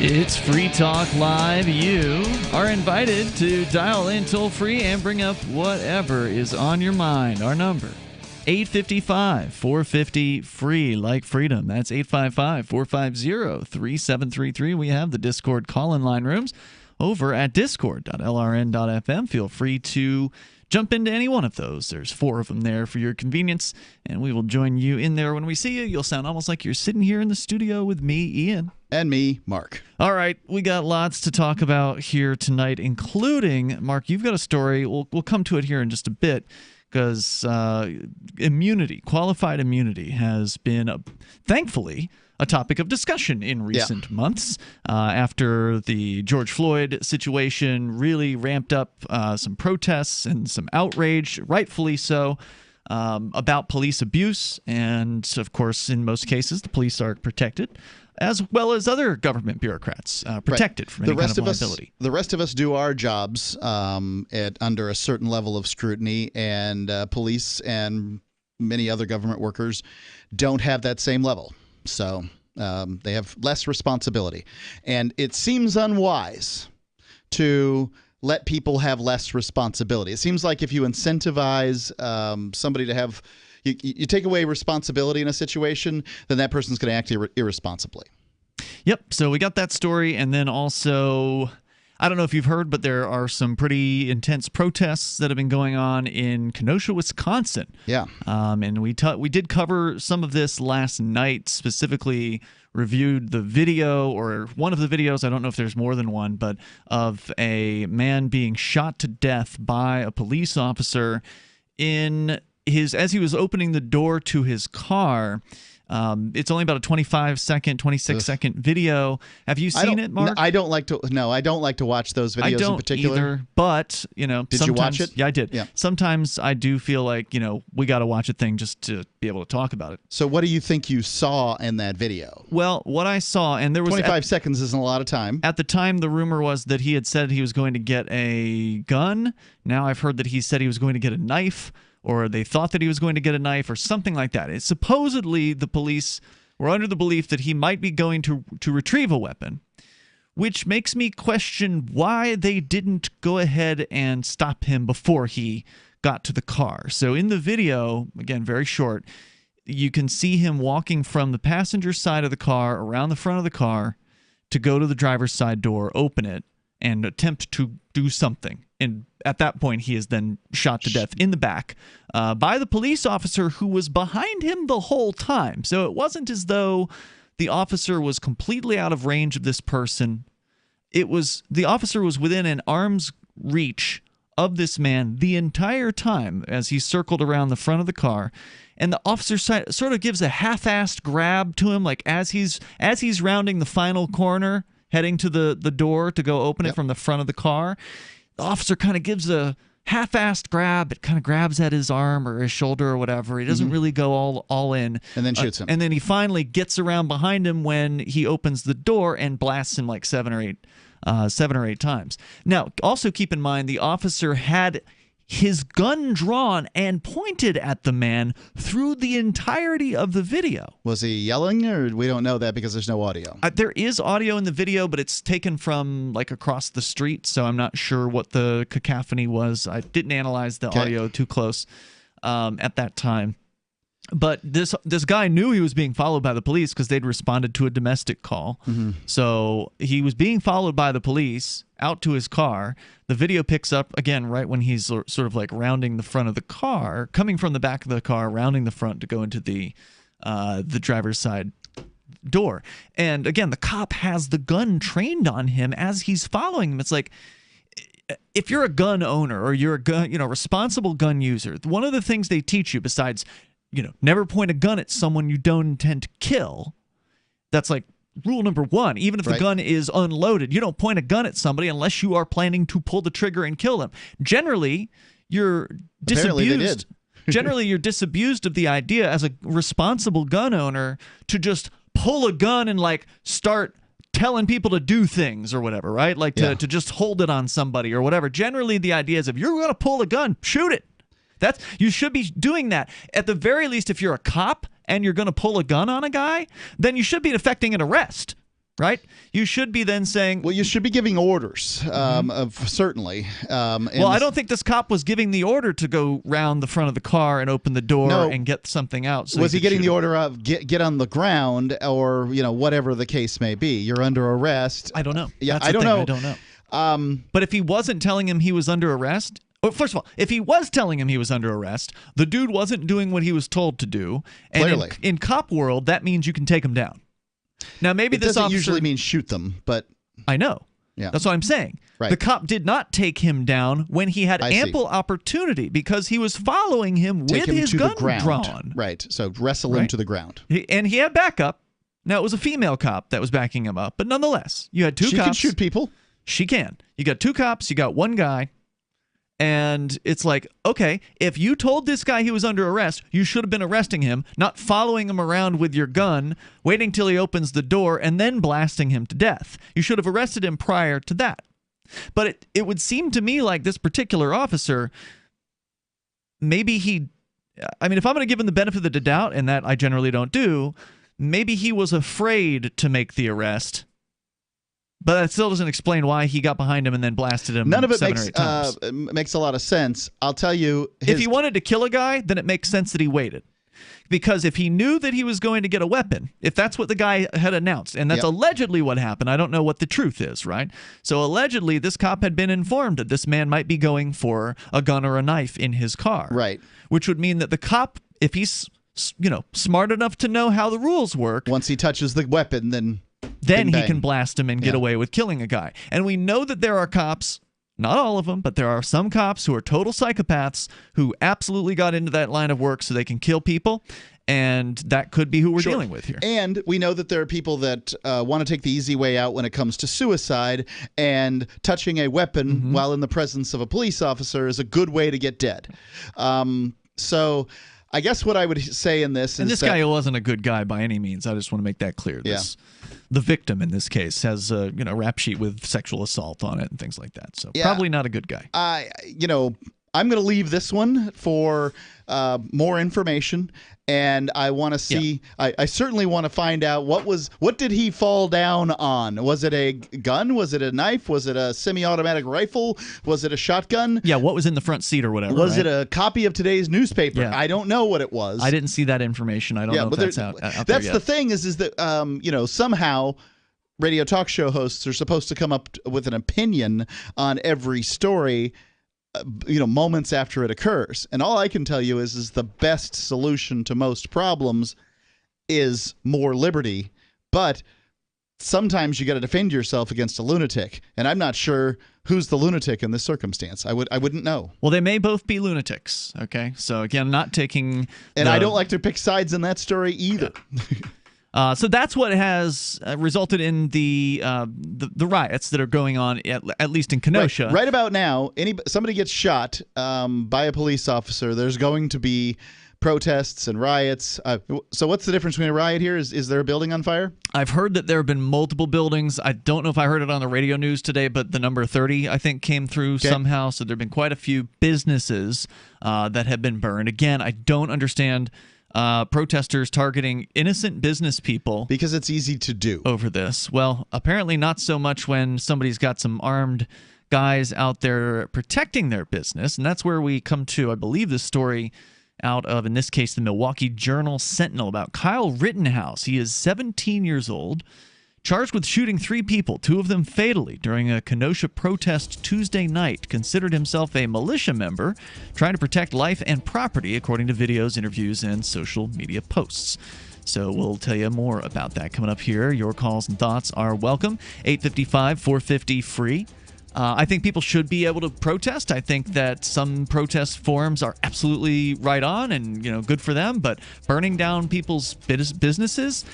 It's Free Talk Live. You are invited to dial in toll-free and bring up whatever is on your mind. Our number, 855-450-FREE, like freedom. That's 855-450-3733. We have the Discord call-in line rooms over at discord.lrn.fm. Feel free to jump into any one of those. There's 4 of them there for your convenience, and we will join you in there. When we see you, you'll sound almost like you're sitting here in the studio with me, Ian. And me, Mark. All right, we got lots to talk about here tonight, including, Mark, you've got a story. We'll come to it here in just a bit, because immunity, qualified immunity, has been, thankfully, a topic of discussion in recent months after the George Floyd situation really ramped up some protests and some outrage, rightfully so, about police abuse. And, of course, in most cases, the police are protected, as well as other government bureaucrats protected from any kind of liability. The rest of us do our jobs under a certain level of scrutiny, and police and many other government workers don't have that same level. So they have less responsibility. And it seems unwise to let people have less responsibility. It seems like if you incentivize somebody to have you take away responsibility in a situation, then that person's going to act irresponsibly. Yep. So we got that story. And then also, I don't know if you've heard, but there are some pretty intense protests that have been going on in Kenosha, Wisconsin. Yeah. And we did cover some of this last night, specifically reviewed the video, or one of the videos, I don't know if there's more than one, but of a man being shot to death by a police officer as he was opening the door to his car. It's only about a 26-second video. Have you seen it, Mark? I don't like to watch those videos in particular. Either, but, Did you watch it? Yeah, I did. Yeah. Sometimes I do feel like, we got to watch a thing just to be able to talk about it. So what do you think you saw in that video? Well, what I saw, and there was 25 seconds isn't a lot of time. At the time, the rumor was that he had said he was going to get a gun. Now I've heard that he said he was going to get a knife, or they thought that he was going to get a knife, or something like that. It's supposedly the police were under the belief that he might be going to retrieve a weapon, which makes me question why they didn't go ahead and stop him before he got to the car. So in the video, again, very short, you can see him walking from the passenger side of the car around the front of the car to go to the driver's side door, open it, and attempt to do something. And at that point, he is then shot to death in the back by the police officer who was behind him the whole time. So it wasn't as though the officer was completely out of range of this person. The officer was within an arm's reach of this man the entire time as he circled around the front of the car. And the officer sort of gives a half-assed grab to him, like as he's rounding the final corner, heading to the door to go open it from the front of the car. The officer kind of gives a half-assed grab. It kind of grabs at his arm or his shoulder or whatever. He doesn't really go all in. And then shoots him. And then he finally gets around behind him when he opens the door and blasts him like 7 or 8 times. Now, also keep in mind, the officer had his gun drawn and pointed at the man through the entirety of the video. Was he yelling, or we don't know that because there's no audio? There is audio in the video, but it's taken from like across the street, so I'm not sure what the cacophony was. I didn't analyze the audio too close at that time. But this guy knew he was being followed by the police because they'd responded to a domestic call. Mm-hmm. So he was being followed by the police out to his car. The video picks up, again, right when he's sort of like rounding the front of the car, coming from the back of the car, rounding the front to go into the driver's side door. And again, the cop has the gun trained on him as he's following him. It's like, if you're a gun owner or you're a responsible gun user, one of the things they teach you besides never point a gun at someone you don't intend to kill. That's like rule number 1. Even if the gun is unloaded, you don't point a gun at somebody unless you are planning to pull the trigger and kill them. Generally, you're disabused. Generally, you're disabused of the idea as a responsible gun owner to just pull a gun and like start telling people to do things or whatever, right? Like to just hold it on somebody or whatever. Generally, the idea is if you're going to pull a gun, shoot it. You should be doing that. At the very least, if you're a cop and you're going to pull a gun on a guy, then you should be effecting an arrest, right? You should be then saying... Well, you should be giving orders, certainly. Well, I don't think this cop was giving the order to go round the front of the car and open the door and get something out. So was he getting the order of get on the ground, or whatever the case may be? You're under arrest. I don't know. Yeah, I don't know. I don't know. But if he wasn't telling him he was under arrest... Well, first of all, if he was telling him he was under arrest, the dude wasn't doing what he was told to do. And Clearly. In cop world, that means you can take him down. Now, maybe it this doesn't officer... usually mean shoot them, but... I know. Yeah. That's what I'm saying. Right. The cop did not take him down when he had ample opportunity because he was following him with his gun drawn. Right. So wrestle him to the ground. And he had backup. Now, it was a female cop that was backing him up, but nonetheless, you had two cops. She can shoot people. She can. You got two cops, you got one guy. And it's like, okay, if you told this guy he was under arrest, you should have been arresting him, not following him around with your gun, waiting till he opens the door, and then blasting him to death. You should have arrested him prior to that. But it would seem to me like this particular officer, maybe I mean, if I'm going to give him the benefit of the doubt, and that I generally don't do, maybe he was afraid to make the arrest. But that still doesn't explain why he got behind him and then blasted him. None of it 7 or 8 times. Makes a lot of sense. I'll tell you. If he wanted to kill a guy, then it makes sense that he waited. Because if he knew that he was going to get a weapon, if that's what the guy had announced, and that's allegedly what happened, I don't know what the truth is, right? So allegedly, this cop had been informed that this man might be going for a gun or a knife in his car. Right. Which would mean that the cop, if he's smart enough to know how the rules work, once he touches the weapon, then he can blast him and get away with killing a guy. And we know that there are cops, not all of them, but there are some cops who are total psychopaths who absolutely got into that line of work so they can kill people. And that could be who we're dealing with here. And we know that there are people that want to take the easy way out when it comes to suicide, and touching a weapon while in the presence of a police officer is a good way to get dead. So I guess what I would say in this is this guy wasn't a good guy by any means. I just want to make that clear. The victim in this case has a rap sheet with sexual assault on it and things like that. So probably not a good guy. I'm going to leave this one for more information, and I want to see. I certainly want to find out what did he fall down on? Was it a gun? Was it a knife? Was it a semi-automatic rifle? Was it a shotgun? Yeah, what was in the front seat or whatever? Was it a copy of today's newspaper? Yeah. I don't know what it was. I didn't see that information. I don't know if that's out there That's yet. the thing is that somehow radio talk show hosts are supposed to come up with an opinion on every story. Moments after it occurs. And all I can tell you is the best solution to most problems is more liberty. But sometimes you got to defend yourself against a lunatic. And I'm not sure who's the lunatic in this circumstance. I wouldn't know. Well, they may both be lunatics. Okay. So again, not taking. And I don't like to pick sides in that story either. So that's what has resulted in the riots that are going on at least in Kenosha. Right about now, somebody gets shot by a police officer. There's going to be protests and riots. So what's the difference between a riot here? Is there a building on fire? I've heard that there have been multiple buildings. I don't know if I heard it on the radio news today, but the number 30 I think came through somehow. So there have been quite a few businesses that have been burned. Again, I don't understand. Protesters targeting innocent business people because it's easy to do over this. Well, apparently not so much when somebody's got some armed guys out there protecting their business. And that's where we come to, I believe, this story out of, in this case, the Milwaukee Journal-Sentinel about Kyle Rittenhouse. He is 17 years old, charged with shooting 3 people, 2 of them fatally, during a Kenosha protest Tuesday night. Considered himself a militia member trying to protect life and property, according to videos, interviews, and social media posts. So we'll tell you more about that coming up here. Your calls and thoughts are welcome. 855-450-FREE. I think people should be able to protest. I think that some protest forums are absolutely right on and good for them, but burning down people's businesses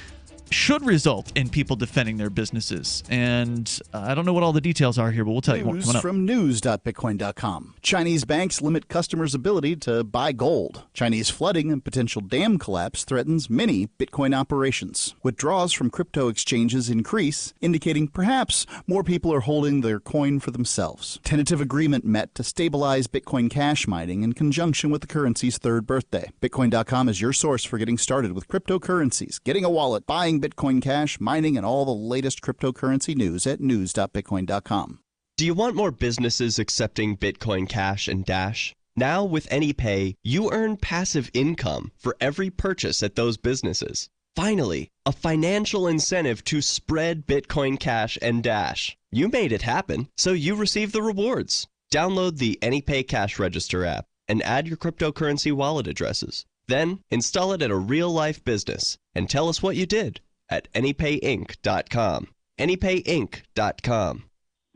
should result in people defending their businesses. And I don't know what all the details are here, but we'll tell you more coming up. From news.bitcoin.com. Chinese banks limit customers' ability to buy gold. Chinese flooding and potential dam collapse threatens many Bitcoin operations. Withdrawals from crypto exchanges increase, indicating perhaps more people are holding their coin for themselves. Tentative agreement met to stabilize Bitcoin cash mining in conjunction with the currency's 3rd birthday. Bitcoin.com is your source for getting started with cryptocurrencies, getting a wallet, buying buying Bitcoin Cash, mining, and all the latest cryptocurrency news at news.bitcoin.com. Do you want more businesses accepting Bitcoin Cash and Dash? Now with AnyPay, you earn passive income for every purchase at those businesses. Finally, a financial incentive to spread Bitcoin Cash and Dash. You made it happen, so you receive the rewards. Download the AnyPay Cash Register app and add your cryptocurrency wallet addresses. Then install it at a real-life business and tell us what you did at anypayinc.com. anypayinc.com.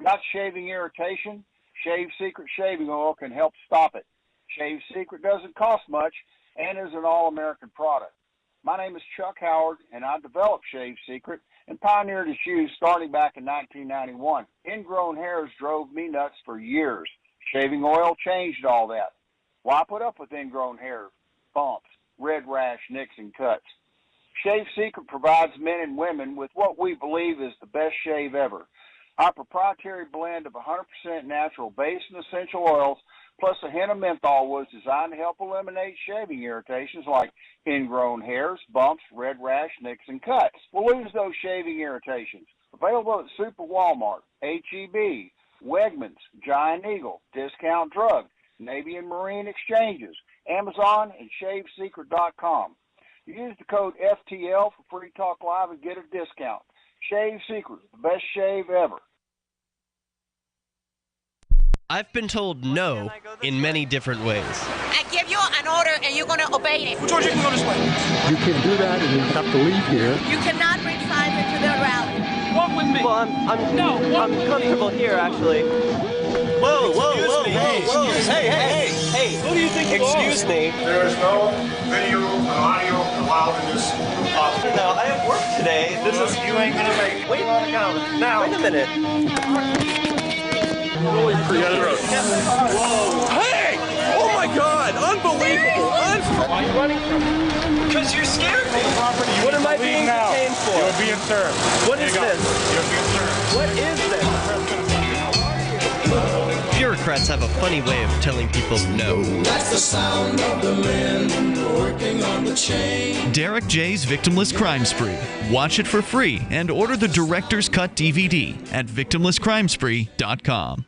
Got shaving irritation? Shave Secret shaving oil can help stop it. Shave Secret doesn't cost much and is an all-American product. My name is Chuck Howard, and I developed Shave Secret and pioneered its use starting back in 1991. Ingrown hairs drove me nuts for years. Shaving oil changed all that. Why put up with ingrown hair, bumps, red rash, nicks, and cuts? Shave Secret provides men and women with what we believe is the best shave ever. Our proprietary blend of 100% natural base and essential oils plus a hint of menthol was designed to help eliminate shaving irritations like ingrown hairs, bumps, red rash, nicks, and cuts. We'll lose those shaving irritations. Available at Super Walmart, H-E-B, Wegmans, Giant Eagle, Discount Drug, Navy and Marine Exchanges, Amazon, and ShaveSecret.com. Use the code FTL for Free Talk Live and get a discount. Shave Secret, the best shave ever. I've been told no in many different ways. I give you an order and you're going to obey it. George, you can go this way. You can do that and you have to leave here. You cannot bring signs into the rally. Walk with me. Well, I'm comfortable here, actually. Whoa, hey. Who do you think you are? Excuse me. There is no video or audio allowed in this office. No, I have work today. You ain't gonna make it. Wait a minute. Hey! Oh my God! Unbelievable! Why are you running from me? Because you're scared me. You What am I leave being now. detained for? You're being served. What There is you go. this? You're being served. What is this? Bureaucrats have a funny way of telling people no. That's the sound of the men working on the chain. Derek J's Victimless Crime Spree. Watch it for free and order the Director's Cut DVD at victimlesscrimespree.com.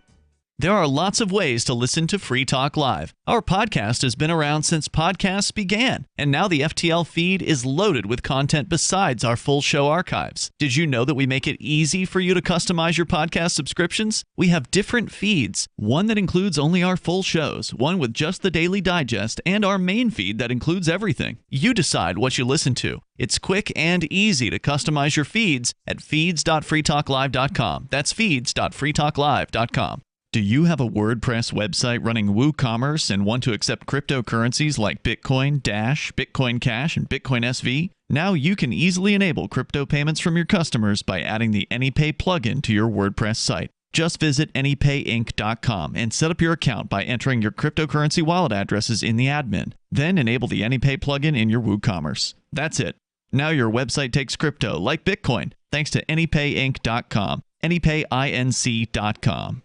There are lots of ways to listen to Free Talk Live. Our podcast has been around since podcasts began, and now the FTL feed is loaded with content besides our full show archives. Did you know that we make it easy for you to customize your podcast subscriptions? We have different feeds, one that includes only our full shows, one with just the Daily Digest, and our main feed that includes everything. You decide what you listen to. It's quick and easy to customize your feeds at feeds.freetalklive.com. That's feeds.freetalklive.com. Do you have a WordPress website running WooCommerce and want to accept cryptocurrencies like Bitcoin, Dash, Bitcoin Cash, and Bitcoin SV? Now you can easily enable crypto payments from your customers by adding the AnyPay plugin to your WordPress site. Just visit anypayinc.com and set up your account by entering your cryptocurrency wallet addresses in the admin. Then enable the AnyPay plugin in your WooCommerce. That's it. Now your website takes crypto like Bitcoin thanks to anypayinc.com. anypayinc.com.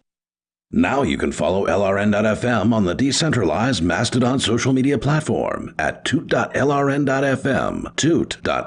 Now you can follow LRN.FM on the decentralized Mastodon social media platform at toot.lrn.fm, toot.lrn.fm.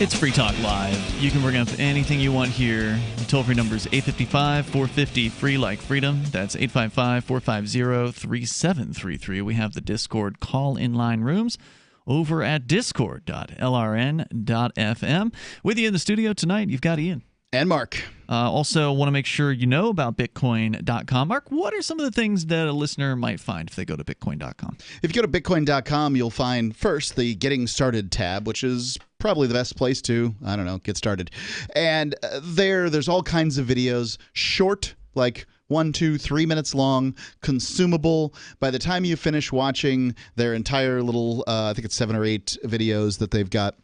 It's Free Talk Live. You can bring up anything you want here. The toll-free number is 855-450-FREE like freedom. That's 855-450-3733. We have the Discord call-in line rooms over at discord.lrn.fm. With you in the studio tonight, you've got Ian. And Mark. Also want to make sure you know about Bitcoin.com. Mark, what are some of the things that a listener might find if they go to Bitcoin.com? If you go to Bitcoin.com, you'll find first the Getting Started tab, which is probably the best place to, get started. And there's all kinds of videos, short, like 1, 2, 3 minutes long, consumable. By the time you finish watching their entire little, I think it's 7 or 8 videos that they've got,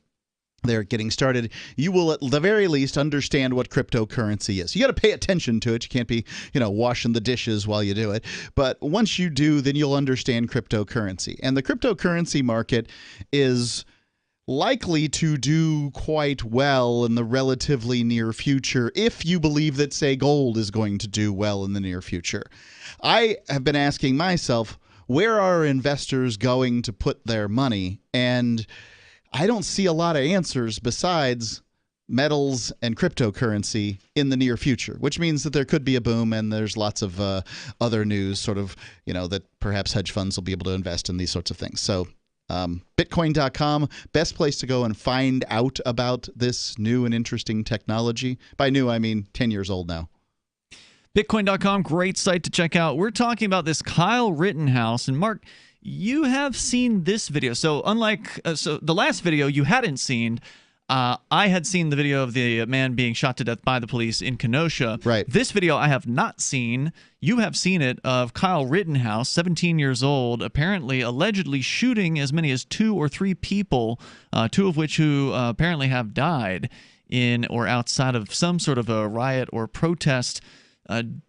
they're getting started, you will at the very least understand what cryptocurrency is. You got to pay attention to it. You can't be, washing the dishes while you do it. But once you do, then you'll understand cryptocurrency. And the cryptocurrency market is likely to do quite well in the relatively near future if you believe that, say, gold is going to do well in the near future. I have been asking myself, where are investors going to put their money? And I don't see a lot of answers besides metals and cryptocurrency in the near future, which means that there could be a boom, and there's lots of other news sort of, that perhaps hedge funds will be able to invest in these sorts of things. So Bitcoin.com, best place to go and find out about this new and interesting technology. By new, I mean 10 years old now. Bitcoin.com, great site to check out. We're talking about this Kyle Rittenhouse. And Mark, you have seen this video. So unlike the last video you hadn't seen, I had seen the video of the man being shot to death by the police in Kenosha. Right. This video I have not seen. You have seen it, of Kyle Rittenhouse, 17 years old, apparently allegedly shooting as many as 2 or 3 people, 2 of which who apparently have died in or outside of some sort of a riot or protest.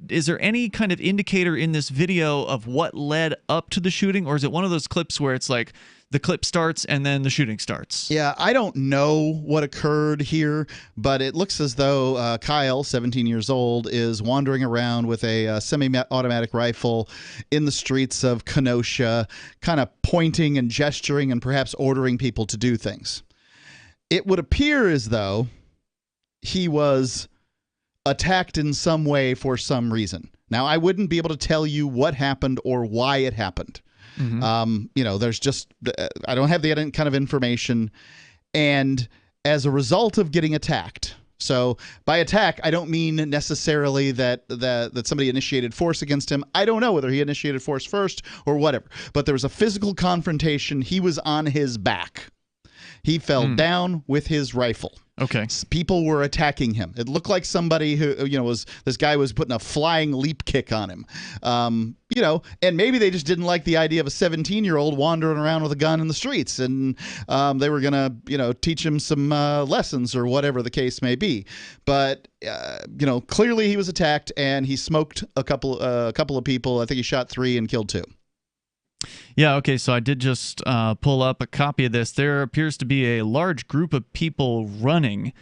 Is there any kind of indicator in this video of what led up to the shooting, or is it one of those clips where it's like the clip starts and then the shooting starts? Yeah, I don't know what occurred here, but it looks as though Kyle, 17 years old, is wandering around with a semi-automatic rifle in the streets of Kenosha, kind of pointing and gesturing and perhaps ordering people to do things. It would appear as though he was attacked in some way for some reason. Now, I wouldn't be able to tell you what happened or why it happened. Mm-hmm. There's just, I don't have the kind of information. And as a result of getting attacked, so by attack, I don't mean necessarily that somebody initiated force against him. I don't know whether he initiated force first or whatever, but there was a physical confrontation. He was on his back. He fell down with his rifle. Okay. People were attacking him. It looked like somebody who, this guy was putting a flying leap kick on him. And maybe they just didn't like the idea of a 17-year-old wandering around with a gun in the streets, and they were going to, teach him some lessons or whatever the case may be. But, clearly he was attacked, and he smoked a couple of people. I think he shot 3 and killed 2. Yeah, okay, so I did just pull up a copy of this. There appears to be a large group of people running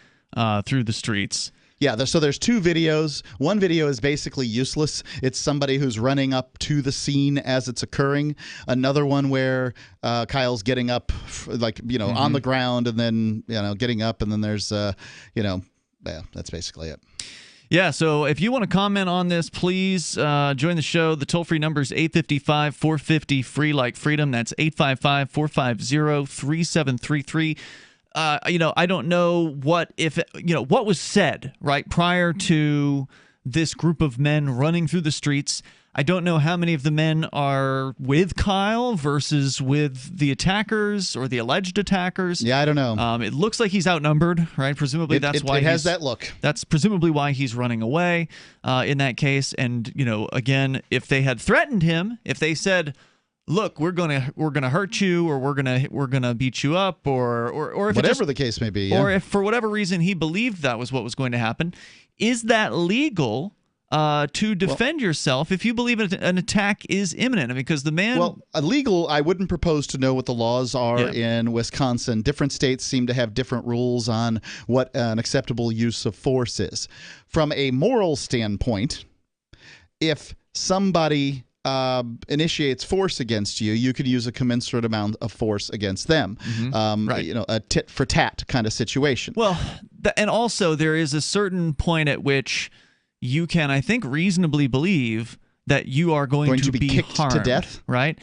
through the streets. Yeah, so there's 2 videos. One video is basically useless. It's somebody who's running up to the scene as it's occurring. Another one where Kyle's getting up, on the ground, and then, getting up, and then there's, that's basically it. Yeah, so if you want to comment on this, please join the show. The toll-free number is 855-450-FREE like freedom. That's 855-450-3733. I don't know what was said right prior to this group of men running through the streets. I don't know how many of the men are with Kyle versus with the attackers or the alleged attackers. Yeah, I don't know. It looks like he's outnumbered, right? Presumably that's why it has that look. That's presumably why he's running away in that case. And again, if they had threatened him, if they said, "Look, we're gonna hurt you, or we're gonna beat you up," or if whatever the case may be, yeah. Or if for whatever reason he believed that was what was going to happen, is that legal? To defend yourself if you believe an attack is imminent? Because the man... Well, illegal, I wouldn't propose to know what the laws are in Wisconsin. Different states seem to have different rules on what an acceptable use of force is. From a moral standpoint, if somebody initiates force against you, you could use a commensurate amount of force against them. Mm-hmm. Right. A tit for tat kind of situation. Well, and also there is a certain point at which you can, I think, reasonably believe that you are going to be kicked harmed to death, right?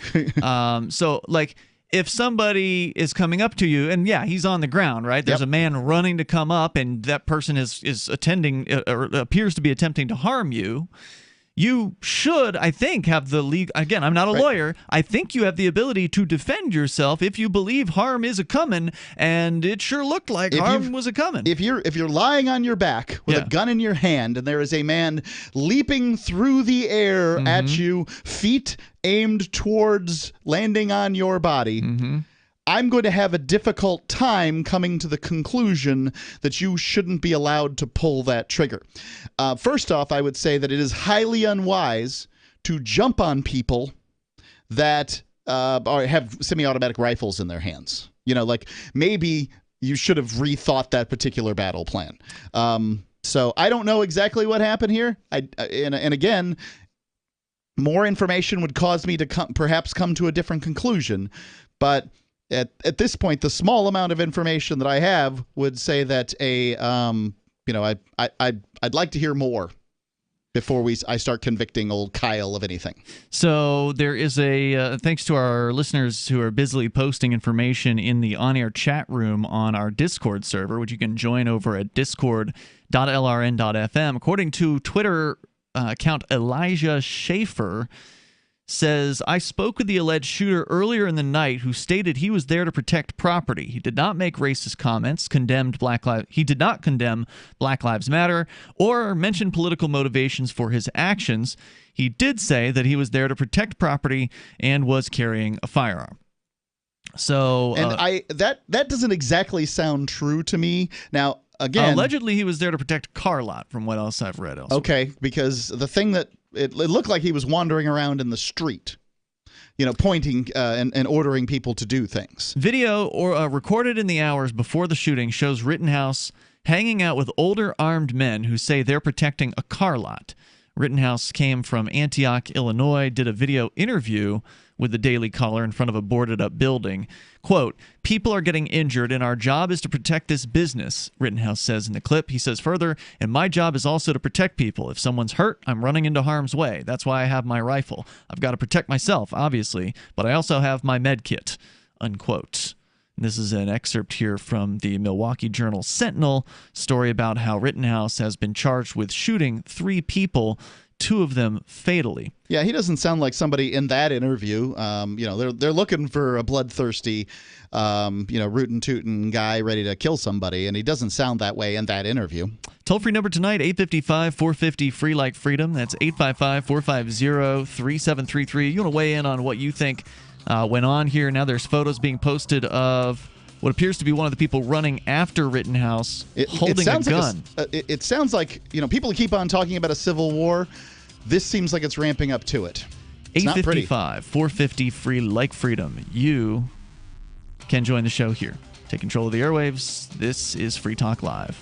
So, like, if somebody is coming up to you, and yeah, he's on the ground, right? There's a man running to come up, and that person is attending or appears to be attempting to harm you. You should, I think, have the legal. Again, I'm not a lawyer. I think you have the ability to defend yourself if you believe harm is a coming, and it sure looked like harm was a coming. If you're lying on your back with a gun in your hand, and there is a man leaping through the air at you, feet aimed towards landing on your body. I'm going to have a difficult time coming to the conclusion that you shouldn't be allowed to pull that trigger. First off, I would say that it is highly unwise to jump on people that have semi-automatic rifles in their hands. Like maybe you should have rethought that particular battle plan. So I don't know exactly what happened here. And again, more information would cause me to perhaps come to a different conclusion. But at this point, the small amount of information that I have would say that I'd like to hear more before I start convicting old Kyle of anything. So there is thanks to our listeners who are busily posting information in the on-air chat room on our Discord server, which you can join over at discord.lrn.fm. According to Twitter account Elijah Schaefer, says, I spoke with the alleged shooter earlier in the night who stated he was there to protect property. He did not make racist comments, he did not condemn Black Lives Matter, or mention political motivations for his actions. He did say that he was there to protect property and was carrying a firearm. So, and that doesn't exactly sound true to me. Now, again, allegedly he was there to protect a car lot, from what else I've read elsewhere. Okay, because the thing that it looked like he was wandering around in the street, pointing and ordering people to do things. Video recorded in the hours before the shooting shows Rittenhouse hanging out with older armed men who say they're protecting a car lot. Rittenhouse came from Antioch, Illinois, did a video interview with the Daily Caller in front of a boarded-up building. Quote, people are getting injured, and our job is to protect this business, Rittenhouse says in the clip. He says further, and my job is also to protect people. If someone's hurt, I'm running into harm's way. That's why I have my rifle. I've got to protect myself, obviously, but I also have my med kit, unquote. This is an excerpt here from the Milwaukee Journal Sentinel, story about how Rittenhouse has been charged with shooting 3 people, 2 of them fatally. Yeah, he doesn't sound like somebody in that interview. They're looking for a bloodthirsty, rootin' tootin' guy ready to kill somebody, and he doesn't sound that way in that interview. Toll-free number tonight, 855-450-FREE like freedom. That's 855-450-3733. You want to weigh in on what you think went on here. Now there's photos being posted of what appears to be one of the people running after Rittenhouse holding a gun. It sounds like, people keep on talking about a civil war. This seems like it's ramping up to it. It's 855-450-FREE like freedom. You can join the show here. Take control of the airwaves. This is Free Talk Live.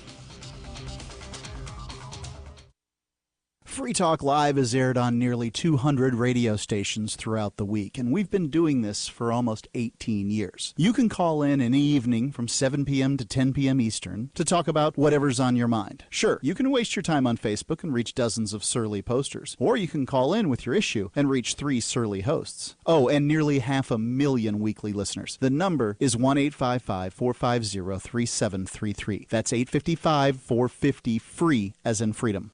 Free Talk Live is aired on nearly 200 radio stations throughout the week, and we've been doing this for almost 18 years. You can call in any evening from 7 p.m. to 10 p.m. Eastern to talk about whatever's on your mind. Sure, you can waste your time on Facebook and reach dozens of surly posters, or you can call in with your issue and reach 3 surly hosts. Oh, and nearly 500,000 weekly listeners. The number is 1-855-450-3733. That's 855-450-FREE, as in freedom.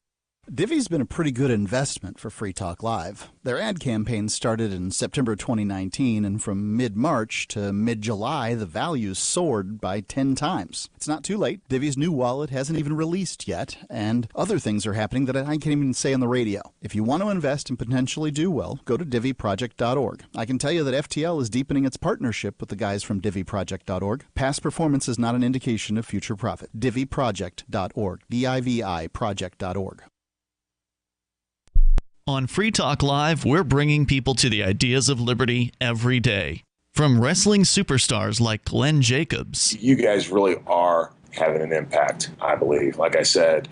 Divvy's been a pretty good investment for Free Talk Live. Their ad campaign started in September 2019, and from mid-March to mid-July, the values soared by 10 times. It's not too late. Divvy's new wallet hasn't even released yet, and other things are happening that I can't even say on the radio. If you want to invest and potentially do well, go to divvyproject.org. I can tell you that FTL is deepening its partnership with the guys from divvyproject.org. Past performance is not an indication of future profit. divvyproject.org. DIVI project.org. On Free Talk Live, we're bringing people to the ideas of liberty every day. From wrestling superstars like Glenn Jacobs. You guys really are having an impact, I believe. Like I said,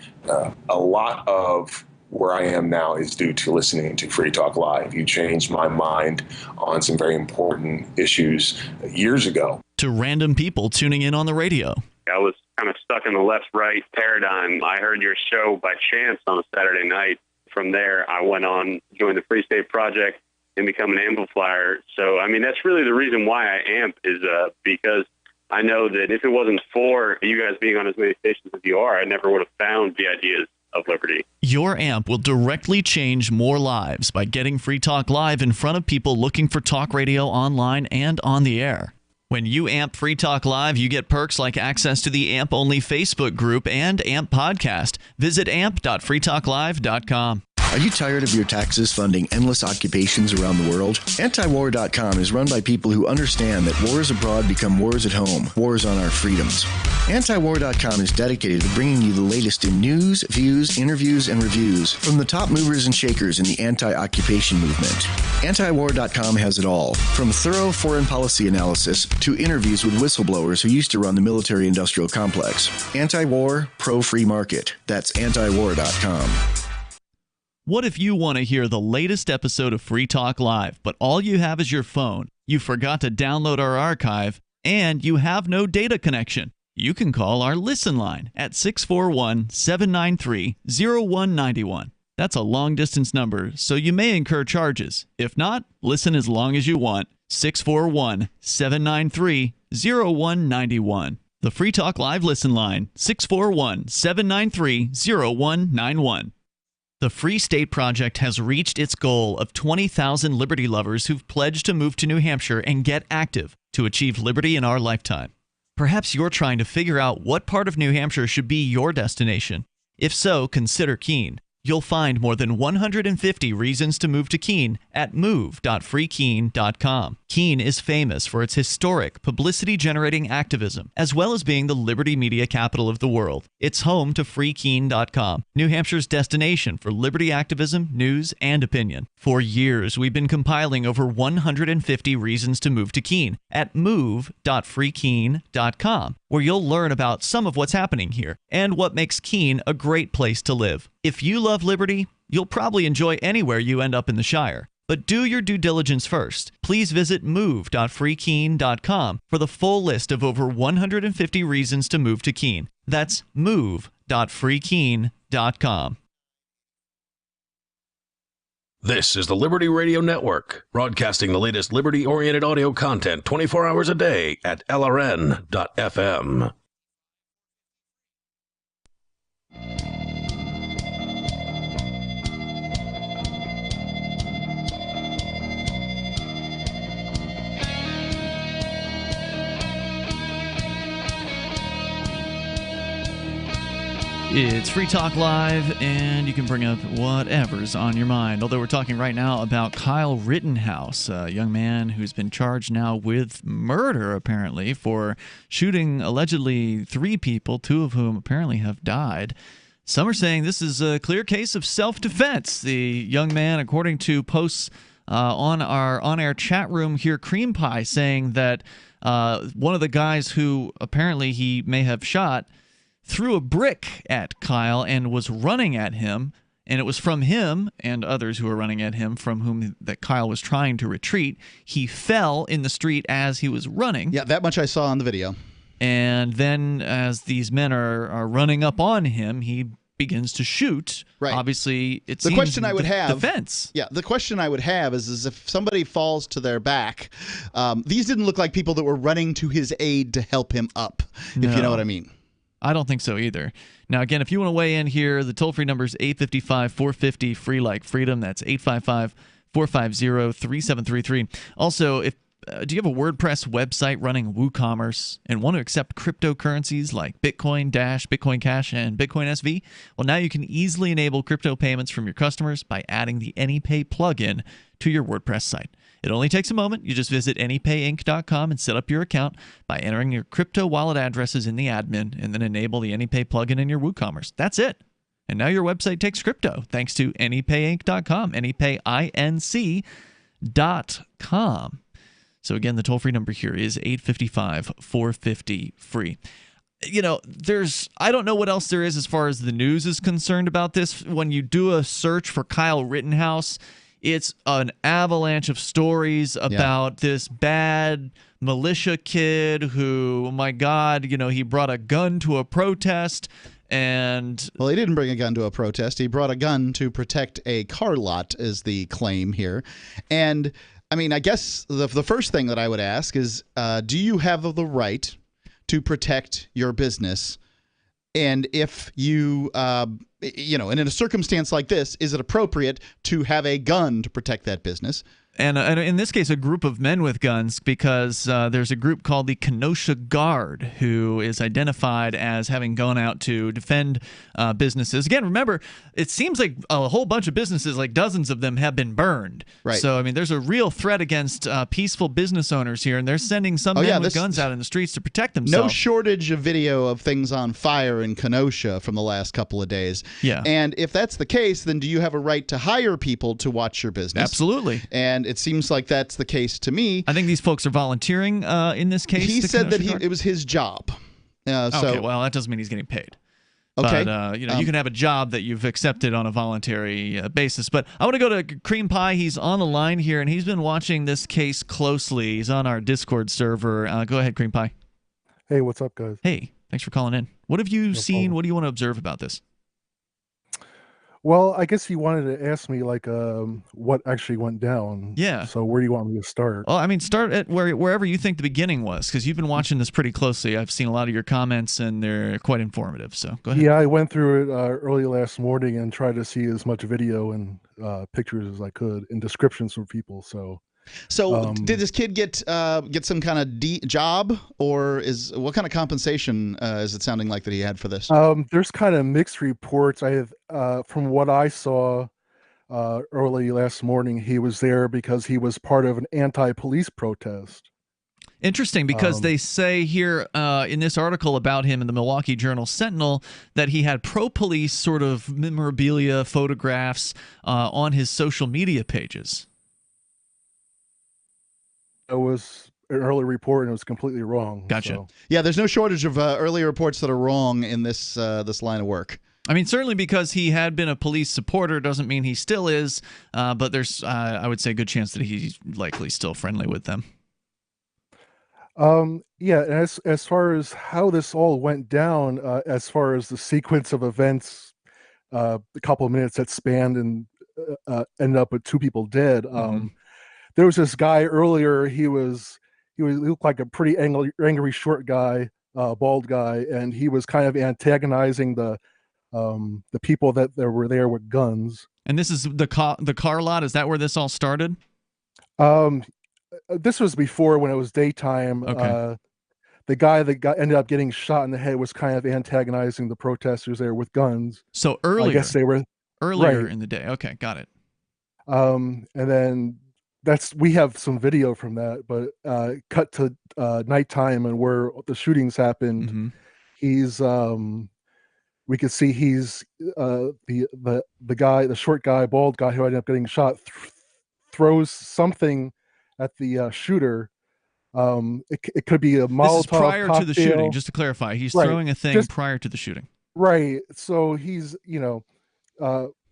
a lot of where I am now is due to listening to Free Talk Live. You changed my mind on some very important issues years ago. To random people tuning in on the radio. I was kind of stuck in the left-right paradigm. I heard your show by chance on a Saturday night. From there, I went on, joined the Free State Project, and become an amplifier. So, that's really the reason why I amp is because I know that if it wasn't for you guys being on as many stations as you are, I never would have found the ideas of liberty. Your amp will directly change more lives by getting Free Talk Live in front of people looking for talk radio online and on the air. When you amp Free Talk Live, you get perks like access to the AMP-only Facebook group and AMP podcast. Visit amp.freetalklive.com. Are you tired of your taxes funding endless occupations around the world? Antiwar.com is run by people who understand that wars abroad become wars at home, wars on our freedoms. Antiwar.com is dedicated to bringing you the latest in news, views, interviews, and reviews from the top movers and shakers in the anti-occupation movement. Antiwar.com has it all, from thorough foreign policy analysis to interviews with whistleblowers who used to run the military-industrial complex. Anti-war, pro-free market. That's antiwar.com. What if you want to hear the latest episode of Free Talk Live, but all you have is your phone, you forgot to download our archive, and you have no data connection? You can call our Listen line at 641-793-0191. That's a long-distance number, so you may incur charges. If not, listen as long as you want. 641-793-0191. The Free Talk Live Listen line, 641-793-0191. The Free State Project has reached its goal of 20,000 liberty lovers who've pledged to move to New Hampshire and get active to achieve liberty in our lifetime. Perhaps you're trying to figure out what part of New Hampshire should be your destination. If so, consider Keene. You'll find more than 150 reasons to move to Keene at move.freekeene.com. Keene is famous for its historic, publicity-generating activism, as well as being the liberty media capital of the world. It's home to freekeene.com, New Hampshire's destination for liberty activism, news, and opinion. For years, we've been compiling over 150 reasons to move to Keene at move.freekeene.com, where you'll learn about some of what's happening here and what makes Keene a great place to live. If you love liberty, you'll probably enjoy anywhere you end up in the Shire. But do your due diligence first. Please visit move.freekeene.com for the full list of over 150 reasons to move to Keene. That's move.freekeene.com. This is the Liberty Radio Network, broadcasting the latest liberty-oriented audio content 24 hours a day at LRN.FM. It's Free Talk Live, and you can bring up whatever's on your mind. Although we're talking right now about Kyle Rittenhouse, a young man who's been charged now with murder, apparently, for shooting allegedly 3 people, 2 of whom apparently have died. Some are saying this is a clear case of self-defense. The young man, according to posts on our on-air chat room here, Cream Pie, saying that one of the guys who apparently he may have shot threw a brick at Kyle and was running at him, and it was from him and others who were running at him from whom that Kyle was trying to retreat. He fell in the street as he was running. Yeah, that much I saw on the video. And then as these men are running up on him, he begins to shoot. Right. Obviously, it's the question I would have defense. Yeah, the question I would have is if somebody falls to their back, these didn't look like people that were running to his aid to help him up, if you know what I mean. I don't think so either. Now, again, if you want to weigh in here, the toll-free number is 855-450, free like freedom. That's 855-450-3733. Also, do you have a WordPress website running WooCommerce and want to accept cryptocurrencies like Bitcoin, Dash, Bitcoin Cash, and Bitcoin SV? Well, now you can easily enable crypto payments from your customers by adding the AnyPay plugin to your WordPress site. It only takes a moment. You just visit anypayinc.com and set up your account by entering your crypto wallet addresses in the admin and then enable the AnyPay plugin in your WooCommerce. That's it. And now your website takes crypto thanks to anypayinc.com, anypayinc.com. So again, the toll-free number here is 855-450-FREE. You know, I don't know what else there is as far as the news is concerned about this. When you do a search for Kyle Rittenhouse, it's an avalanche of stories about this bad militia kid who, oh my God, you know, he brought a gun to a protest and... Well, he didn't bring a gun to a protest. He brought a gun to protect a car lot, is the claim here. And, I mean, I guess the first thing that I would ask is, do you have the right to protect your business? And if you, and in a circumstance like this, is it appropriate to have a gun to protect that business? And in this case, a group of men with guns, because there's a group called the Kenosha Guard who is identified as having gone out to defend businesses. Again, remember, it seems like a whole bunch of businesses, like dozens of them, have been burned. Right. So, I mean, there's a real threat against peaceful business owners here, and they're sending some men with guns out in the streets to protect themselves. No shortage of video of things on fire in Kenosha from the last couple of days. Yeah. And if that's the case, then do you have a right to hire people to watch your business? Absolutely. And it seems like that's the case to me. I think these folks are volunteering in this case. He said that it was his job. Okay, well, that doesn't mean he's getting paid. Okay. But, you can have a job that you've accepted on a voluntary basis. But I want to go to Cream Pie. He's on the line here, and he's been watching this case closely. He's on our Discord server. Go ahead, Cream Pie. Hey, what's up, guys? Hey, thanks for calling in. What have you seen? Problem. What do you want to observe about this? Well, I guess you wanted to ask me, like, what actually went down. Yeah. So where do you want me to start? Well, I mean, start at wherever you think the beginning was, because you've been watching this pretty closely. I've seen a lot of your comments, and they're quite informative. So go ahead. Yeah, I went through it early last morning and tried to see as much video and pictures as I could and descriptions from people. So did this kid get some kind of job, or what kind of compensation is it sounding like that he had for this? There's kind of mixed reports. I have, from what I saw early last morning, he was there because he was part of an anti-police protest. Interesting, because they say here in this article about him in the Milwaukee Journal-Sentinel that he had pro-police sort of memorabilia, photographs on his social media pages. It was an early report, and it was completely wrong. Gotcha. So. Yeah, there's no shortage of early reports that are wrong in this line of work. I mean, certainly because he had been a police supporter doesn't mean he still is, but there's, I would say, a good chance that he's likely still friendly with them. Yeah, and as far as how this all went down, as far as the sequence of events, a couple of minutes that spanned and ended up with 2 people dead. There was this guy earlier. He looked like a pretty angry short guy, bald guy, and he was kind of antagonizing the people that were there with guns. And this is the car lot. Is that where this all started? This was before, when it was daytime. Okay. The guy that ended up getting shot in the head was kind of antagonizing the protesters there with guns. So earlier, I guess they were earlier right in the day. Okay, got it. And then we have some video from that, but cut to nighttime and where the shootings happened. He's we could see he's the guy, the short guy, bald guy who ended up getting shot, throws something at the shooter. It could be a Molotov This is prior cocktail. to the shooting, just to clarify. He's throwing a thing prior to the shooting. Right. So he's,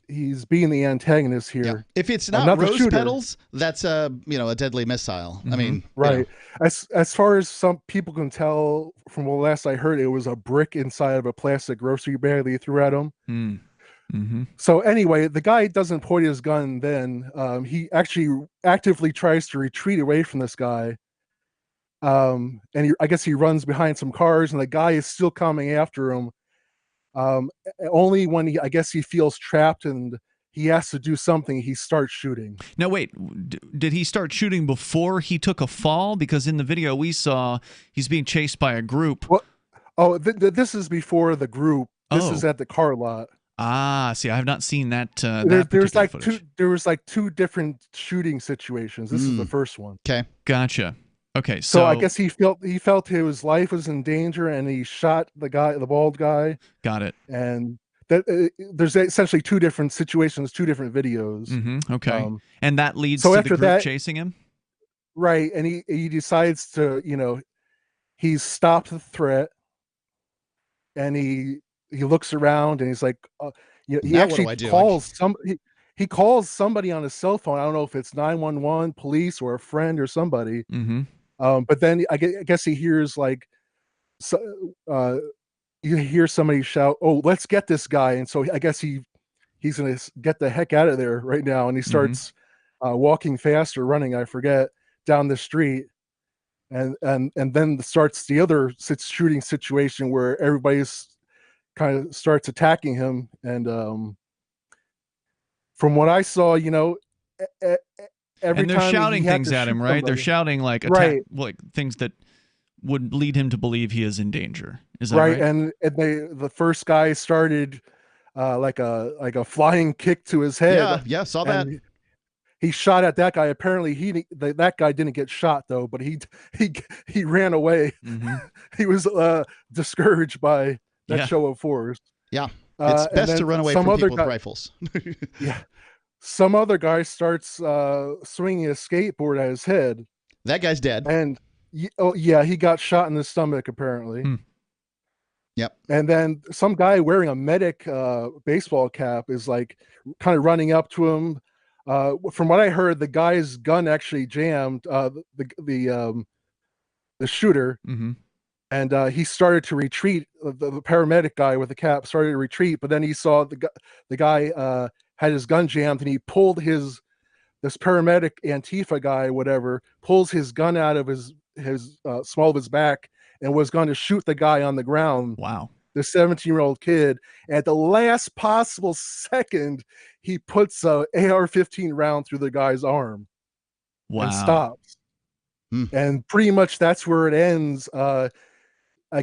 he's being the antagonist here. Yeah. If it's not rose petals, that's a deadly missile. I mean, right. As far as some people can tell from what last I heard, it was a brick inside of a plastic grocery bag that he threw at him. So anyway, the guy doesn't point his gun then. He actually actively tries to retreat away from this guy. And I guess he runs behind some cars, and the guy is still coming after him. Only when he feels trapped and he has to do something, he starts shooting. Now, wait, did he start shooting before he took a fall? Because in the video we saw, he's being chased by a group. Well, this is before the group. This is at the car lot. See, I have not seen that. There's like footage. There was like 2 different shooting situations. This is the first one. Okay, gotcha. Okay, so I guess he felt his life was in danger, and he shot the bald guy. Got it. And that there's essentially 2 different situations, 2 different videos. Okay, and that leads to the group chasing him. Right, and he decides to, he's stopped the threat, and he looks around, and he's like, he actually calls he calls somebody on his cell phone. I don't know if it's 911, police, or a friend or somebody. But then I guess he hears you hear somebody shout, "Oh, let's get this guy!" And so I guess he's gonna get the heck out of there right now, and he starts walking fast or running, I forget, down the street, and then starts the other shooting situation where everybody's kind of starts attacking him. And from what I saw, every and they're time shouting he had things to at him, shoot right? They're somebody. shouting like Right. like things that would lead him to believe he is in danger. Is that right? And the first guy started like a flying kick to his head. Yeah, saw that. He shot at that guy. Apparently, that guy didn't get shot though, but he ran away. Mm-hmm. He was discouraged by that show of force. Yeah, it's best to run away from people with rifles. Yeah, some other guy starts swinging a skateboard at his head. That guy's dead. And he got shot in the stomach apparently. Yep. And then some guy wearing a medic baseball cap is like kind of running up to him. From what I heard, the guy's gun actually jammed the shooter, and he started to retreat. The paramedic guy with the cap started to retreat, but then he saw the guy had his gun jammed, and he pulled this paramedic Antifa guy, whatever, pulls his gun out of his small of his back and was going to shoot the guy on the ground. Wow. The 17-year-old kid. At the last possible second, he puts a AR-15 round through the guy's arm. Wow. And stops. And pretty much that's where it ends. I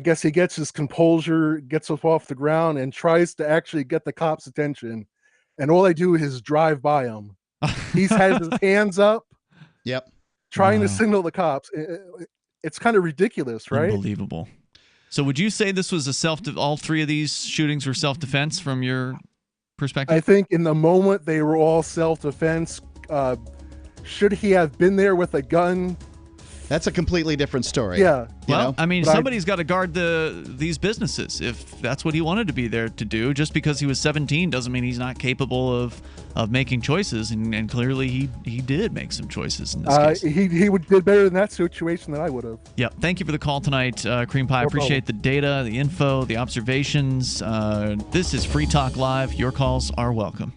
guess he gets his composure, gets up off the ground, and tries to actually get the cops' attention. And all they do is drive by him. He's had his hands up. Yep. Trying to signal the cops. It's kind of ridiculous, right? Unbelievable. So would you say this was all three of these shootings were self-defense from your perspective? I think in the moment they were all self-defense. Should he have been there with a gun? That's a completely different story. Yeah. Well, I mean, somebody's got to guard these businesses. If that's what he wanted to be there to do, just because he was 17 doesn't mean he's not capable of making choices. And clearly he did make some choices in this case. He did better in that situation than I would have. Yeah. Thank you for the call tonight, Cream Pie. I appreciate the data, the info, the observations. This is Free Talk Live. Your calls are welcome.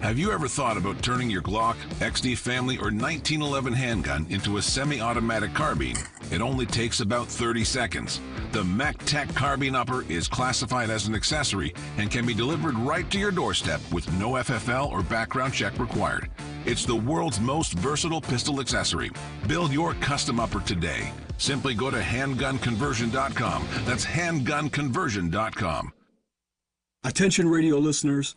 Have you ever thought about turning your Glock, XD Family, or 1911 handgun into a semi-automatic carbine? It only takes about 30 seconds. The MacTech Carbine Upper is classified as an accessory and can be delivered right to your doorstep with no FFL or background check required. It's the world's most versatile pistol accessory. Build your custom upper today. Simply go to handgunconversion.com. That's handgunconversion.com. Attention radio listeners.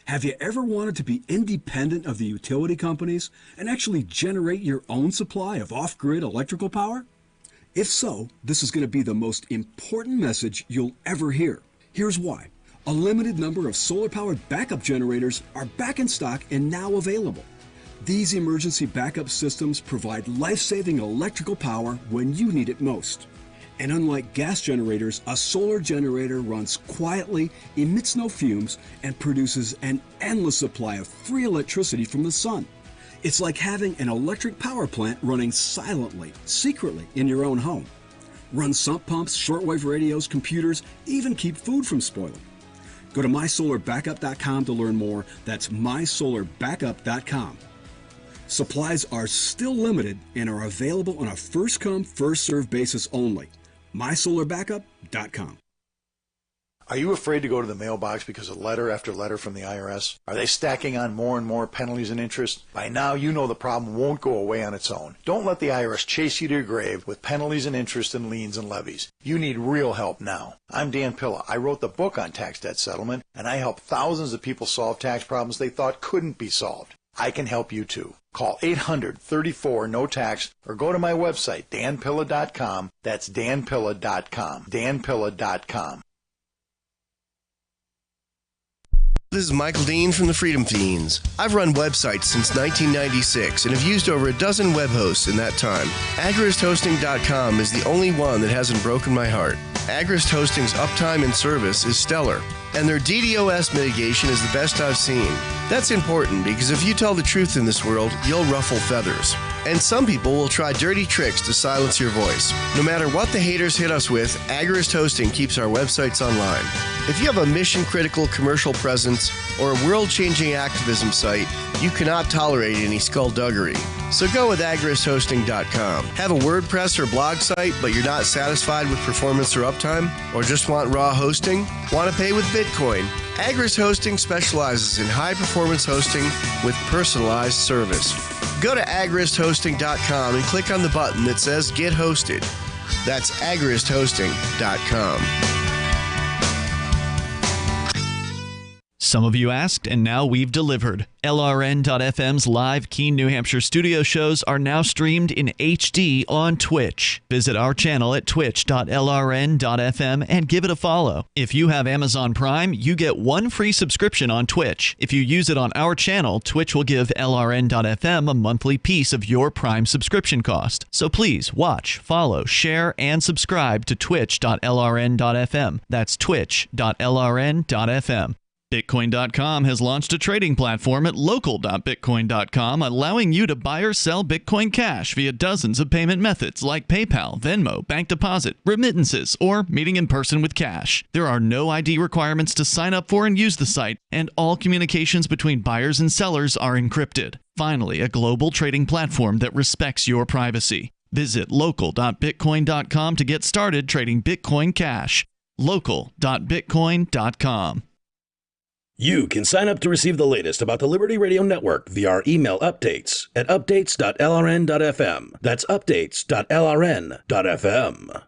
Have you ever wanted to be independent of the utility companies and actually generate your own supply of off-grid electrical power? If so, this is going to be the most important message you'll ever hear. Here's why. A limited number of solar-powered backup generators are back in stock and now available. These emergency backup systems provide life-saving electrical power when you need it most. And unlike gas generators, a solar generator runs quietly, emits no fumes, and produces an endless supply of free electricity from the sun. It's like having an electric power plant running silently, secretly in your own home. Run sump pumps, shortwave radios, computers, even keep food from spoiling. Go to mysolarbackup.com to learn more. That's mysolarbackup.com. Supplies are still limited and are available on a first-come, first-served basis only. mysolarbackup.com. Are you afraid to go to the mailbox because of letter after letter from the IRS? Are they stacking on more and more penalties and interest? By now, you know the problem won't go away on its own. Don't let the IRS chase you to your grave with penalties and interest and liens and levies. You need real help now. I'm Dan Pilla. I wrote the book on tax debt settlement, and I help thousands of people solve tax problems they thought couldn't be solved. I can help you too. Call 800-34-NO-TAX or go to my website, danpilla.com. That's danpilla.com. danpilla.com. This is Michael Dean from the Freedom Fiends. I've run websites since 1996 and have used over a dozen web hosts in that time. AgristHosting.com is the only one that hasn't broken my heart. Agrist Hosting's uptime and service is stellar, and their DDoS mitigation is the best I've seen. That's important because if you tell the truth in this world, you'll ruffle feathers. And some people will try dirty tricks to silence your voice. No matter what the haters hit us with, Agorist Hosting keeps our websites online. If you have a mission-critical commercial presence or a world-changing activism site, you cannot tolerate any skullduggery. So go with agoristhosting.com. Have a WordPress or blog site, but you're not satisfied with performance or uptime? Or just want raw hosting? Want to pay with Bitcoin? Agorist Hosting specializes in high-performance hosting with personalized service. Go to agoristhosting.com and click on the button that says Get Hosted. That's agoristhosting.com. Some of you asked, and now we've delivered. LRN.FM's live Keene, New Hampshire studio shows are now streamed in HD on Twitch. Visit our channel at twitch.lrn.fm and give it a follow. If you have Amazon Prime, you get one free subscription on Twitch. If you use it on our channel, Twitch will give LRN.FM a monthly piece of your Prime subscription cost. So please watch, follow, share, and subscribe to twitch.lrn.fm. That's twitch.lrn.fm. Bitcoin.com has launched a trading platform at local.bitcoin.com, allowing you to buy or sell Bitcoin Cash via dozens of payment methods like PayPal, Venmo, bank deposit, remittances, or meeting in person with cash. There are no ID requirements to sign up for and use the site, and all communications between buyers and sellers are encrypted. Finally, a global trading platform that respects your privacy. Visit local.bitcoin.com to get started trading Bitcoin Cash. local.bitcoin.com. You can sign up to receive the latest about the Liberty Radio Network via our email updates at updates.lrn.fm. That's updates.lrn.fm.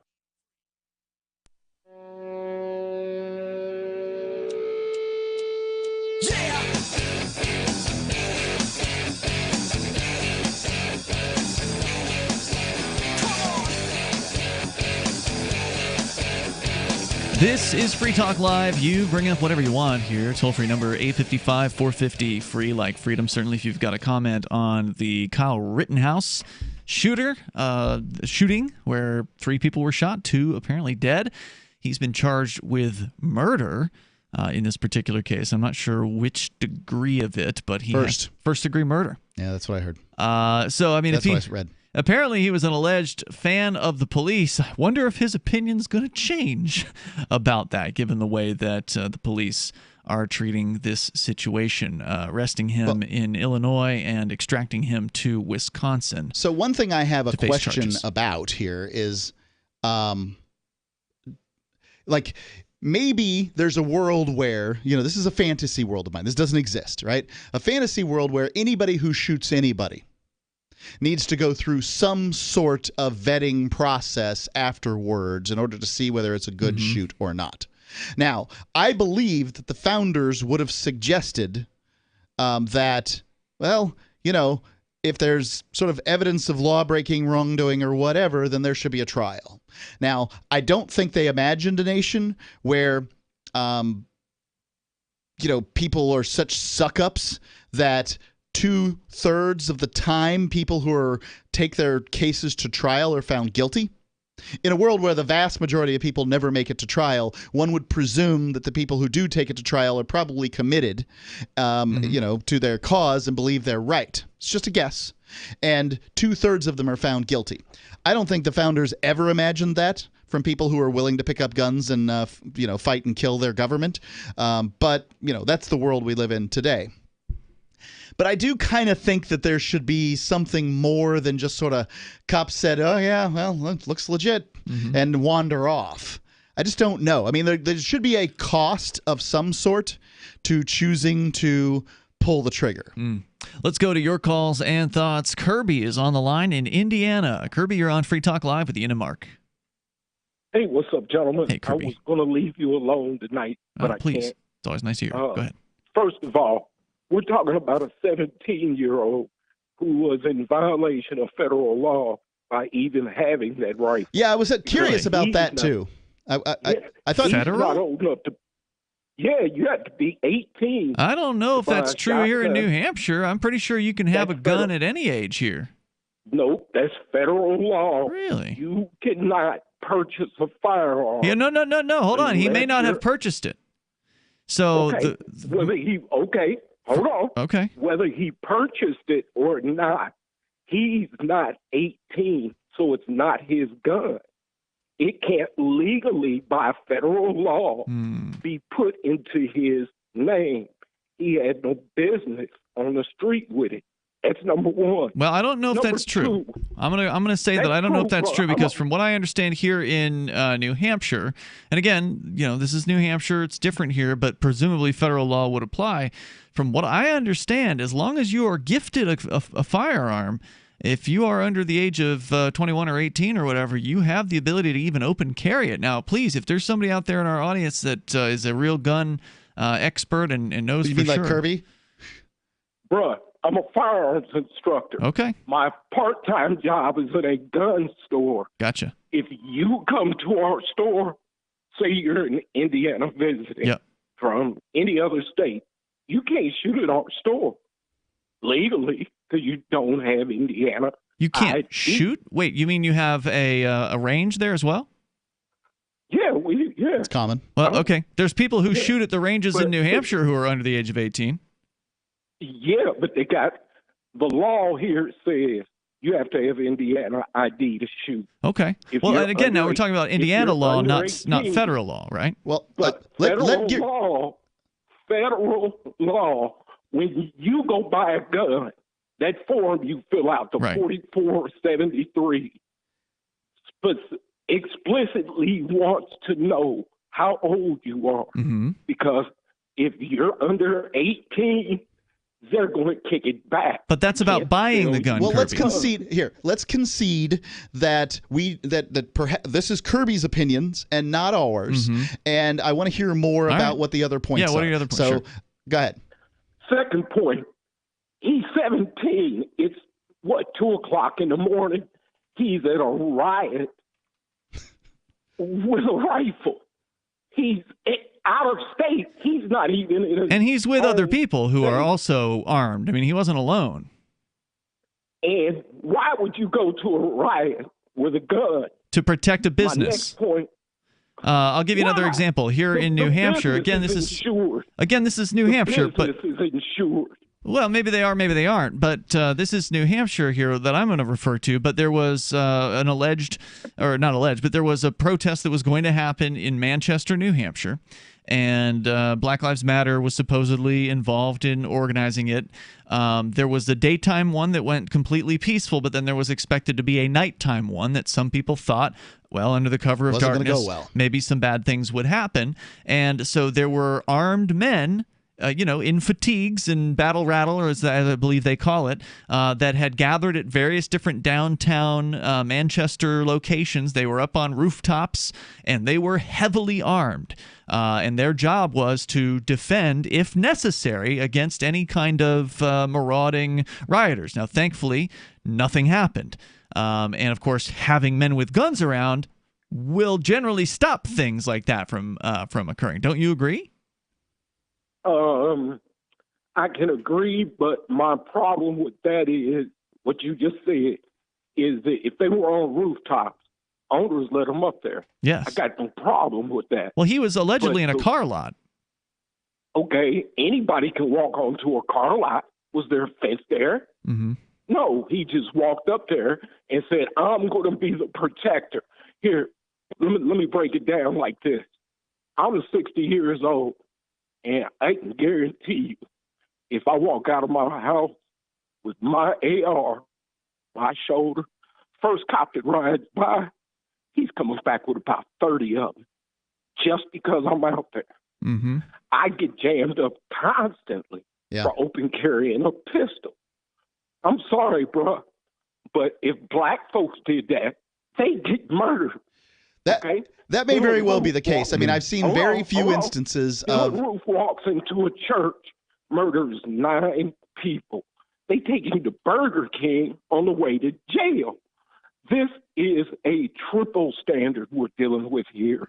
This is Free Talk Live. You bring up whatever you want here. Toll-free number 855-450-FREE, like freedom. Certainly if you've got a comment on the Kyle Rittenhouse shooting where 3 people were shot, 2 apparently dead. He's been charged with murder in this particular case. I'm not sure which degree of it, but he has first-degree murder. Yeah, that's what I heard. So, I mean, that's what I read. Apparently, he was an alleged fan of the police. I wonder if his opinion's going to change about that, given the way that the police are treating this situation, arresting him in Illinois and extracting him to Wisconsin. So one thing I have a question about here is, like, maybe there's a world where, this is a fantasy world of mine. This doesn't exist, right? A fantasy world where anybody who shoots anybody needs to go through some sort of vetting process afterwards in order to see whether it's a good shoot or not. Now, I believe that the founders would have suggested that, well, if there's sort of evidence of law-breaking, wrongdoing, or whatever, then there should be a trial. Now, I don't think they imagined a nation where, people are such suck-ups that 2/3 of the time people who take their cases to trial are found guilty. In a world where the vast majority of people never make it to trial, one would presume that the people who do take it to trial are probably committed, to their cause and believe they're right. It's just a guess. And 2/3 of them are found guilty. I don't think the founders ever imagined that from people who are willing to pick up guns and, fight and kill their government. But that's the world we live in today. But I do kind of think that there should be something more than just sort of cops said, oh, yeah, well, it looks legit, and wander off. I just don't know. I mean, there should be a cost of some sort to choosing to pull the trigger. Let's go to your calls and thoughts. Kirby is on the line in Indiana. Kirby, you're on Free Talk Live with Ian and Mark. Hey, what's up, gentlemen? Hey, Kirby. I was going to leave you alone tonight, but I please. can't. It's always nice to hear. Go ahead. First of all, we're talking about a 17-year-old who was in violation of federal law by even having that right. Yeah, I was curious about that, too. I thought federal? Not old enough to. Yeah, you have to be 18. I don't know if that's true here in New Hampshire. I'm pretty sure you can have a gun at any age here. Nope, that's federal law. Really? You cannot purchase a firearm. Yeah, no. Hold on. He may not have purchased it. So whether he hold on. Okay. Whether he purchased it or not, He's not 18, so it's not his gun. It can't legally, by federal law, be put into his name. He had no business on the street with it. That's number one. Well, I don't know if that's true. I'm gonna say that I don't know if that's true because from what I understand here in New Hampshire, and again, this is New Hampshire, it's different here, but presumably federal law would apply. From what I understand, as long as you are gifted a firearm, if you are under the age of 21 or 18 or whatever, you have the ability to even open carry it. Now, please, if there's somebody out there in our audience that is a real gun expert and knows you for mean sure. like Kirby? Bruh, I'm a firearms instructor. Okay. My part-time job is at a gun store. Gotcha. If you come to our store, say you're in Indiana visiting from any other state, you can't shoot at our store legally because you don't have Indiana. You can't shoot? Wait, you mean you have a range there as well? Yeah, it's common. Well, okay. There's people who shoot at the ranges in New Hampshire who are under the age of 18. Yeah, but they got the law here says you have to have Indiana ID to shoot. Okay. Well, and again, now we're talking about Indiana law, not federal law, right? Well, federal law, when you go buy a gun, that form you fill out, the 4473, explicitly wants to know how old you are. Because if you're under 18, they're going to kick it back. But that's about buying the gun. Well, Kirby. let's concede here. Let's concede that perhaps this is Kirby's opinions and not ours. And I want to hear more about what the other points are. Yeah, what are your other points? So, go ahead. Second point, he's 17. It's, 2 o'clock in the morning. He's at a riot with a rifle. He's out of state. He's not even in his And he's with other own people who state. are also armed. I mean, he wasn't alone. And why would you go to a riot with a gun? To protect a business. My next point. I'll give you another example. Here in New Hampshire, again, this is New Hampshire, but business is insured. Well, maybe they are, maybe they aren't. But this is New Hampshire here that I'm going to refer to. But there was there was a protest that was going to happen in Manchester, New Hampshire. And Black Lives Matter was supposedly involved in organizing it. There was the daytime one that went completely peaceful, but then there was expected to be a nighttime one that some people thought, well, under the cover of darkness, maybe some bad things would happen. And so there were armed men, in fatigues and battle rattle, or as I believe they call it, that had gathered at various different downtown Manchester locations. They were up on rooftops, and they were heavily armed. And their job was to defend, if necessary, against any kind of marauding rioters. Now, thankfully, nothing happened. And, of course, having men with guns around will generally stop things like that from occurring. Don't you agree? I can agree, but my problem with that is what you just said is that if they were on rooftops, owners let them up there. Yes. I got no problem with that. Well, he was allegedly in a car lot. Okay, anybody can walk onto a car lot. Was there a fence there? Mm-hmm. No, he just walked up there and said, I'm going to be the protector. Here, let me break it down like this. I'm 60 years old. And I can guarantee you, if I walk out of my house with my AR, my shoulder, first cop that rides by, he's coming back with about 30 of them, just because I'm out there. Mm-hmm. I get jammed up constantly for open carrying a pistol. I'm sorry, bro, but if black folks did that, they'd get murdered. That may very well be the case. I mean, I've seen very few instances of... Roof walks into a church, murders 9 people. They take him to Burger King on the way to jail. This is a triple standard we're dealing with here.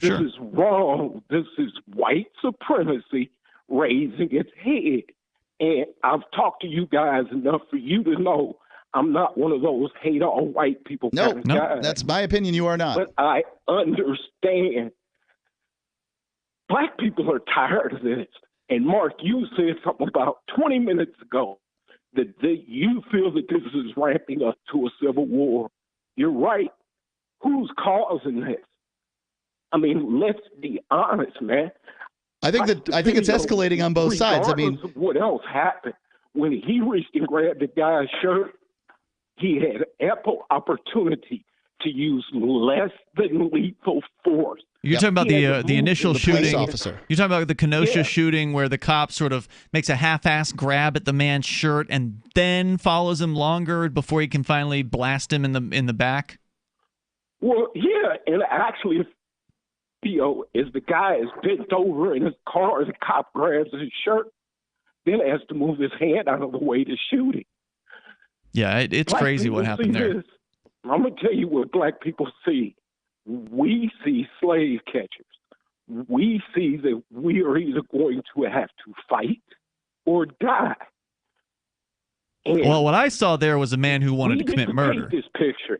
This is wrong. This is white supremacy raising its head. And I've talked to you guys enough for you to know I'm not one of those hate all white people kind of guys. That's my opinion. You are not. But I understand. Black people are tired of this. And Mark, you said something about 20 minutes ago. that you feel that this is ramping up to a civil war. You're right. Who's causing this? I mean, let's be honest, man. I think it's escalating on both sides. I mean, regardless of what else happened, when he reached and grabbed the guy's shirt, he had ample opportunity to use less than lethal force. You're talking about the initial shooting. Officer. You're talking about the Kenosha shooting where the cop sort of makes a half-ass grab at the man's shirt and then follows him longer before he can finally blast him in the back. Well, yeah, and actually, as the guy is bent over in his car, the cop grabs his shirt, then has to move his hand out of the way to shoot him. Yeah, it's crazy what happened there. This. I'm going to tell you what black people see. We see slave catchers. We see that we are either going to have to fight or die. And well, what I saw there was a man who wanted to commit murder. This picture.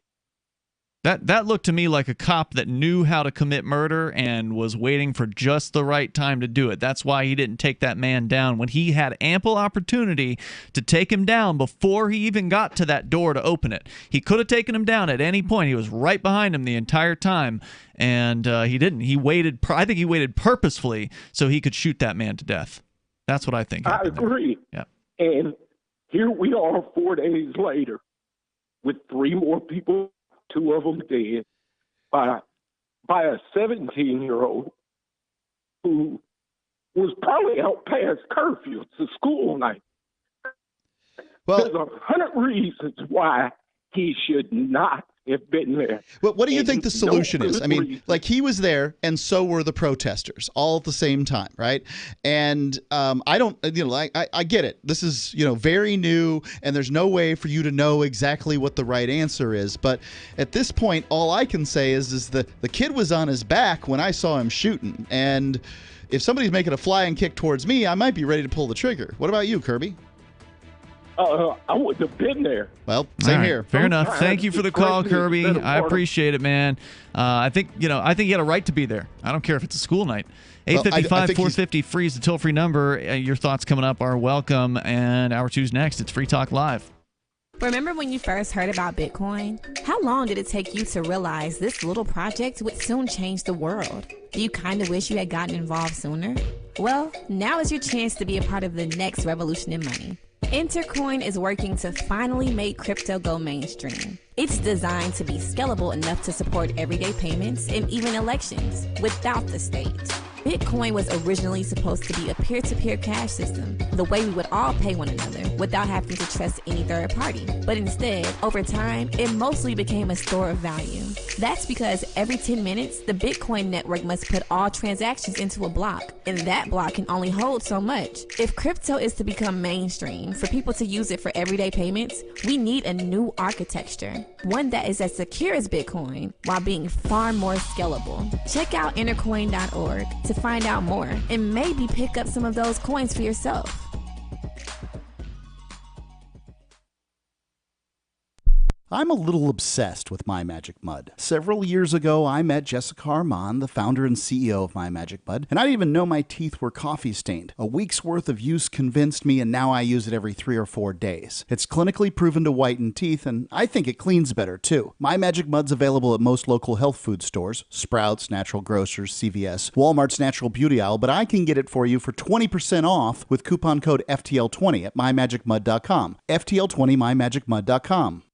That looked to me like a cop that knew how to commit murder and was waiting for just the right time to do it. That's why he didn't take that man down when he had ample opportunity to take him down before he even got to that door to open it. He could have taken him down at any point. He was right behind him the entire time, and he didn't. He waited. I think he waited purposefully so he could shoot that man to death. That's what I think. I agree. Yeah. And here we are 4 days later with 3 more people, 2 of them dead, by a 17-year-old who was probably out past curfew. It's a school night. Well, there's 100 reasons why he should not have been there. Well, what do you think the solution is? I mean, like, he was there, and so were the protesters, all at the same time, right? And I don't, I get it. This is, very new, and there's no way for you to know exactly what the right answer is. But at this point, all I can say is the kid was on his back when I saw him shooting, and if somebody's making a flying kick towards me, I might be ready to pull the trigger. What about you, Kirby? I wouldn't have been there. Well, same here. Fair enough. Thank you for the call, Kirby. I appreciate it, man. I think you had a right to be there. I don't care if it's a school night. 855-450 free is the toll-free number. Your thoughts coming up are welcome. And hour 2's next. It's Free Talk Live. Remember when you first heard about Bitcoin? How long did it take you to realize this little project would soon change the world? Do you kind of wish you had gotten involved sooner? Well, now is your chance to be a part of the next revolution in money. Intercoin is working to finally make crypto go mainstream. It's designed to be scalable enough to support everyday payments and even elections without the state. Bitcoin was originally supposed to be a peer-to-peer cash system, the way we would all pay one another without having to trust any third party. But instead, over time, it mostly became a store of value. That's because every 10 minutes, the Bitcoin network must put all transactions into a block, and that block can only hold so much. If crypto is to become mainstream, for people to use it for everyday payments, we need a new architecture, one that is as secure as Bitcoin while being far more scalable. Check out intercoin.org to find out more and maybe pick up some of those coins for yourself. I'm a little obsessed with My Magic Mud. Several years ago, I met Jessica Armand, the founder and CEO of My Magic Mud, and I didn't even know my teeth were coffee stained. A week's worth of use convinced me, and now I use it every 3 or 4 days. It's clinically proven to whiten teeth, and I think it cleans better, too. My Magic Mud's available at most local health food stores, Sprouts, Natural Grocers, CVS, Walmart's Natural Beauty Aisle, but I can get it for you for 20% off with coupon code FTL20 at mymagicmud.com. FTL20 mymagicmud.com.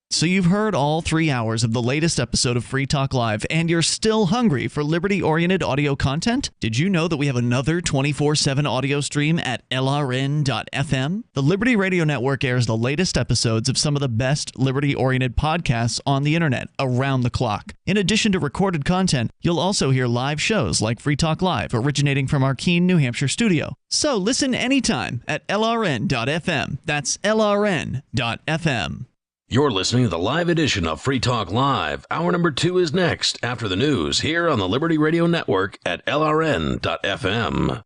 So you've heard all 3 hours of the latest episode of Free Talk Live, and you're still hungry for liberty-oriented audio content? Did you know that we have another 24/7 audio stream at LRN.FM? The Liberty Radio Network airs the latest episodes of some of the best liberty-oriented podcasts on the internet around the clock. In addition to recorded content, you'll also hear live shows like Free Talk Live, originating from our Keene, New Hampshire studio. So listen anytime at LRN.FM. That's LRN.FM. You're listening to the live edition of Free Talk Live. Hour number 2 is next after the news here on the Liberty Radio Network at LRN.FM.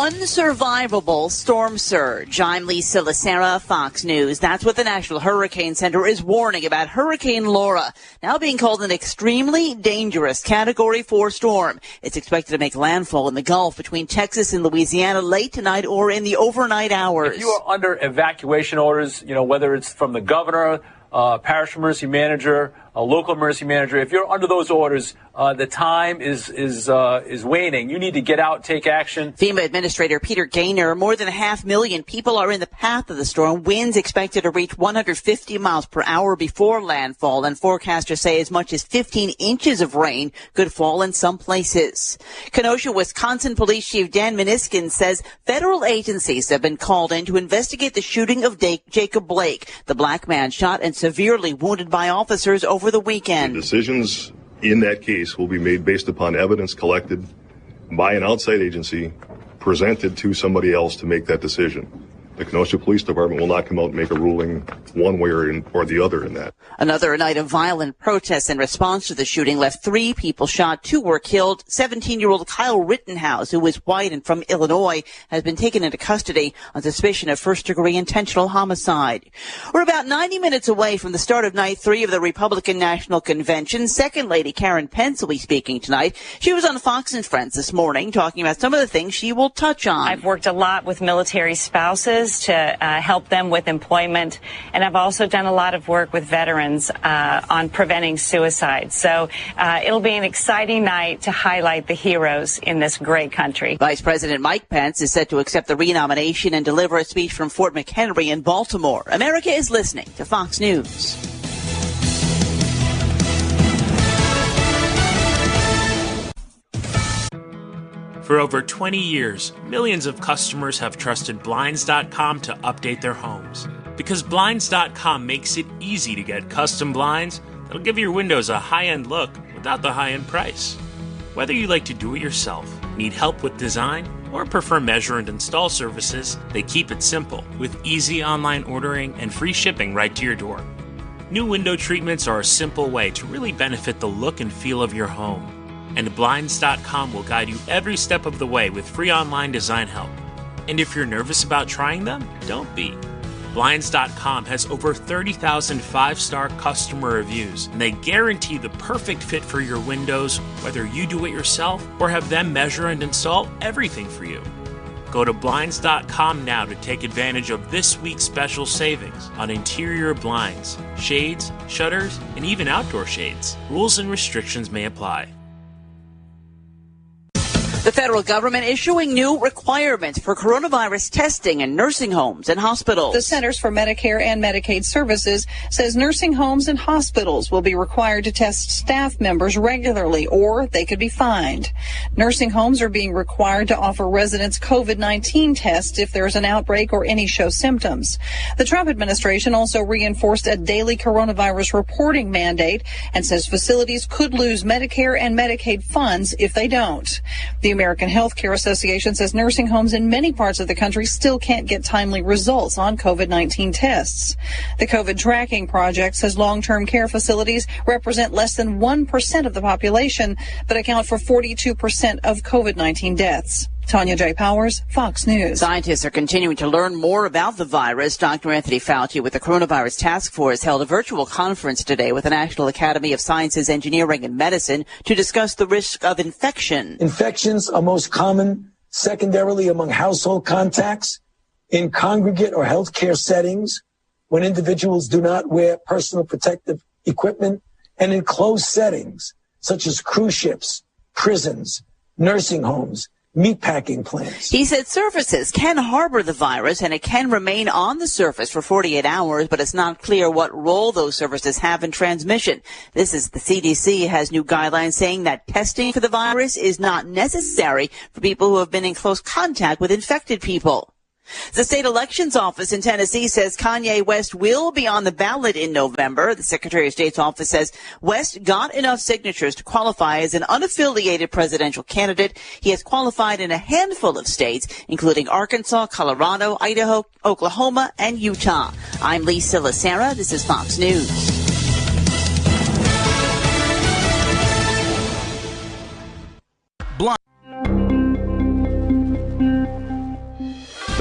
unsurvivable storm surge. I'm Lisa Lacera, Fox News. That's what the National Hurricane Center is warning about Hurricane Laura, now being called an extremely dangerous Category 4 storm. It's expected to make landfall in the Gulf between Texas and Louisiana late tonight or in the overnight hours. If you are under evacuation orders, whether it's from the governor, parish emergency manager, a local emergency manager, if you're under those orders, the time is waning. You need to get out, take action. FEMA Administrator Peter Gaynor, more than 500,000 people are in the path of the storm. Winds expected to reach 150 miles per hour before landfall, and forecasters say as much as 15 inches of rain could fall in some places. Kenosha, Wisconsin Police Chief Dan Miniskin says federal agencies have been called in to investigate the shooting of Jacob Blake, the black man shot and severely wounded by officers over the weekend. The decisions in that case will be made based upon evidence collected by an outside agency presented to somebody else to make that decision. The Kenosha Police Department will not come out and make a ruling one way or the other in that. Another night of violent protests in response to the shooting left 3 people shot, 2 were killed. 17-year-old Kyle Rittenhouse, who is white and from Illinois, has been taken into custody on suspicion of first-degree intentional homicide. We're about 90 minutes away from the start of night 3 of the Republican National Convention. Second Lady Karen Pence will be speaking tonight. She was on Fox and Friends this morning talking about some of the things she will touch on. I've worked a lot with military spouses to help them with employment, and I've also done a lot of work with veterans on preventing suicide. So it'll be an exciting night to highlight the heroes in this great country. Vice President Mike Pence is set to accept the renomination and deliver a speech from Fort McHenry in Baltimore. America is listening to Fox News. For over 20 years, millions of customers have trusted Blinds.com to update their homes. Because Blinds.com makes it easy to get custom blinds that'll give your windows a high-end look without the high-end price. Whether you like to do it yourself, need help with design, or prefer measure and install services, they keep it simple with easy online ordering and free shipping right to your door. New window treatments are a simple way to really benefit the look and feel of your home. And Blinds.com will guide you every step of the way with free online design help. And if you're nervous about trying them, don't be. Blinds.com has over 30,000 5-star customer reviews, and they guarantee the perfect fit for your windows, whether you do it yourself or have them measure and install everything for you. Go to Blinds.com now to take advantage of this week's special savings on interior blinds, shades, shutters, and even outdoor shades. Rules and restrictions may apply. The federal government issuing new requirements for coronavirus testing in nursing homes and hospitals. The Centers for Medicare and Medicaid Services says nursing homes and hospitals will be required to test staff members regularly, or they could be fined. Nursing homes are being required to offer residents COVID-19 tests if there's an outbreak or any show symptoms. The Trump administration also reinforced a daily coronavirus reporting mandate and says facilities could lose Medicare and Medicaid funds if they don't. The American Health Care Association says nursing homes in many parts of the country still can't get timely results on COVID-19 tests. The COVID Tracking Project says long-term care facilities represent less than 1% of the population, but account for 42% of COVID-19 deaths. Tanya J. Powers, Fox News. Scientists are continuing to learn more about the virus. Dr. Anthony Fauci with the Coronavirus Task Force held a virtual conference today with the National Academy of Sciences, Engineering, and Medicine to discuss the risk of infection. Infections are most common secondarily among household contacts, in congregate or healthcare settings, when individuals do not wear personal protective equipment, and in closed settings, such as cruise ships, prisons, nursing homes, meatpacking plants. He said surfaces can harbor the virus and it can remain on the surface for 48 hours, but it's not clear what role those surfaces have in transmission. This is the CDC has new guidelines saying that testing for the virus is not necessary for people who have been in close contact with infected people. The state elections office in Tennessee says Kanye West will be on the ballot in November. The Secretary of State's office says West got enough signatures to qualify as an unaffiliated presidential candidate. He has qualified in a handful of states, including Arkansas, Colorado, Idaho, Oklahoma, and Utah. I'm Lisa Lacera. This is Fox News.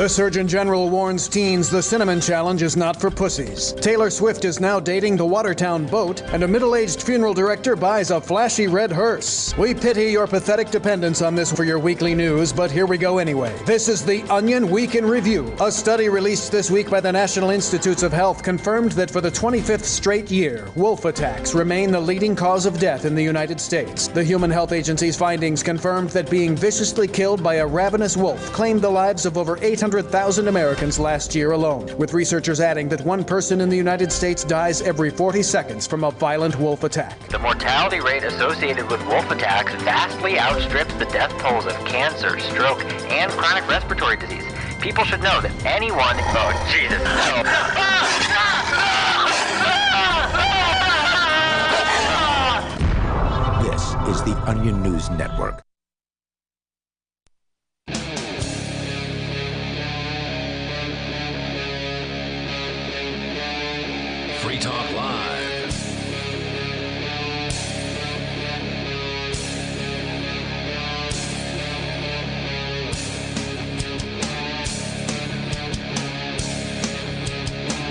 The Surgeon General warns teens the cinnamon challenge is not for pussies. Taylor Swift is now dating the Watertown boat, and a middle-aged funeral director buys a flashy red hearse. We pity your pathetic dependence on this for your weekly news, but here we go anyway. This is the Onion Week in Review. A study released this week by the National Institutes of Health confirmed that for the 25th straight year, wolf attacks remain the leading cause of death in the United States. The Human Health Agency's findings confirmed that being viciously killed by a ravenous wolf claimed the lives of over 800,000 Americans last year alone, with researchers adding that one person in the United States dies every 40 seconds from a violent wolf attack. The mortality rate associated with wolf attacks vastly outstrips the death tolls of cancer, stroke, and chronic respiratory disease. People should know that anyone... Oh, Jesus, no. This is the Onion News Network. Free Talk Live.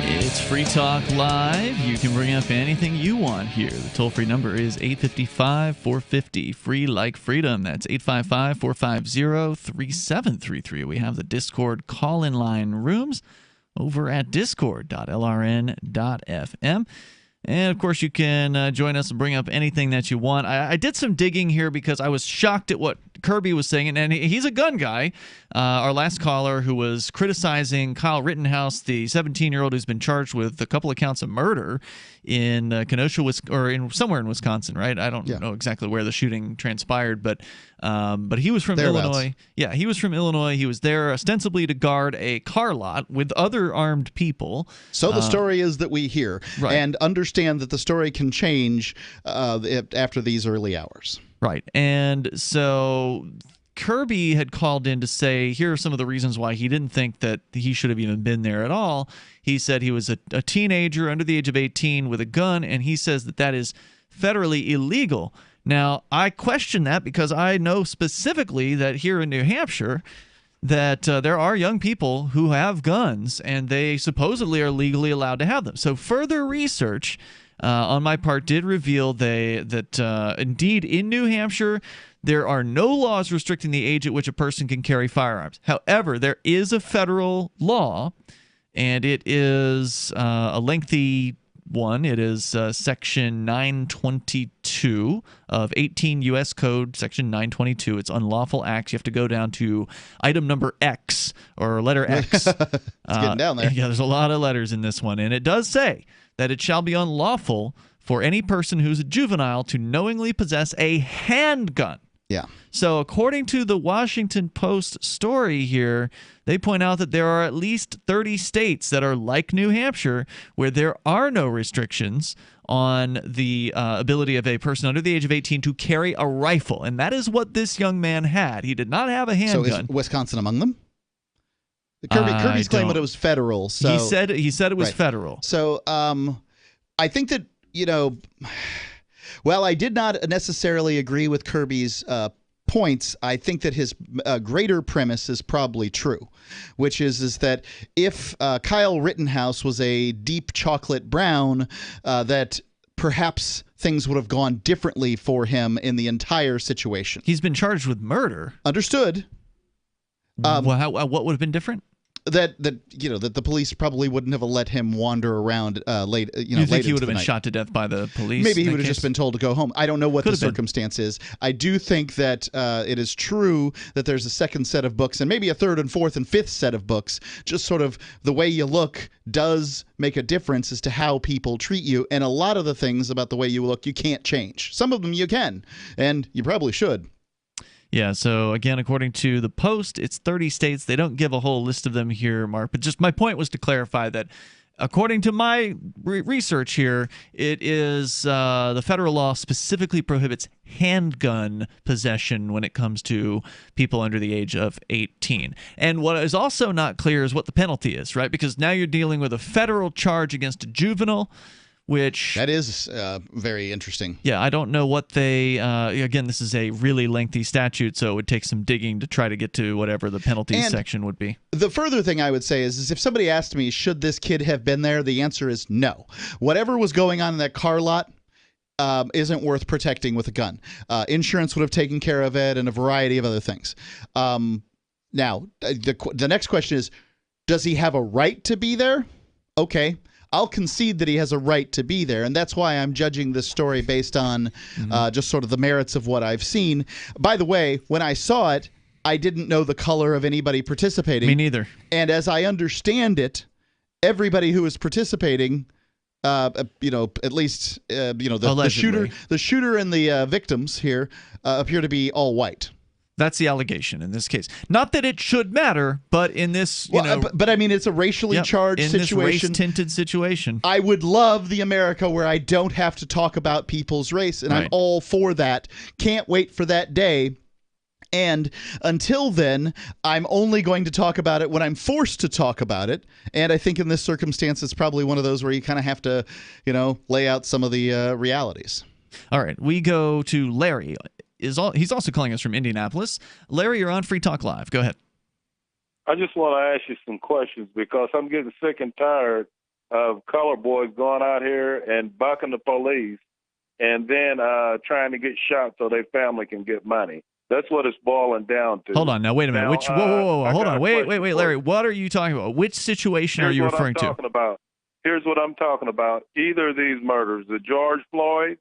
It's Free Talk Live. You can bring up anything you want here. The toll-free number is 855-450. Free like freedom. That's 855-450-3733. We have the Discord call-in line rooms over at discord.lrn.fm. And, of course, you can join us and bring up anything that you want. I did some digging here because I was shocked at what Kirby was saying, and he's a gun guy. Our last caller who was criticizing Kyle Rittenhouse, the 17-year-old who's been charged with a couple of counts of murder in Kenosha, or somewhere in Wisconsin, right? I don't know exactly where the shooting transpired, but he was from Illinois. Yeah, he was from Illinois. He was there ostensibly to guard a car lot with other armed people. So the story is that we hear, and understand that the story can change after these early hours. Right. And so Kirby had called in to say, here are some of the reasons why he didn't think that he should have even been there at all. He said he was a teenager under the age of 18 with a gun, and he says that that is federally illegal. Now, I question that because I know specifically that here in New Hampshire that there are young people who have guns, and they supposedly are legally allowed to have them. So further research on my part did reveal that indeed in New Hampshire there are no laws restricting the age at which a person can carry firearms. However, there is a federal law, and it is a lengthy one. It is Section 922 of 18 U.S. Code, Section 922. It's unlawful acts. You have to go down to item number X, or letter X. It's getting down there. Yeah, there's a lot of letters in this one. And it does say that it shall be unlawful for any person who's a juvenile to knowingly possess a handgun. Yeah. So according to the Washington Post story here, they point out that there are at least 30 states that are like New Hampshire where there are no restrictions on the ability of a person under the age of 18 to carry a rifle. And that is what this young man had. He did not have a handgun. So is Wisconsin among them? Kirby's claim that it was federal. So he said it was federal. So I think that, well, I did not necessarily agree with Kirby's points. I think that his greater premise is probably true, which is that if Kyle Rittenhouse was a deep chocolate brown, that perhaps things would have gone differently for him in the entire situation. He's been charged with murder. Understood. What would have been different? That the police probably wouldn't have let him wander around late. You think he would have been shot to death by the police? Maybe he would have just been told to go home. I don't know what the circumstance is. I do think that it is true that there's a second set of books and maybe a third and fourth and fifth set of books. Just sort of the way you look does make a difference as to how people treat you, and a lot of the things about the way you look you can't change. Some of them you can, and you probably should. Yeah, so again, according to the Post, it's 30 states. They don't give a whole list of them here, Mark, but just my point was to clarify that according to my research here, it is the federal law specifically prohibits handgun possession when it comes to people under the age of 18. And what is also not clear is what the penalty is, right? Because now you're dealing with a federal charge against a juvenile, which that is very interesting. Yeah, I don't know what they again, this is a really lengthy statute, so it would take some digging to try to get to whatever the penalties section would be. The further thing I would say is if somebody asked me, should this kid have been there, the answer is no. Whatever was going on in that car lot isn't worth protecting with a gun. Insurance would have taken care of it and a variety of other things. Now, the next question is, does he have a right to be there? Okay. I'll concede that he has a right to be there, and that's why I'm judging this story based on just sort of the merits of what I've seen. By the way, when I saw it, I didn't know the color of anybody participating. Me neither. And as I understand it, everybody who is participating, at least the shooter and the victims here appear to be all white. That's the allegation in this case. Not that it should matter, but in this, but I mean, it's a racially charged situation. In this race-tinted situation. I would love the America where I don't have to talk about people's race, and I'm all for that. Can't wait for that day. And until then, I'm only going to talk about it when I'm forced to talk about it. And I think in this circumstance, it's probably one of those where you kind of have to, lay out some of the realities. All right, we go to Larry. He's also calling us from Indianapolis. Larry, you're on Free Talk Live. Go ahead. I just want to ask you some questions because I'm getting sick and tired of color boys going out here and bucking the police and then trying to get shot so their family can get money. That's what it's boiling down to. Hold on. Now, wait a minute. Whoa. Hold on. Wait, Larry. What are you talking about? Which situation are you referring to? Here's what I'm talking about. Either of these murders, the George Floyd,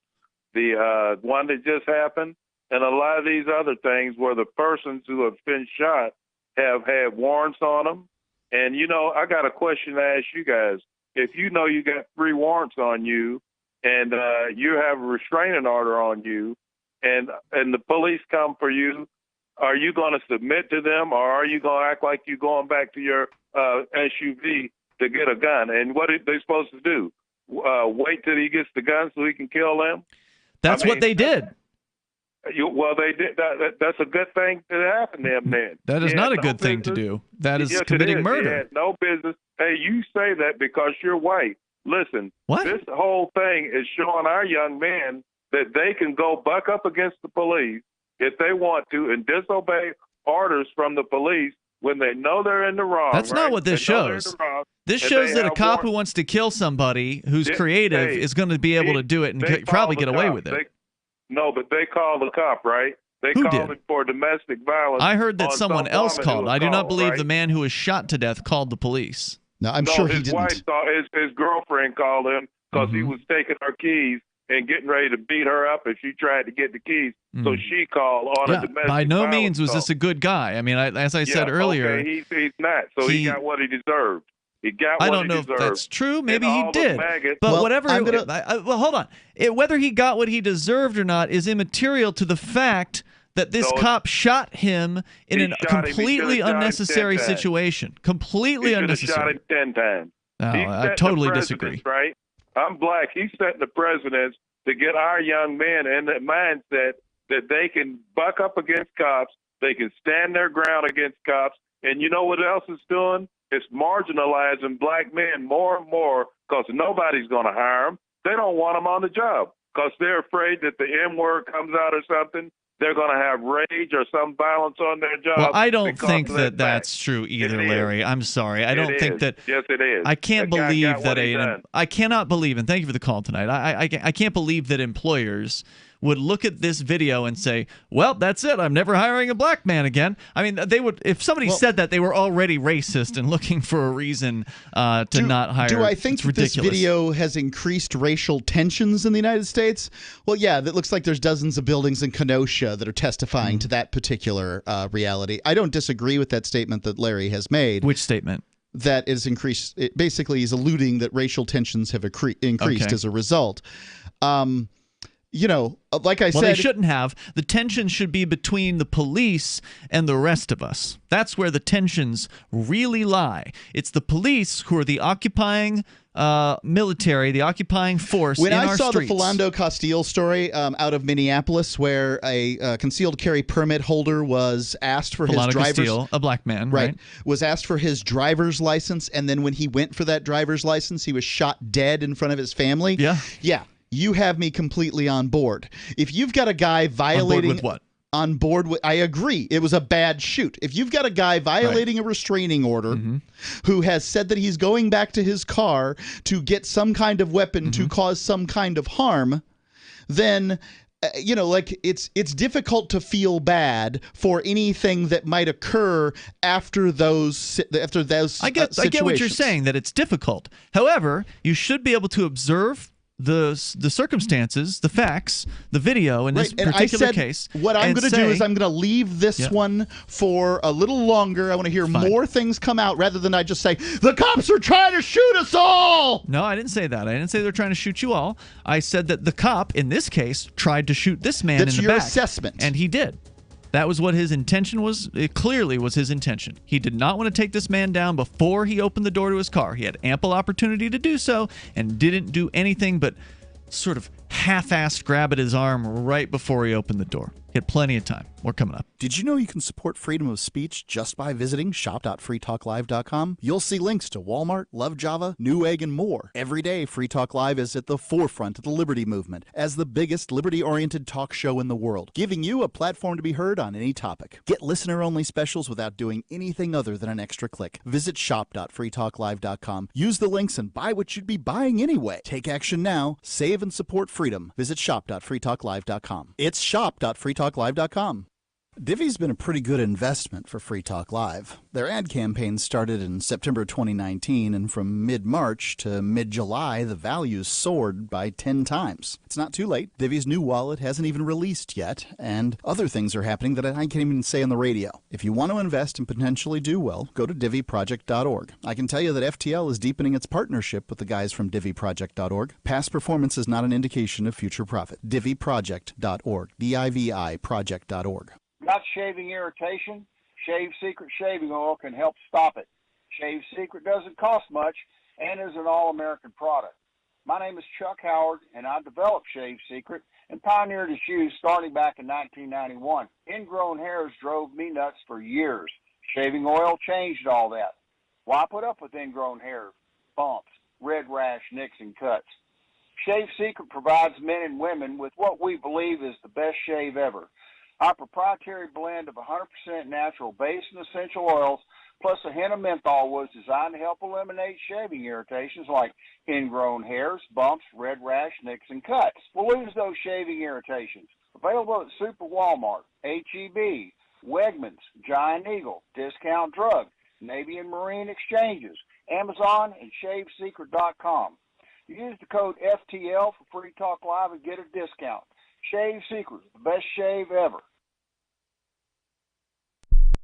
the one that just happened, and a lot of these other things where the persons who have been shot have had warrants on them. And, I got a question to ask you guys. If you know you got 3 warrants on you and you have a restraining order on you and the police come for you, are you going to submit to them or are you going to act like you're going back to your SUV to get a gun? And what are they supposed to do? Wait till he gets the gun so he can kill them? That's what they did. They did. That's a good thing that happened to him then. That is not a good thing to do. That is committing murder. He had no business. Hey, you say that because you're white. Listen, this whole thing is showing our young men that they can go buck up against the police if they want to and disobey orders from the police when they know they're in the wrong. That's not what this shows. This shows that a cop who wants to kill somebody who's creative is going to be able to do it and probably get away with it. No, but they called the cop, right? They called it for domestic violence. I heard that someone else called. I do not believe the man who was shot to death called the police. No, I'm sure he didn't. His girlfriend called him because he was taking her keys and getting ready to beat her up if she tried to get the keys. So she called on a domestic by no violence means was call. this a good guy. I mean, as I said earlier. Okay, he's not. So he got what he deserved. He got what he deserved. I don't know if that's true. Maybe he did. But whatever. Well, hold on. Whether he got what he deserved or not is immaterial to the fact that this cop shot him in a completely unnecessary situation. Completely unnecessary. He should have shot him 10 times. No, I totally disagree. Right? I'm black. He's setting the precedence to get our young men in the mindset that they can buck up against cops, they can stand their ground against cops, and you know what else it's doing? It's marginalizing black men more and more because nobody's going to hire them. They don't want them on the job because they're afraid that the M word comes out or something. They're going to have rage or some violence on their job. Well, I don't think that that's true either, Larry. I'm sorry. I don't think that. Yes, it is. I can't believe that I cannot believe, and thank you for the call tonight. I can't believe that employers would look at this video and say, well, that's it. I'm never hiring a black man again. I mean, they would, if somebody said that, they were already racist and looking for a reason to not hire. Do I think that this video has increased racial tensions in the United States? Well, yeah, that looks like there's dozens of buildings in Kenosha that are testifying to that particular reality. I don't disagree with that statement that Larry has made. Which statement? That is increased. Basically, he's alluding that racial tensions have increased as a result. You know, like I said, they shouldn't have. The tensions should be between the police and the rest of us. That's where the tensions really lie. It's the police who are the occupying military, the occupying force when in I our saw streets. the Philando Castile story out of Minneapolis, where a concealed carry permit holder was asked for Philando his driver's Castile, a black man, right? Was asked for his driver's license, and then when he went for that driver's license, he was shot dead in front of his family. Yeah. You have me completely on board. If you've got a guy violating On board with what? On board with, I agree. It was a bad shoot. If you've got a guy violating a restraining order who has said that he's going back to his car to get some kind of weapon to cause some kind of harm, then it's difficult to feel bad for anything that might occur after those I get what you're saying, that it's difficult. However, you should be able to observe the circumstances, the facts, the video in this particular case. What I'm going to do is I'm going to leave this one for a little longer. I want to hear more things come out rather than I just say, the cops are trying to shoot us all. No, I didn't say that. I didn't say they're trying to shoot you all. I said that the cop, in this case, tried to shoot this man in the back. That's your assessment. And he did. That was what his intention was. It clearly was his intention. He did not want to take this man down before he opened the door to his car. He had ample opportunity to do so and didn't do anything but sort of half-assed grab at his arm right before he opened the door. He had plenty of time. More coming up. Did you know you can support freedom of speech just by visiting shop.freetalklive.com? You'll see links to Walmart, Love Java, Newegg, and more. Every day, Free Talk Live is at the forefront of the liberty movement as the biggest liberty-oriented talk show in the world, giving you a platform to be heard on any topic. Get listener-only specials without doing anything other than an extra click. Visit shop.freetalklive.com. Use the links and buy what you'd be buying anyway. Take action now. Save and support freedom. Visit shop.freetalklive.com. It's shop.freetalklive.com. Divvy's been a pretty good investment for Free Talk Live. Their ad campaign started in September 2019, and from mid-March to mid-July, the values soared by 10 times. It's not too late. Divvy's new wallet hasn't even released yet, and other things are happening that I can't even say on the radio. If you want to invest and potentially do well, go to divvyproject.org. I can tell you that FTL is deepening its partnership with the guys from divvyproject.org. Past performance is not an indication of future profit. divvyproject.org. D-I-V-I project.org. Got shaving irritation? Shave Secret shaving oil can help stop it. Shave Secret doesn't cost much and is an all-American product. My name is Chuck Howard, and I developed Shave Secret and pioneered its use starting back in 1991. Ingrown hairs drove me nuts for years. Shaving oil changed all that. Why put up with ingrown hair, bumps, red rash, nicks, and cuts? Shave Secret provides men and women with what we believe is the best shave ever. Our proprietary blend of 100% natural base and essential oils plus a hint of menthol was designed to help eliminate shaving irritations like ingrown hairs, bumps, red rash, nicks, and cuts. We'll lose those shaving irritations. Available at Super Walmart, H-E-B, Wegmans, Giant Eagle, Discount Drug, Navy and Marine Exchanges, Amazon, and ShaveSecret.com. Use the code FTL for Free Talk Live and get a discount. Shave Secret, the best shave ever.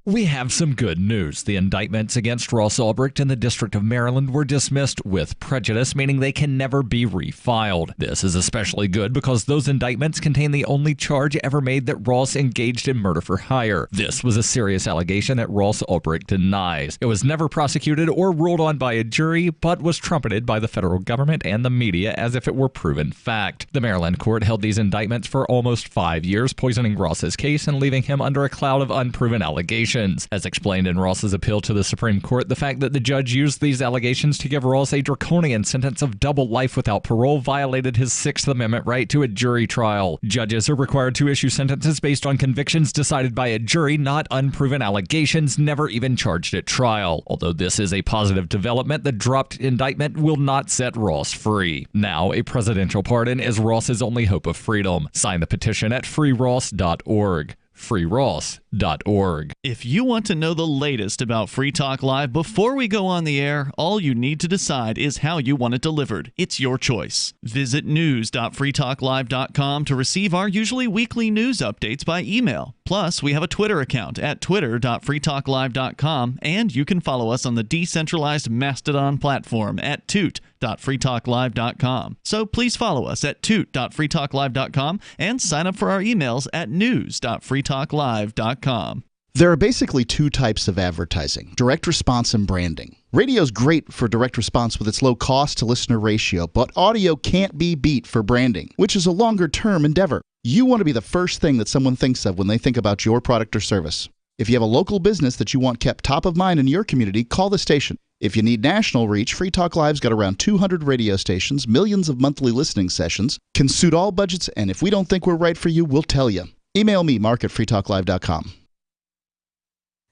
We have some good news. The indictments against Ross Ulbricht in the District of Maryland were dismissed with prejudice, meaning they can never be refiled. This is especially good because those indictments contain the only charge ever made that Ross engaged in murder for hire. This was a serious allegation that Ross Ulbricht denies. It was never prosecuted or ruled on by a jury, but was trumpeted by the federal government and the media as if it were proven fact. The Maryland court held these indictments for almost 5 years, poisoning Ross's case and leaving him under a cloud of unproven allegations. As explained in Ross's appeal to the Supreme Court, the fact that the judge used these allegations to give Ross a draconian sentence of double life without parole violated his Sixth Amendment right to a jury trial. Judges are required to issue sentences based on convictions decided by a jury, not unproven allegations never even charged at trial. Although this is a positive development, the dropped indictment will not set Ross free. Now, a presidential pardon is Ross's only hope of freedom. Sign the petition at freeross.org. freeross.org. If you want to know the latest about Free Talk Live before we go on the air, all you need to decide is how you want it delivered. It's your choice. Visit news.freetalklive.com to receive our usually weekly news updates by email. Plus, we have a Twitter account at twitter.freetalklive.com, and you can follow us on the decentralized Mastodon platform at toot.freetalklive.com. So please follow us at toot.freetalklive.com and sign up for our emails at news.freetalklive.com. There are basically two types of advertising, direct response and branding. Radio's great for direct response with its low cost to listener ratio, but audio can't be beat for branding, which is a longer-term endeavor. You want to be the first thing that someone thinks of when they think about your product or service. If you have a local business that you want kept top of mind in your community, call the station. If you need national reach, Free Talk Live's got around 200 radio stations, millions of monthly listening sessions, can suit all budgets, and if we don't think we're right for you, we'll tell you. Email me, mark@freetalklive.com.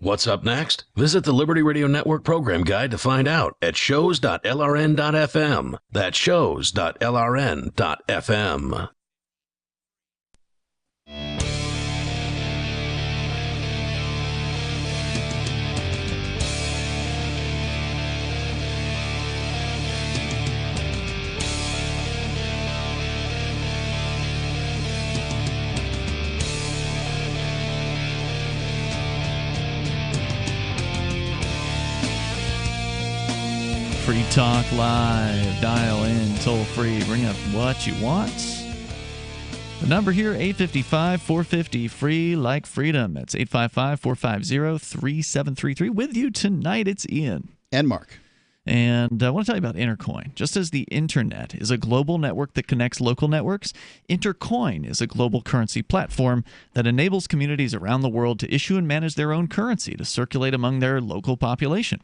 What's up next? Visit the Liberty Radio Network program guide to find out at shows.lrn.fm. That's shows.lrn.fm. Free Talk Live. Dial in, toll free. Bring up what you want. The number here, 855-450-FREE, like freedom. That's 855-450-3733. With you tonight, it's Ian. And Mark. And I want to tell you about Intercoin. Just as the internet is a global network that connects local networks, Intercoin is a global currency platform that enables communities around the world to issue and manage their own currency to circulate among their local population.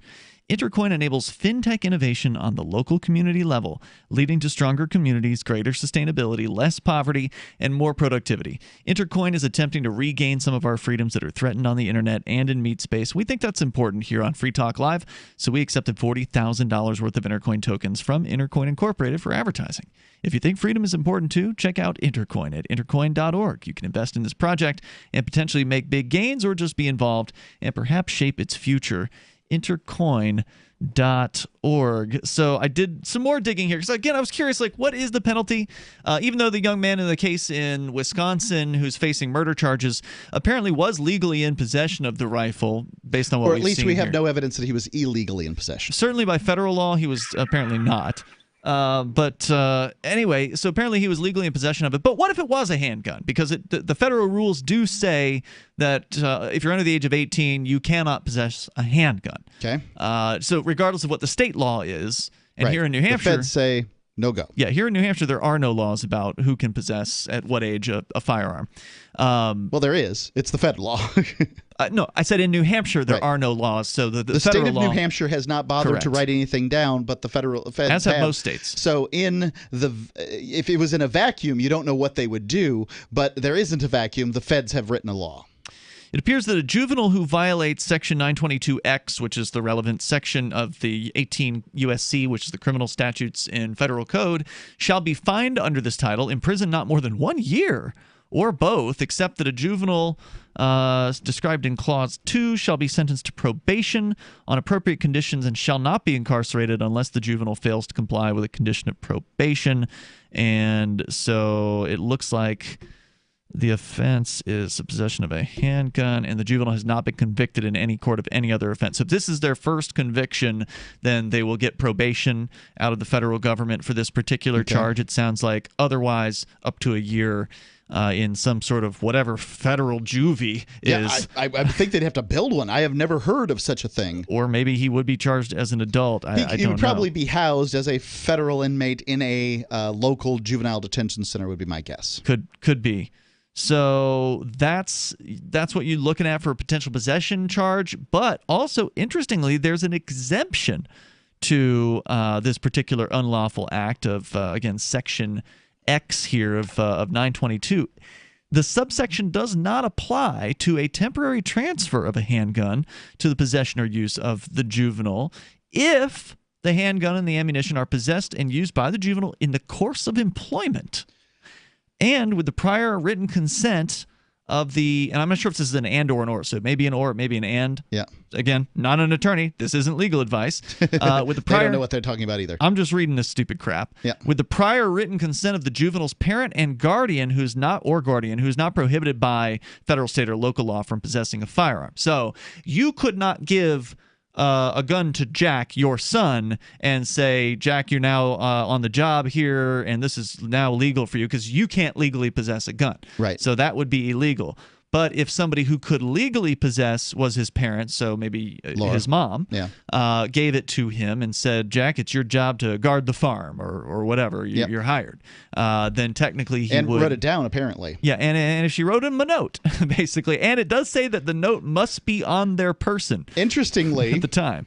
Intercoin enables fintech innovation on the local community level, leading to stronger communities, greater sustainability, less poverty, and more productivity. Intercoin is attempting to regain some of our freedoms that are threatened on the internet and in meat space. We think that's important here on Free Talk Live, so we accepted $40,000 worth of Intercoin tokens from Intercoin Incorporated for advertising. If you think freedom is important too, check out Intercoin at intercoin.org. You can invest in this project and potentially make big gains or just be involved and perhaps shape its future. Intercoin.org. So I did some more digging here because, again, I was curious, like, what is the penalty? Even though the young man in the case in Wisconsin who's facing murder charges apparently was legally in possession of the rifle, based on what we've seen, or at least we have here. no evidence that he was illegally in possession. Certainly by federal law, he was apparently not. Anyway, so apparently he was legally in possession of it. But what if it was a handgun? Because the federal rules do say that if you're under the age of 18, you cannot possess a handgun. Okay. So regardless of what the state law is, and right. here in New Hampshire, the feds say no go. Yeah, here in New Hampshire, there are no laws about who can possess at what age a firearm. Well, there is. It's the federal law. No, I said in New Hampshire there are no laws. So the state federal of law, New Hampshire has not bothered to write anything down, but the feds as have most states. So if it was in a vacuum, you don't know what they would do, but there isn't a vacuum. The feds have written a law. It appears that a juvenile who violates Section 922X, which is the relevant section of the 18 U.S.C., which is the criminal statutes in federal code, shall be fined under this title, imprisoned not more than 1 year, or both, except that a juvenile described in Clause 2 shall be sentenced to probation on appropriate conditions and shall not be incarcerated unless the juvenile fails to comply with a condition of probation. And so it looks like the offense is the possession of a handgun, and the juvenile has not been convicted in any court of any other offense. So if this is their first conviction, then they will get probation out of the federal government for this particular charge, it sounds like. Otherwise, up to a year in some sort of whatever federal juvie is. I think they'd have to build one. I have never heard of such a thing. Or maybe he would be charged as an adult. I don't know. He would probably be housed as a federal inmate in a local juvenile detention center would be my guess. Could be. So that's what you're looking at for a potential possession charge. But also, interestingly, there's an exemption to this particular unlawful act of, again, Section X here of 922. The subsection does not apply to a temporary transfer of a handgun to the possession or use of the juvenile if the handgun and the ammunition are possessed and used by the juvenile in the course of employment, and with the prior written consent of the, and I'm not sure if this is an and or an or, so it may be an or, it may be an and. Yeah. Again, not an attorney. This isn't legal advice. With the prior, they don't know what they're talking about either. I'm just reading this stupid crap. Yeah. With the prior written consent of the juvenile's parent and guardian who's not prohibited by federal, state, or local law from possessing a firearm. So you could not give a gun to Jack, your son, and say, Jack, you're now on the job here, and this is now legal for you because you can't legally possess a gun. Right. So that would be illegal. But if somebody who could legally possess was his parents, so maybe his mom, gave it to him and said, Jack, it's your job to guard the farm or whatever, you're hired, then technically he would. And wrote it down, apparently. Yeah, and if she wrote him a note, basically. And it does say that the note must be on their person. Interestingly, at the time.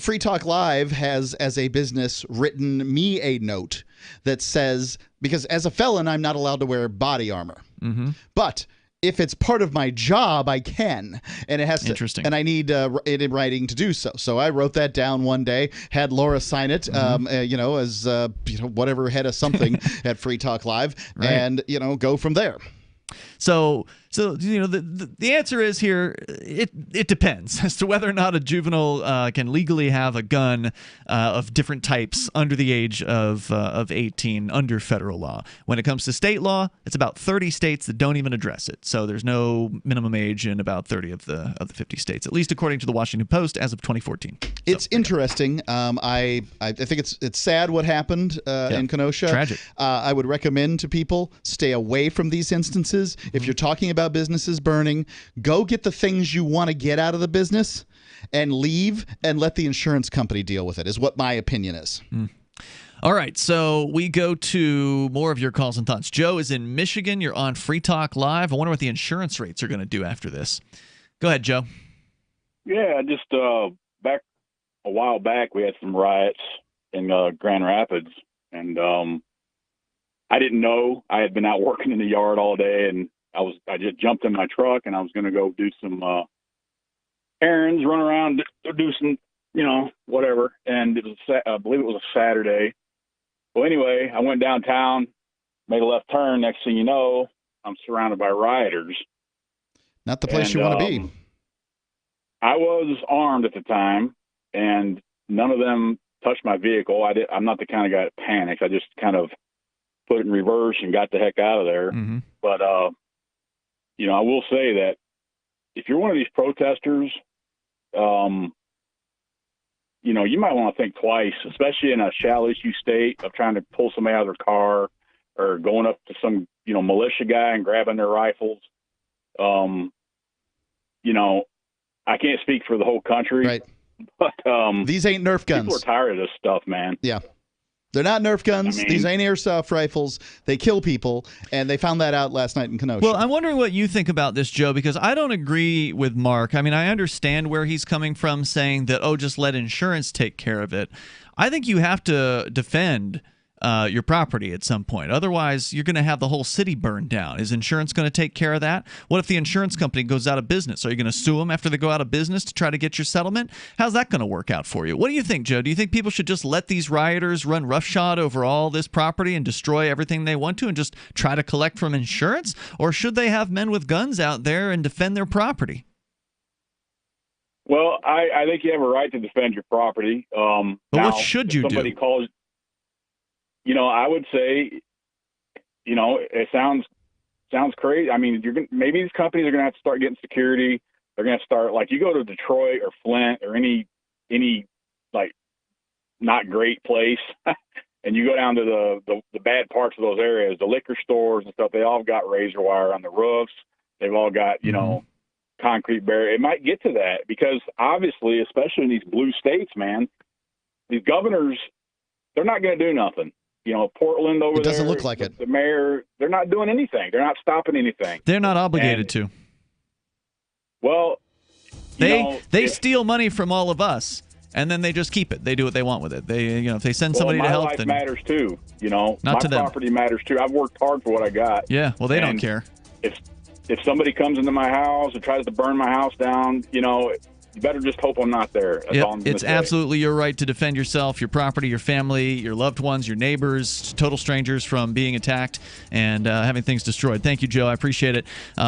Free Talk Live has, as a business, written me a note that says, because as a felon, I'm not allowed to wear body armor. Mm-hmm. But if it's part of my job, I can, and it has to. Interesting. And I need it in writing to do so. So I wrote that down one day, had Laura sign it, as whatever head of something at Free Talk Live, right. And go from there. So the answer is here. It depends as to whether or not a juvenile can legally have a gun of different types under the age of 18 under federal law. When it comes to state law, it's about 30 states that don't even address it. So there's no minimum age in about 30 of the 50 states, at least according to the Washington Post as of 2014. It's interesting. I think it's sad what happened in Kenosha. Tragic. I would recommend to people stay away from these instances. If you're talking about businesses burning, go get the things you want to get out of the business and leave and let the insurance company deal with it, is what my opinion is. All right, so we go to more of your calls and thoughts. Joe is in Michigan. You're on Free Talk Live. I wonder what the insurance rates are going to do after this. Go ahead, Joe. Yeah, just back a while back, we had some riots in Grand Rapids, and I didn't know. I had been out working in the yard all day, and I just jumped in my truck, and I was going to go do some errands, run around, do some, whatever. And it was, I believe it was a Saturday. Well, anyway, I went downtown, made a left turn. Next thing you know, I'm surrounded by rioters. Not the place you want to be. I was armed at the time, and none of them touched my vehicle. I'm not the kind of guy that panics. I just kind of put it in reverse and got the heck out of there. Mm-hmm. But, I will say that if you're one of these protesters, you might want to think twice, especially in a shall issue state of trying to pull somebody out of their car or going up to some, militia guy and grabbing their rifles. I can't speak for the whole country, right. But these ain't Nerf guns. People are tired of this stuff, man. Yeah. They're not Nerf guns. These ain't airsoft rifles. They kill people, and they found that out last night in Kenosha. Well, I'm wondering what you think about this, Joe, because I don't agree with Mark. I mean, I understand where he's coming from, saying that, just let insurance take care of it. I think you have to defend your property at some point. Otherwise, you're going to have the whole city burned down. Is insurance going to take care of that? What if the insurance company goes out of business? Are you going to sue them after they go out of business to try to get your settlement? How's that going to work out for you? What do you think, Joe? Do you think people should just let these rioters run roughshod over all this property and destroy everything they want to and just try to collect from insurance? Or should they have men with guns out there and defend their property? Well, I think you have a right to defend your property. But now, what should you somebody do? Calls, I would say, it sounds crazy. I mean, maybe these companies are going to have to start getting security. They're going to start, like, you go to Detroit or Flint or any like not great place, and you go down to the bad parts of those areas, the liquor stores and stuff. They all got razor wire on the roofs. They've all got concrete barrier. It might get to that because obviously, especially in these blue states, man, these governors, they're not going to do nothing. Portland over there. It doesn't look like it. The mayor, they're not doing anything. They're not stopping anything. They're not obligated to. Well, they steal money from all of us, and then they just keep it. They do what they want with it. They, if they send somebody to help, my life then matters too. Not my to them. Property matters too. I've worked hard for what I got. Yeah, well, they don't care. If somebody comes into my house and tries to burn my house down, you better just hope I'm not there. That's all I'm gonna it's say. absolutely your right to defend yourself, your property, your family, your loved ones, your neighbors, total strangers from being attacked and having things destroyed. Thank you, Joe. I appreciate it.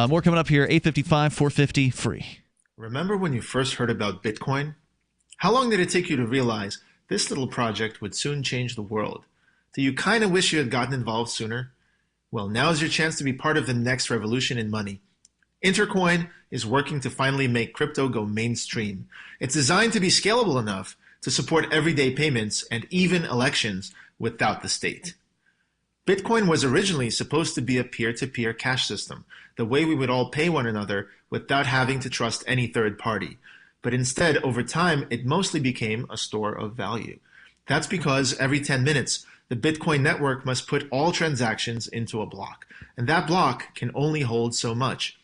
More coming up here, 855-450 free. Remember when you first heard about Bitcoin? How long did it take you to realize this little project would soon change the world? Do you kind of wish you had gotten involved sooner? Well, now's your chance to be part of the next revolution in money. Intercoin is working to finally make crypto go mainstream. It's designed to be scalable enough to support everyday payments and even elections without the state. Bitcoin was originally supposed to be a peer-to-peer cash system, the way we would all pay one another without having to trust any third party. But instead, over time, it mostly became a store of value. That's because every 10 minutes, the Bitcoin network must put all transactions into a block, and that block can only hold so much.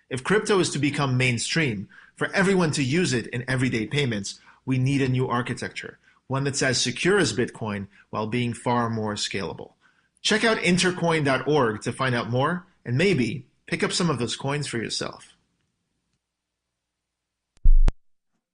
If crypto is to become mainstream, for everyone to use it in everyday payments, we need a new architecture, one that's as secure as Bitcoin while being far more scalable. Check out intercoin.org to find out more, and maybe pick up some of those coins for yourself.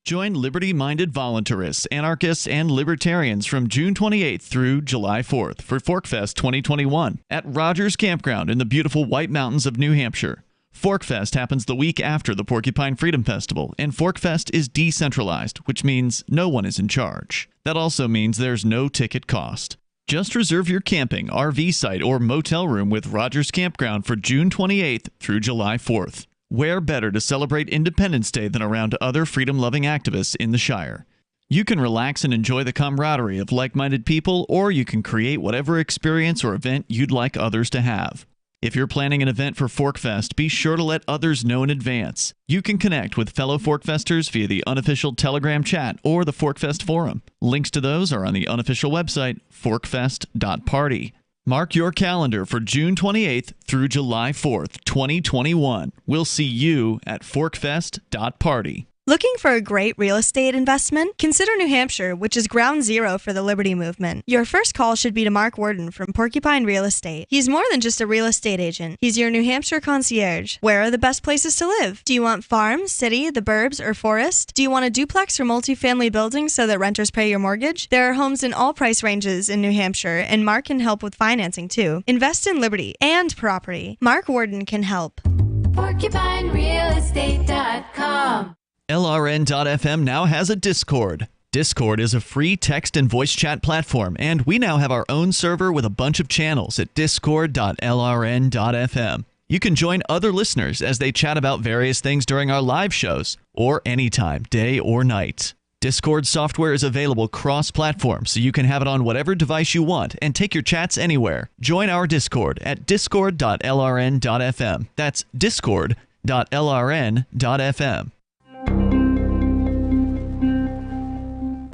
Join liberty-minded voluntarists, anarchists, and libertarians from June 28th through July 4th for ForkFest 2021 at Rogers Campground in the beautiful White Mountains of New Hampshire. ForkFest happens the week after the Porcupine Freedom Festival, and ForkFest is decentralized, which means no one is in charge. That also means there's no ticket cost. Just reserve your camping, RV site, or motel room with Rogers Campground for June 28th through July 4th. Where better to celebrate Independence Day than around other freedom-loving activists in the Shire? You can relax and enjoy the camaraderie of like-minded people, or you can create whatever experience or event you'd like others to have. If you're planning an event for ForkFest, be sure to let others know in advance. You can connect with fellow ForkFesters via the unofficial Telegram chat or the ForkFest forum. Links to those are on the unofficial website, forkfest.party. Mark your calendar for June 28th through July 4th, 2021. We'll see you at forkfest.party. Looking for a great real estate investment? Consider New Hampshire, which is ground zero for the Liberty Movement. Your first call should be to Mark Worden from Porcupine Real Estate. He's more than just a real estate agent. He's your New Hampshire concierge. Where are the best places to live? Do you want farm, city, the burbs, or forest? Do you want a duplex or multifamily building so that renters pay your mortgage? There are homes in all price ranges in New Hampshire, and Mark can help with financing too. Invest in liberty and property. Mark Worden can help. PorcupineRealEstate.com. LRN.FM now has a Discord. Discord is a free text and voice chat platform, and we now have our own server with a bunch of channels at discord.lrn.fm. You can join other listeners as they chat about various things during our live shows, or anytime, day or night. Discord software is available cross-platform, so you can have it on whatever device you want and take your chats anywhere. Join our Discord at discord.lrn.fm. That's discord.lrn.fm.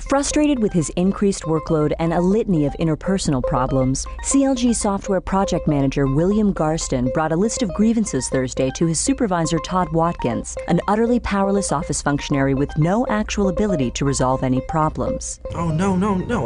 Frustrated with his increased workload and a litany of interpersonal problems, CLG software project manager William Garston brought a list of grievances Thursday to his supervisor Todd Watkins, an utterly powerless office functionary with no actual ability to resolve any problems. Oh, no.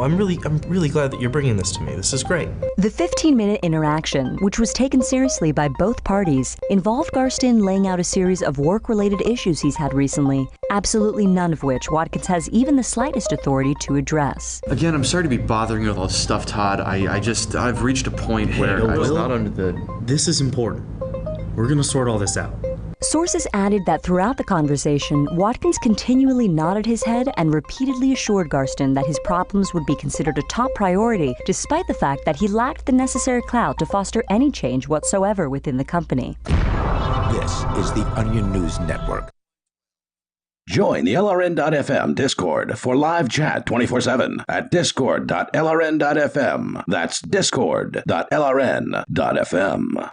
I'm really glad that you're bringing this to me. This is great. The 15-minute interaction, which was taken seriously by both parties, involved Garston laying out a series of work-related issues he's had recently, absolutely none of which Watkins has even the slightest authority to address. Again, I'm sorry to be bothering you with all this stuff, Todd. I've reached a point where I was not under the... This is important. We're gonna sort all this out. Sources added that throughout the conversation, Watkins continually nodded his head and repeatedly assured Garston that his problems would be considered a top priority, despite the fact that he lacked the necessary clout to foster any change whatsoever within the company. This is the Onion News Network. Join the LRN.FM Discord for live chat 24/7 at discord.lrn.fm. That's discord.lrn.fm.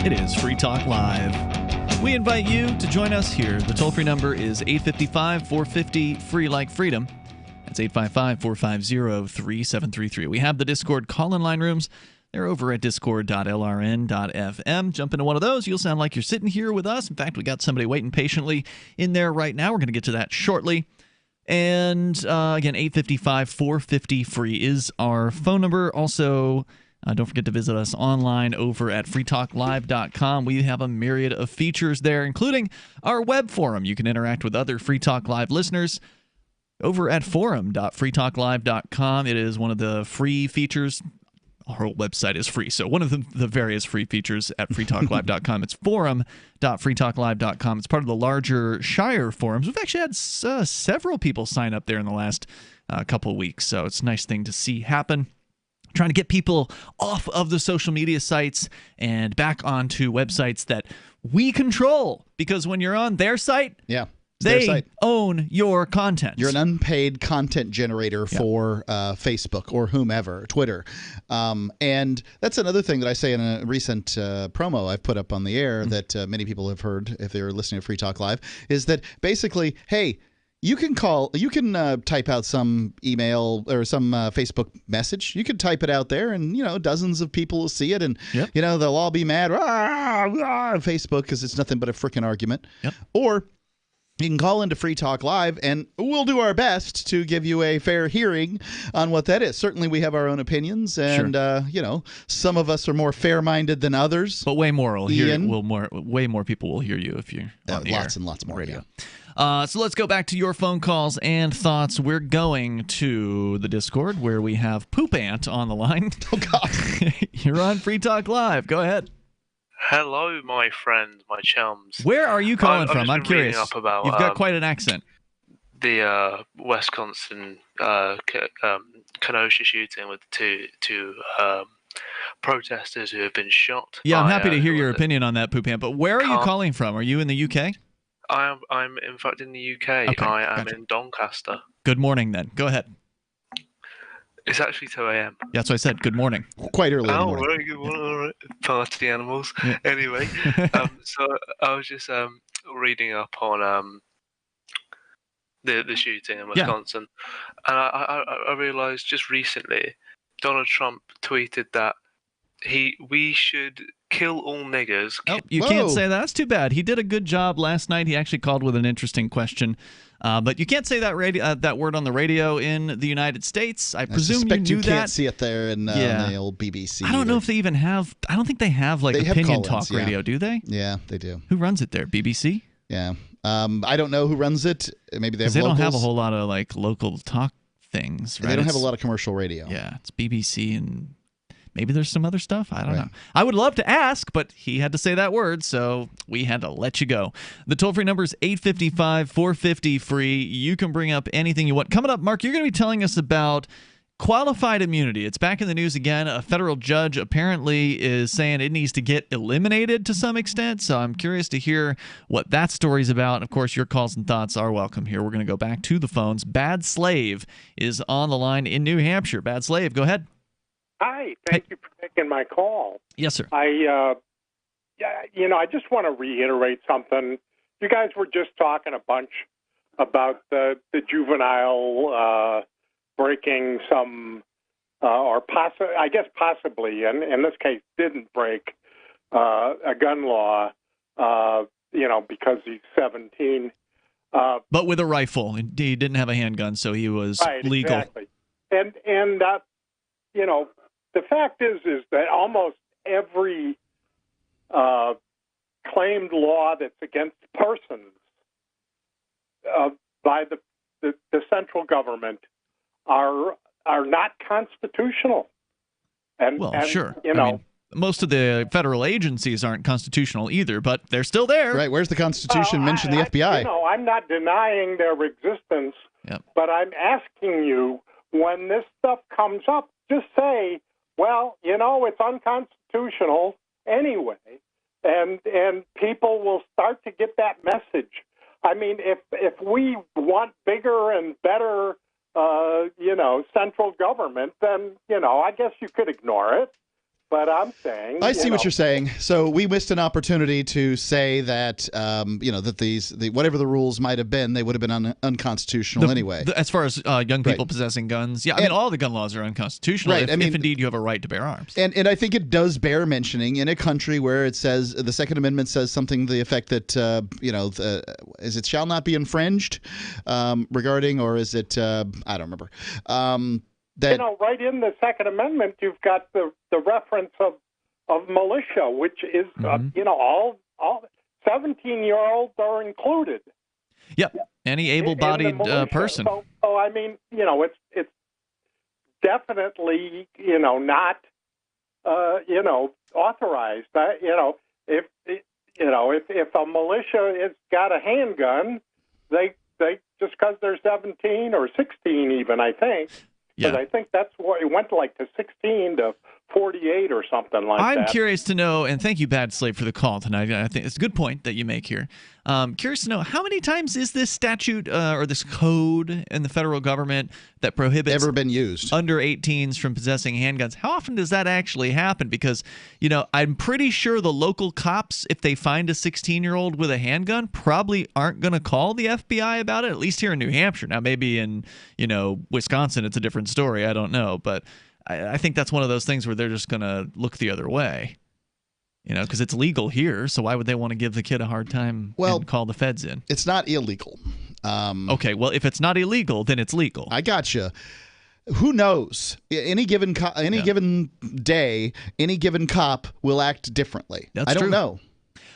It is Free Talk Live. We invite you to join us here. The toll-free number is 855-450-FREE like freedom. That's 855-450-3733. We have the Discord call-in line rooms. They're over at discord.lrn.fm. Jump into one of those. You'll sound like you're sitting here with us. In fact, we got somebody waiting patiently in there right now. We're going to get to that shortly. And again, 855-450-FREE is our phone number. Also, don't forget to visit us online over at freetalklive.com. We have a myriad of features there, including our web forum. You can interact with other Free Talk Live listeners over at forum.freetalklive.com. It is one of the free features. Our whole website is free, so one of the various free features at freetalklive.com. It's forum.freetalklive.com. It's part of the larger Shire forums. We've actually had several people sign up there in the last couple of weeks, so it's a nice thing to see happen. Trying to get people off of the social media sites and back onto websites that we control, because when you're on their site, They own your content. You're an unpaid content generator for Facebook or whomever, Twitter. And that's another thing that I say in a recent promo I've put up on the air that many people have heard if they're listening to Free Talk Live, is that basically, hey, you can type out some email or some Facebook message. You can type it out there, and dozens of people will see it, and they'll all be mad on Facebook because it's nothing but a freaking argument. Or you can call into Free Talk Live, and we'll do our best to give you a fair hearing on what that is. Certainly, we have our own opinions, and some of us are more fair-minded than others. But way more way more people will hear you if you're on the lots air. and lots more Radio. So let's go back to your phone calls and thoughts. We're going to the Discord where we have Poop Ant on the line. Oh God, you're on Free Talk Live. Go ahead. Hello, my friends, my chums. Where are you calling from? I'm curious. Up about, You've got quite an accent. The Wisconsin Kenosha shooting with two protesters who have been shot. Yeah, I'm happy to hear your opinion on that, Poop Ant. But where are you calling from? Are you in the UK? I'm in fact in the UK. Okay, I am in Doncaster. Good morning, then. Go ahead. It's actually 2 a.m. Yeah, that's what I said. Good morning. Quite early in the Oh, morning. very good morning. All right. Party animals. Yeah. Anyway, so I was just reading up on the shooting in Wisconsin, and I realized just recently Donald Trump tweeted that we should kill all niggers. Oh, you can't say that. That's too bad. He did a good job last night. He actually called with an interesting question. But you can't say that that word on the radio in the United States. I presume you knew you that. Can't see it there in the old BBC. I don't know if they even have. I don't think they have opinion talk radio, do they? Yeah, they do. Who runs it there? BBC? Yeah. I don't know who runs it. Maybe they have. They don't have a whole lot of local talk things. Right? They don't have a lot of commercial radio. Yeah, it's BBC and. Maybe there's some other stuff. I don't know. I would love to ask, but he had to say that word, so we had to let you go. The toll-free number is 855-450-FREE. You can bring up anything you want. Coming up, Mark, you're going to be telling us about qualified immunity. It's back in the news again. A federal judge apparently is saying it needs to get eliminated to some extent, so I'm curious to hear what that story's about. Of course, your calls and thoughts are welcome here. We're going to go back to the phones. Bad Slave is on the line in New Hampshire. Bad Slave, go ahead. Hi, thank you for taking my call. Yes, sir. I just want to reiterate something. You guys were just talking a bunch about the juvenile breaking some, possibly, and in this case, didn't break a gun law, because he's 17. But with a rifle. He didn't have a handgun, so he was legal. Exactly. And the fact is that almost every claimed law that's against persons by the central government are not constitutional. And sure. Most of the federal agencies aren't constitutional either, but they're still there. Right. Where's the Constitution? Mention the FBI. I'm not denying their existence, but I'm asking you, when this stuff comes up, just say, well, it's unconstitutional anyway, and people will start to get that message. I mean, if we want bigger and better, central government, then, I guess you could ignore it. But I'm saying... I see what you're saying. So we missed an opportunity to say that, that whatever the rules might have been, they would have been unconstitutional anyway. As far as young people possessing guns, all the gun laws are unconstitutional if indeed you have a right to bear arms. And I think it does bear mentioning in a country where it says, the Second Amendment says something to the effect that, is it shall not be infringed regarding, or is it, I don't remember. Right in the Second Amendment, you've got the reference of militia, which is, all 17-year-olds are included. Yep, any able-bodied person. So, I mean, it's definitely, not, authorized. If a militia has got a handgun, they just because they're 17 or 16 even, I think. Because I think that's what it went to 16 to 48 or something like that. I'm curious to know, and thank you, Bad Slave, for the call tonight. I think it's a good point that you make here. Curious to know, how many times is this statute or this code in the federal government that prohibits ever been used under 18s from possessing handguns? How often does that actually happen? Because, I'm pretty sure the local cops, if they find a 16-year-old with a handgun, probably aren't going to call the FBI about it, at least here in New Hampshire. Now, maybe in, Wisconsin, it's a different story. I don't know. But I think that's one of those things where they're just going to look the other way. Because it's legal here, so why would they want to give the kid a hard time and call the feds in? It's not illegal. Okay, well, if it's not illegal, then it's legal. I gotcha. Who knows? Any given given day, any given cop will act differently. That's I don't true. know.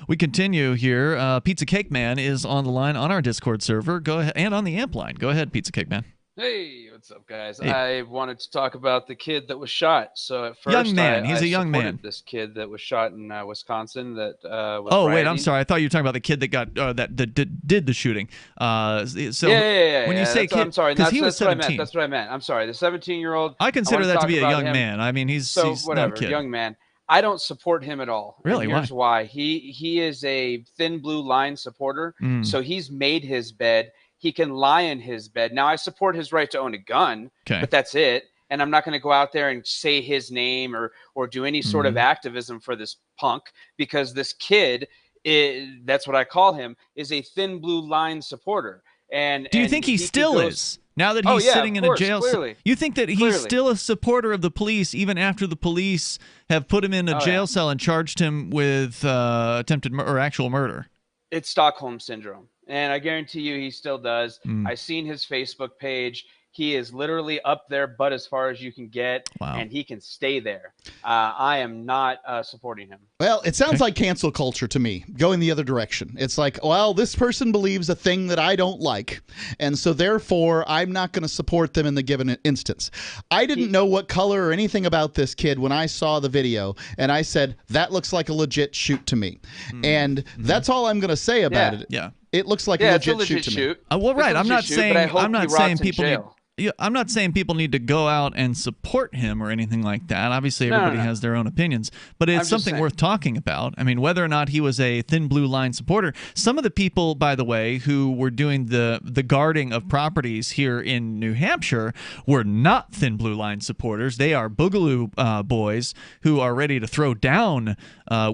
We continue here. Pizza Cake Man is on the line on our Discord server. Go ahead, and on the amp line. Go ahead, Pizza Cake Man. Hey, what's up, guys? Hey. I wanted to talk about the kid that was shot. So at first, Young man. He's I a young supported man. This kid that was shot in Wisconsin. That was Oh wait, rioting. I'm sorry. I thought you were talking about the kid that got that did the shooting. So yeah. when you say kid, I'm sorry. because That's he was what I meant. 17. That's what I meant. I'm sorry. The 17-year-old. I consider that to be a young him. man. I mean, he's whatever, not a kid. young man. I don't support him at all. Really? And here's why. He is a thin blue line supporter. So he's made his bed. He can lie in his bed. Now, I support his right to own a gun, but that's it. And I'm not going to go out there and say his name or do any sort of activism for this punk, because this kid, that's what I call him, is a thin blue line supporter. And do you think he still is? Now that he's sitting in a jail cell, you think that he's still a supporter of the police even after the police have put him in a jail cell and charged him with attempted or actual murder? It's Stockholm Syndrome. And I guarantee you he still does. I've seen his Facebook page. He is literally up there, but as far as you can get, and he can stay there. I am not supporting him. Well, it sounds like cancel culture to me, going the other direction. It's like, well, this person believes a thing that I don't like, and so therefore I'm not going to support them in the given instance. I didn't know what color or anything about this kid when I saw the video, and I said, that looks like a legit shoot to me. And that's all I'm going to say about it. Yeah. It looks like a legit shoot to me. Well, right. I'm not saying people need. jail. I'm not saying people need to go out and support him or anything like that. Obviously, everybody has their own opinions, but it's something worth talking about. I mean, whether or not he was a thin blue line supporter, some of the people, by the way, who were doing the guarding of properties here in New Hampshire were not thin blue line supporters. They are Boogaloo boys who are ready to throw down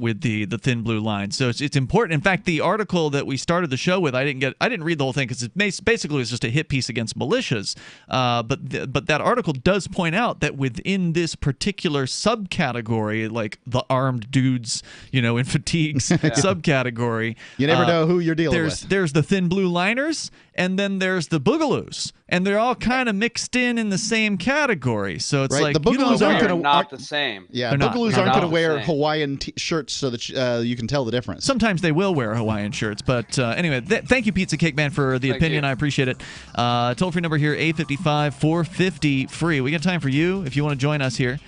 with the thin blue line. So it's important. In fact, the article that we started the show with, I didn't read the whole thing because it basically was just a hit piece against militias. But that article does point out that within this particular subcategory, like the armed dudes, in fatigues subcategory, you never know who you're dealing with. There's the thin blue liners, and then there's the Boogaloos, and they're all kind of mixed in the same category. So it's like the Boogaloos aren't not the same. Yeah, Boogaloos aren't going to wear Hawaiian shirts so that you can tell the difference. Sometimes they will wear Hawaiian shirts, but anyway, thank you, Pizza Cake Man, for the opinion. I appreciate it. Toll-free number here, 855-450-FREE. We got time for you if you want to join us here.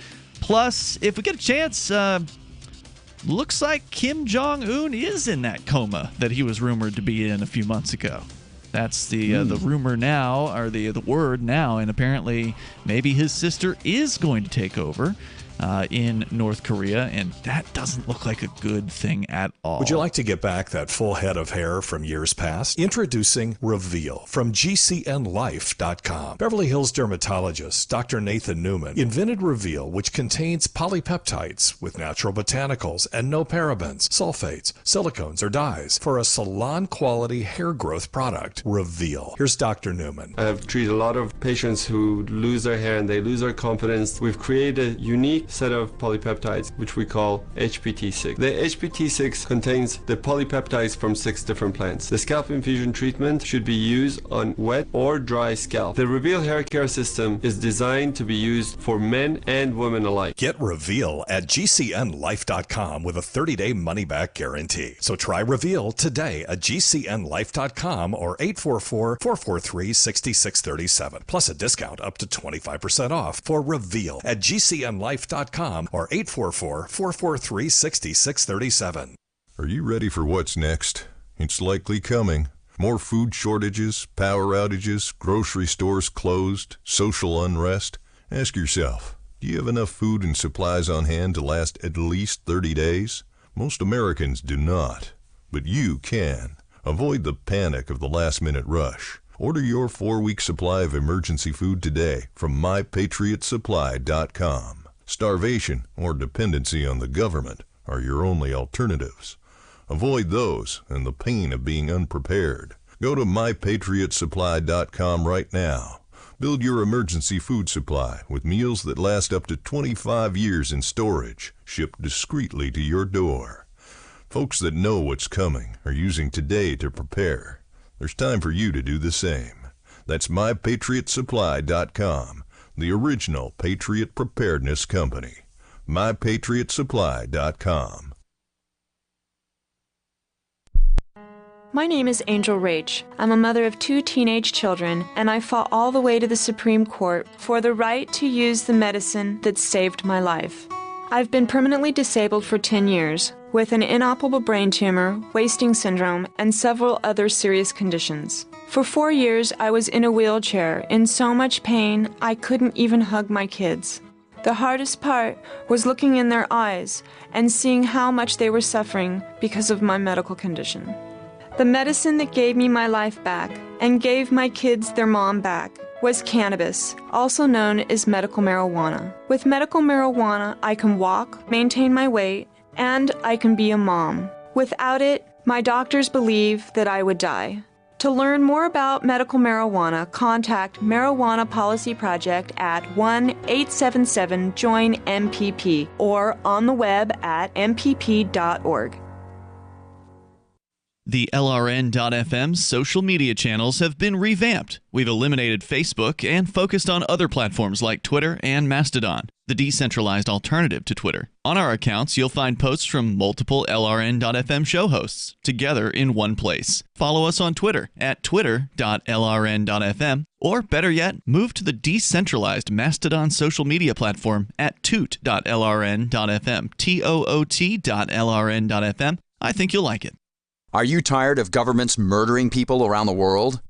Plus, if we get a chance, looks like Kim Jong-un is in that coma that he was rumored to be in a few months ago. That's the rumor now, or the word now, and apparently maybe his sister is going to take over in North Korea, and that doesn't look like a good thing at all. Would you like to get back that full head of hair from years past? Introducing Reveal from GCNLife.com. Beverly Hills dermatologist Dr. Nathan Newman invented Reveal, which contains polypeptides with natural botanicals and no parabens, sulfates, silicones, or dyes for a salon-quality hair growth product. Reveal. Here's Dr. Newman. I've treated a lot of patients who lose their hair and they lose their confidence. We've created a unique set of polypeptides, which we call HPT6. The HPT6 contains the polypeptides from 6 different plants. The scalp infusion treatment should be used on wet or dry scalp. The Reveal hair care system is designed to be used for men and women alike. Get Reveal at GCNLife.com with a 30-day money-back guarantee. So try Reveal today at GCNLife.com or 844-443-6637. Plus a discount up to 25% off for Reveal at GCNLife.com or 844-443-6637. Are you ready for what's next? It's likely coming. More food shortages, power outages, grocery stores closed, social unrest. Ask yourself, Do you have enough food and supplies on hand to last at least 30 days? Most Americans do not, but you can. Avoid the panic of the last-minute rush. Order your 4-week supply of emergency food today from mypatriotsupply.com. Starvation or dependency on the government are your only alternatives. Avoid those and the pain of being unprepared. Go to mypatriotsupply.com right now. Build your emergency food supply with meals that last up to 25 years in storage, shipped discreetly to your door. Folks that know what's coming are using today to prepare. There's time for you to do the same. That's mypatriotsupply.com, the original Patriot Preparedness Company. mypatriotsupply.com. My name is Angel Rach. I'm a mother of 2 teenage children, and I fought all the way to the Supreme Court for the right to use the medicine that saved my life. I've been permanently disabled for 10 years, with an inoperable brain tumor, wasting syndrome, and several other serious conditions. For 4 years, I was in a wheelchair, in so much pain I couldn't even hug my kids. The hardest part was looking in their eyes and seeing how much they were suffering because of my medical condition. The medicine that gave me my life back and gave my kids their mom back was cannabis, also known as medical marijuana. With medical marijuana, I can walk, maintain my weight, and I can be a mom. Without it, my doctors believe that I would die. To learn more about medical marijuana, contact Marijuana Policy Project at 1-877-JOIN-MPP or on the web at mpp.org. The LRN.FM social media channels have been revamped. We've eliminated Facebook and focused on other platforms like Twitter and Mastodon, the decentralized alternative to Twitter. On our accounts, you'll find posts from multiple LRN.FM show hosts together in one place. Follow us on Twitter at twitter.lrn.fm, or better yet, move to the decentralized Mastodon social media platform at toot.lrn.fm, toot.lrn.fm. I think you'll like it. Are you tired of governments murdering people around the world?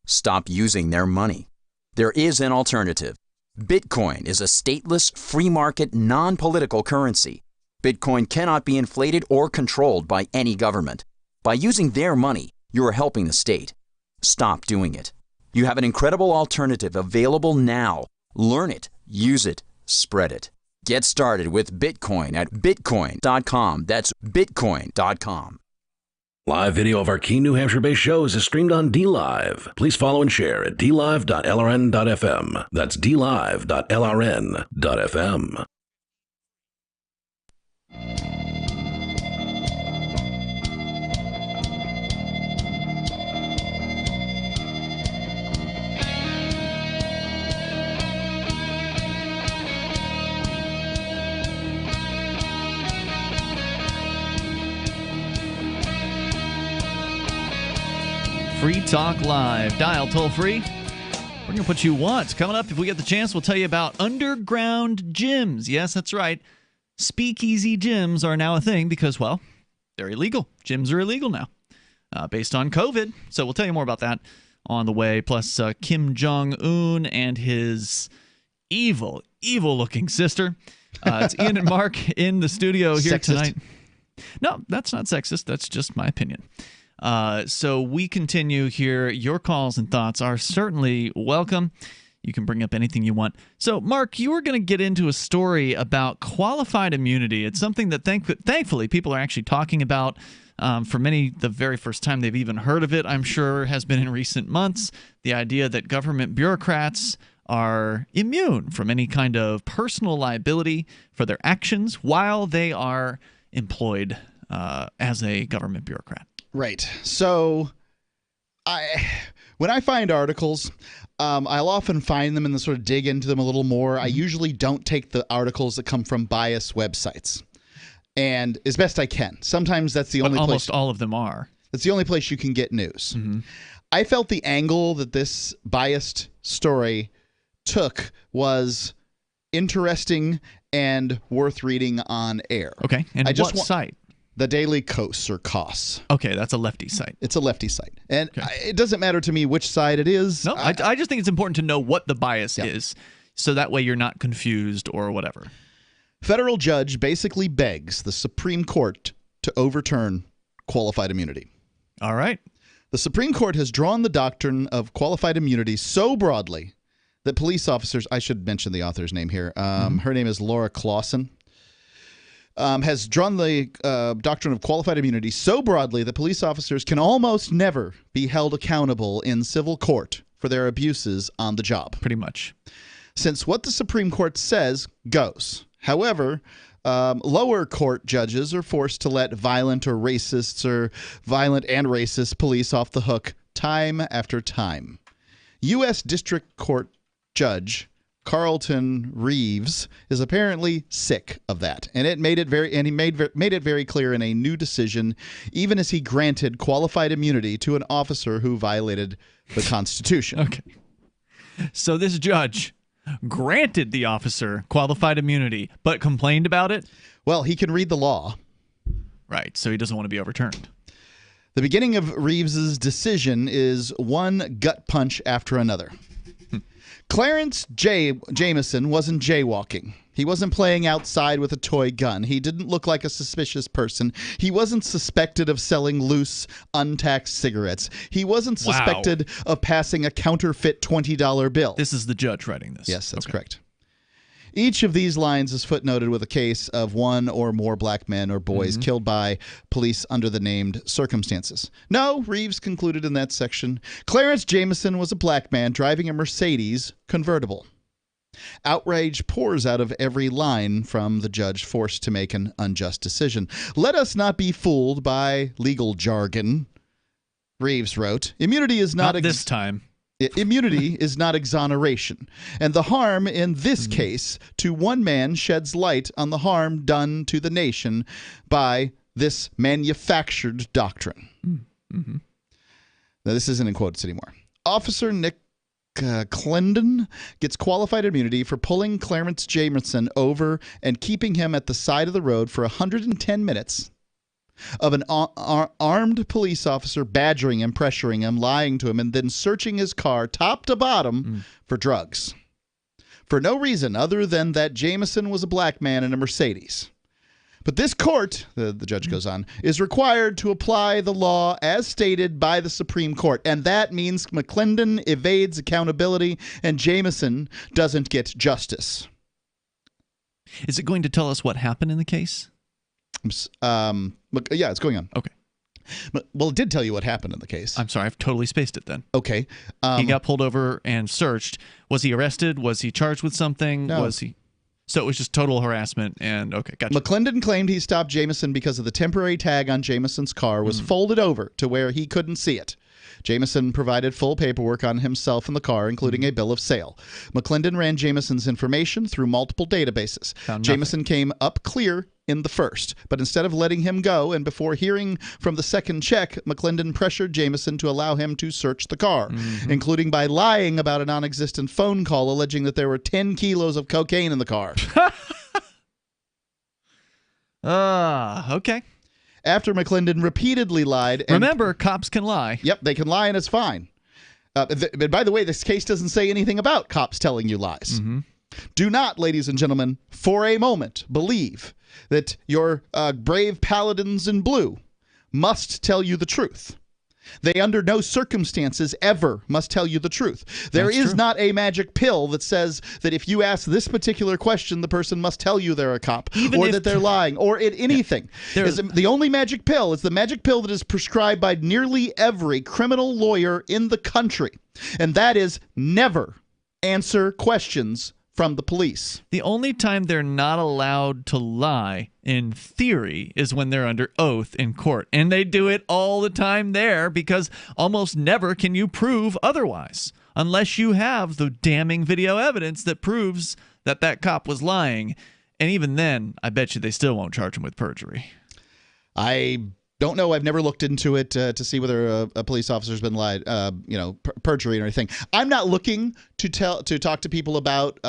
Stop using their money. There is an alternative. Bitcoin is a stateless, free market, non-political currency. Bitcoin cannot be inflated or controlled by any government. By using their money, you are helping the state. Stop doing it. You have an incredible alternative available now. Learn it, use it, spread it. Get started with Bitcoin at bitcoin.com. That's bitcoin.com. Live video of our key New Hampshire-based shows is streamed on DLive. Please follow and share at dlive.lrn.fm. That's dlive.lrn.fm. Free Talk Live. Dial toll free. We're going to put you once. Coming up, if we get the chance, we'll tell you about underground gyms. Yes, that's right. Speakeasy gyms are now a thing because, well, they're illegal. Gyms are illegal now based on COVID. So we'll tell you more about that on the way. Plus, Kim Jong-un and his evil, evil-looking sister. It's Ian and Mark in the studio here tonight. No, that's not sexist. That's just my opinion. So we continue here. Your calls and thoughts are certainly welcome. You can bring up anything you want. So, Mark, you were going to get into a story about qualified immunity. It's something that thankfully people are actually talking about. For many, the very first time they've even heard of it, I'm sure, has been in recent months. The idea that government bureaucrats are immune from any kind of personal liability for their actions while they are employed as a government bureaucrat. Right. So when I find articles, I'll often find them and then sort of dig into them a little more. I usually don't take the articles that come from biased websites, and as best I can. Sometimes that's the only place. Almost all of them are. That's the only place you can get news. Mm-hmm. I felt the angle that this biased story took was interesting and worth reading on air. Okay. And what site? The Daily Kos or Kos. Okay, that's a lefty site. It's a lefty site. And it doesn't matter to me which side it is. No, I just think it's important to know what the bias is. So that way you're not confused or whatever. Federal judge basically begs the Supreme Court to overturn qualified immunity. All right. The Supreme Court has drawn the doctrine of qualified immunity so broadly that police officers, I should mention the author's name here. Her name is Laura Clausen. Has drawn the doctrine of qualified immunity so broadly that police officers can almost never be held accountable in civil court for their abuses on the job. Pretty much. Since what the Supreme Court says goes. However, lower court judges are forced to let violent and racist police off the hook time after time. U.S. District Court Judge Carlton Reeves is apparently sick of that, and he made it very clear in a new decision, even as he granted qualified immunity to an officer who violated the Constitution. Okay. So this judge granted the officer qualified immunity, but complained about it? Well, he can read the law. Right, so he doesn't want to be overturned. The beginning of Reeves's decision is one gut punch after another. Clarence Jamison wasn't jaywalking. He wasn't playing outside with a toy gun. He didn't look like a suspicious person. He wasn't suspected of selling loose, untaxed cigarettes. He wasn't suspected of passing a counterfeit $20 bill. This is the judge writing this. Yes, that's correct. Each of these lines is footnoted with a case of one or more black men or boys killed by police under the named circumstances. No, Reeves concluded in that section, Clarence Jamison was a black man driving a Mercedes convertible. Outrage pours out of every line from the judge forced to make an unjust decision. Let us not be fooled by legal jargon, Reeves wrote. Immunity is not this time. Immunity is not exoneration, and the harm in this case to one man sheds light on the harm done to the nation by this manufactured doctrine. Now, this isn't in quotes anymore. Officer Nick Clendon gets qualified immunity for pulling Clarence Jamison over and keeping him at the side of the road for 110 minutes of an armed police officer badgering him, pressuring him, lying to him, and then searching his car top to bottom for drugs. For no reason other than that Jamison was a black man in a Mercedes. But this court, the judge goes on, is required to apply the law as stated by the Supreme Court. And that means McClendon evades accountability and Jamison doesn't get justice. Is it going to tell us what happened in the case? Yeah, it's going on. Okay. Well, it did tell you what happened in the case. I'm sorry, I've totally spaced it then. Okay. He got pulled over and searched. Was he arrested? Was he charged with something? No. Was he? So it was just total harassment and okay, gotcha. McClendon claimed he stopped Jamison because of the temporary tag on Jamison's car was folded over to where he couldn't see it. Jamison provided full paperwork on himself and the car, including a bill of sale. McClendon ran Jamison's information through multiple databases. Jamison came up clear in the first, but instead of letting him go and before hearing from the second check, McClendon pressured Jamison to allow him to search the car, including by lying about a non-existent phone call alleging that there were 10 kilos of cocaine in the car. Okay. After McClendon repeatedly lied. Remember, cops can lie. Yep, they can lie and it's fine. But by the way, this case doesn't say anything about cops telling you lies. Do not, ladies and gentlemen, for a moment believe that your brave paladins in blue must tell you the truth. They under no circumstances ever must tell you the truth. There is not a magic pill that says that if you ask this particular question, the person must tell you they're a cop, or that they're lying, or anything. The only magic pill is the magic pill that is prescribed by nearly every criminal lawyer in the country, and that is never answer questions from the police. The only time they're not allowed to lie, in theory, is when they're under oath in court. And they do it all the time there because almost never can you prove otherwise, unless you have the damning video evidence that proves that that cop was lying. And even then, I bet you they still won't charge him with perjury. I Don't know. I've never looked into it to see whether a police officer's been lied, perjury or anything. I'm not looking to talk to people about,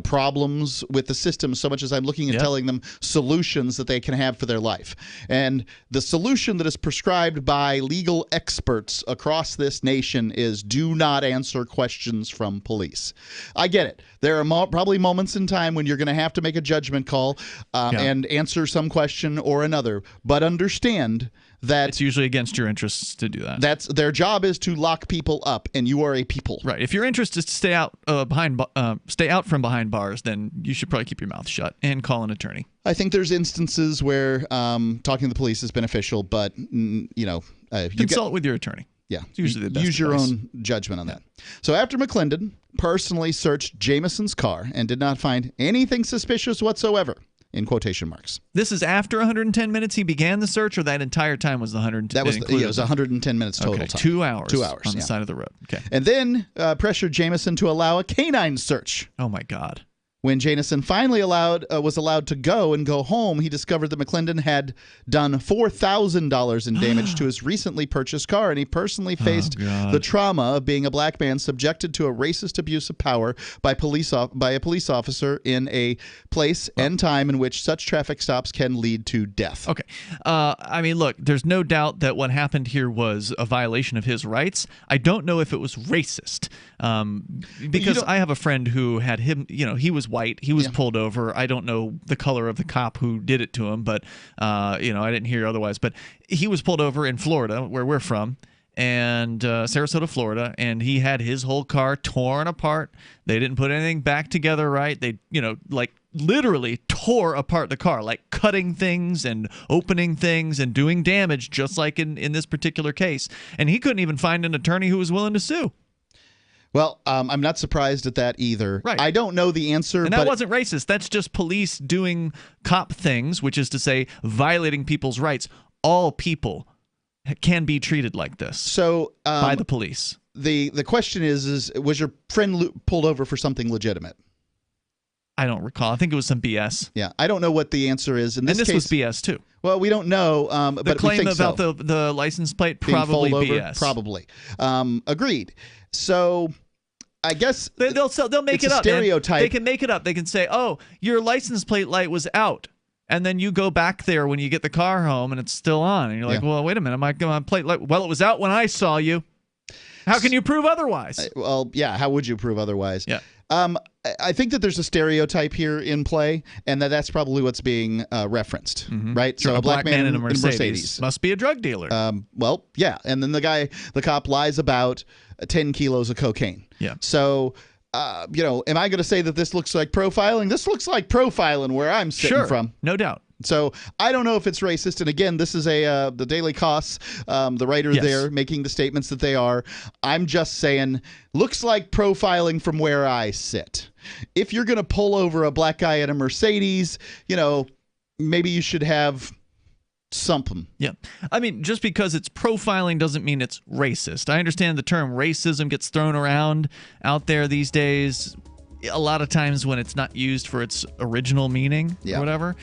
problems with the system so much as I'm looking at telling them solutions that they can have for their life. And the solution that is prescribed by legal experts across this nation is do not answer questions from police. I get it. There are probably moments in time when you're going to have to make a judgment call and answer some question or another, but understand that it's usually against your interests to do that. That's their job, is to lock people up, and you are a people. Right. If your interest is to stay out from behind bars, then you should probably keep your mouth shut and call an attorney. I think there's instances where talking to the police is beneficial, but consult with your attorney. Yeah, it's usually the best use your own judgment on that. So after McClendon personally searched Jamison's car and did not find anything suspicious whatsoever, in quotation marks. This is after 110 minutes he began the search, or that entire time was the 110? That was it was 110 minutes total time. 2 hours. 2 hours on the side of the road. Okay. And then pressured Jamison to allow a canine search. Oh my God. When Jamison finally was allowed to go home, he discovered that McClendon had done $4,000 in damage to his recently purchased car, and he personally faced the trauma of being a black man subjected to a racist abuse of power by a police officer in a place and time in which such traffic stops can lead to death. Okay. Look, there's no doubt that what happened here was a violation of his rights. I don't know if it was racist, because I have a friend who had him, he was white. He was pulled over. I don't know the color of the cop who did it to him, but I didn't hear otherwise. But he was pulled over in Florida, where we're from, and Sarasota, Florida, and he had his whole car torn apart. They didn't put anything back together right. They, literally tore apart the car, like cutting things and opening things and doing damage, just like in this particular case. And he couldn't even find an attorney who was willing to sue. Well, I'm not surprised at that either. Right. I don't know the answer. And that wasn't racist. That's just police doing cop things, which is to say violating people's rights. All people can be treated like this by the police. The question is was your friend pulled over for something legitimate? I don't recall. I think it was some BS. Yeah, I don't know what the answer is. In this case, was BS too. Well, we don't know. The claim about the license plate, probably BS. Probably. Agreed. So I guess they'll make it up. Stereotype. They can make it up. They can say, "Oh, your license plate light was out," and then you go back there when you get the car home and it's still on, and you're like, "Well, wait a minute, my plate light? Well, it was out when I saw you. How can you prove otherwise?" Well, yeah. How would you prove otherwise? Yeah. I think that there's a stereotype here in play, and that's probably what's being referenced, right? Sure, so a black man in a Mercedes must be a drug dealer. Well, yeah, and then the cop lies about 10 kilos of cocaine. Yeah. So, am I going to say that this looks like profiling? This looks like profiling where I'm sitting from. No doubt. So I don't know if it's racist. And again, this is the Daily Costs, the writer there making the statements that they are. I'm just saying, looks like profiling from where I sit. If you're going to pull over a black guy in a Mercedes, maybe you should have something. Yeah. I mean, just because it's profiling doesn't mean it's racist. I understand the term racism gets thrown around out there these days a lot of times when it's not used for its original meaning or whatever.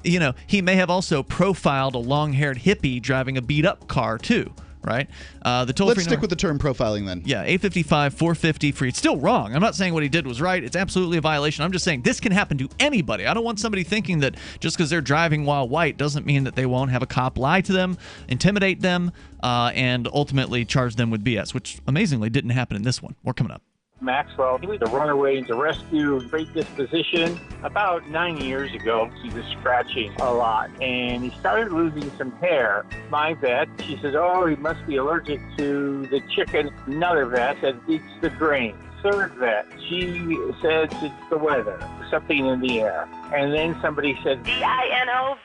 He may have also profiled a long-haired hippie driving a beat-up car too, right? Let's stick with the term profiling then. Yeah, 855-450 free. It's still wrong. I'm not saying what he did was right. It's absolutely a violation. I'm just saying this can happen to anybody. I don't want somebody thinking that just because they're driving while white doesn't mean that they won't have a cop lie to them, intimidate them, and ultimately charge them with BS, which amazingly didn't happen in this one. More coming up. Maxwell, he was a runaway to rescue, great disposition. About 9 years ago, he was scratching a lot, and he started losing some hair. My vet, she said, oh, he must be allergic to the chicken. Another vet said, it's the grain. Third vet, she says it's the weather, something in the air. And then somebody said, DINOVITE.com.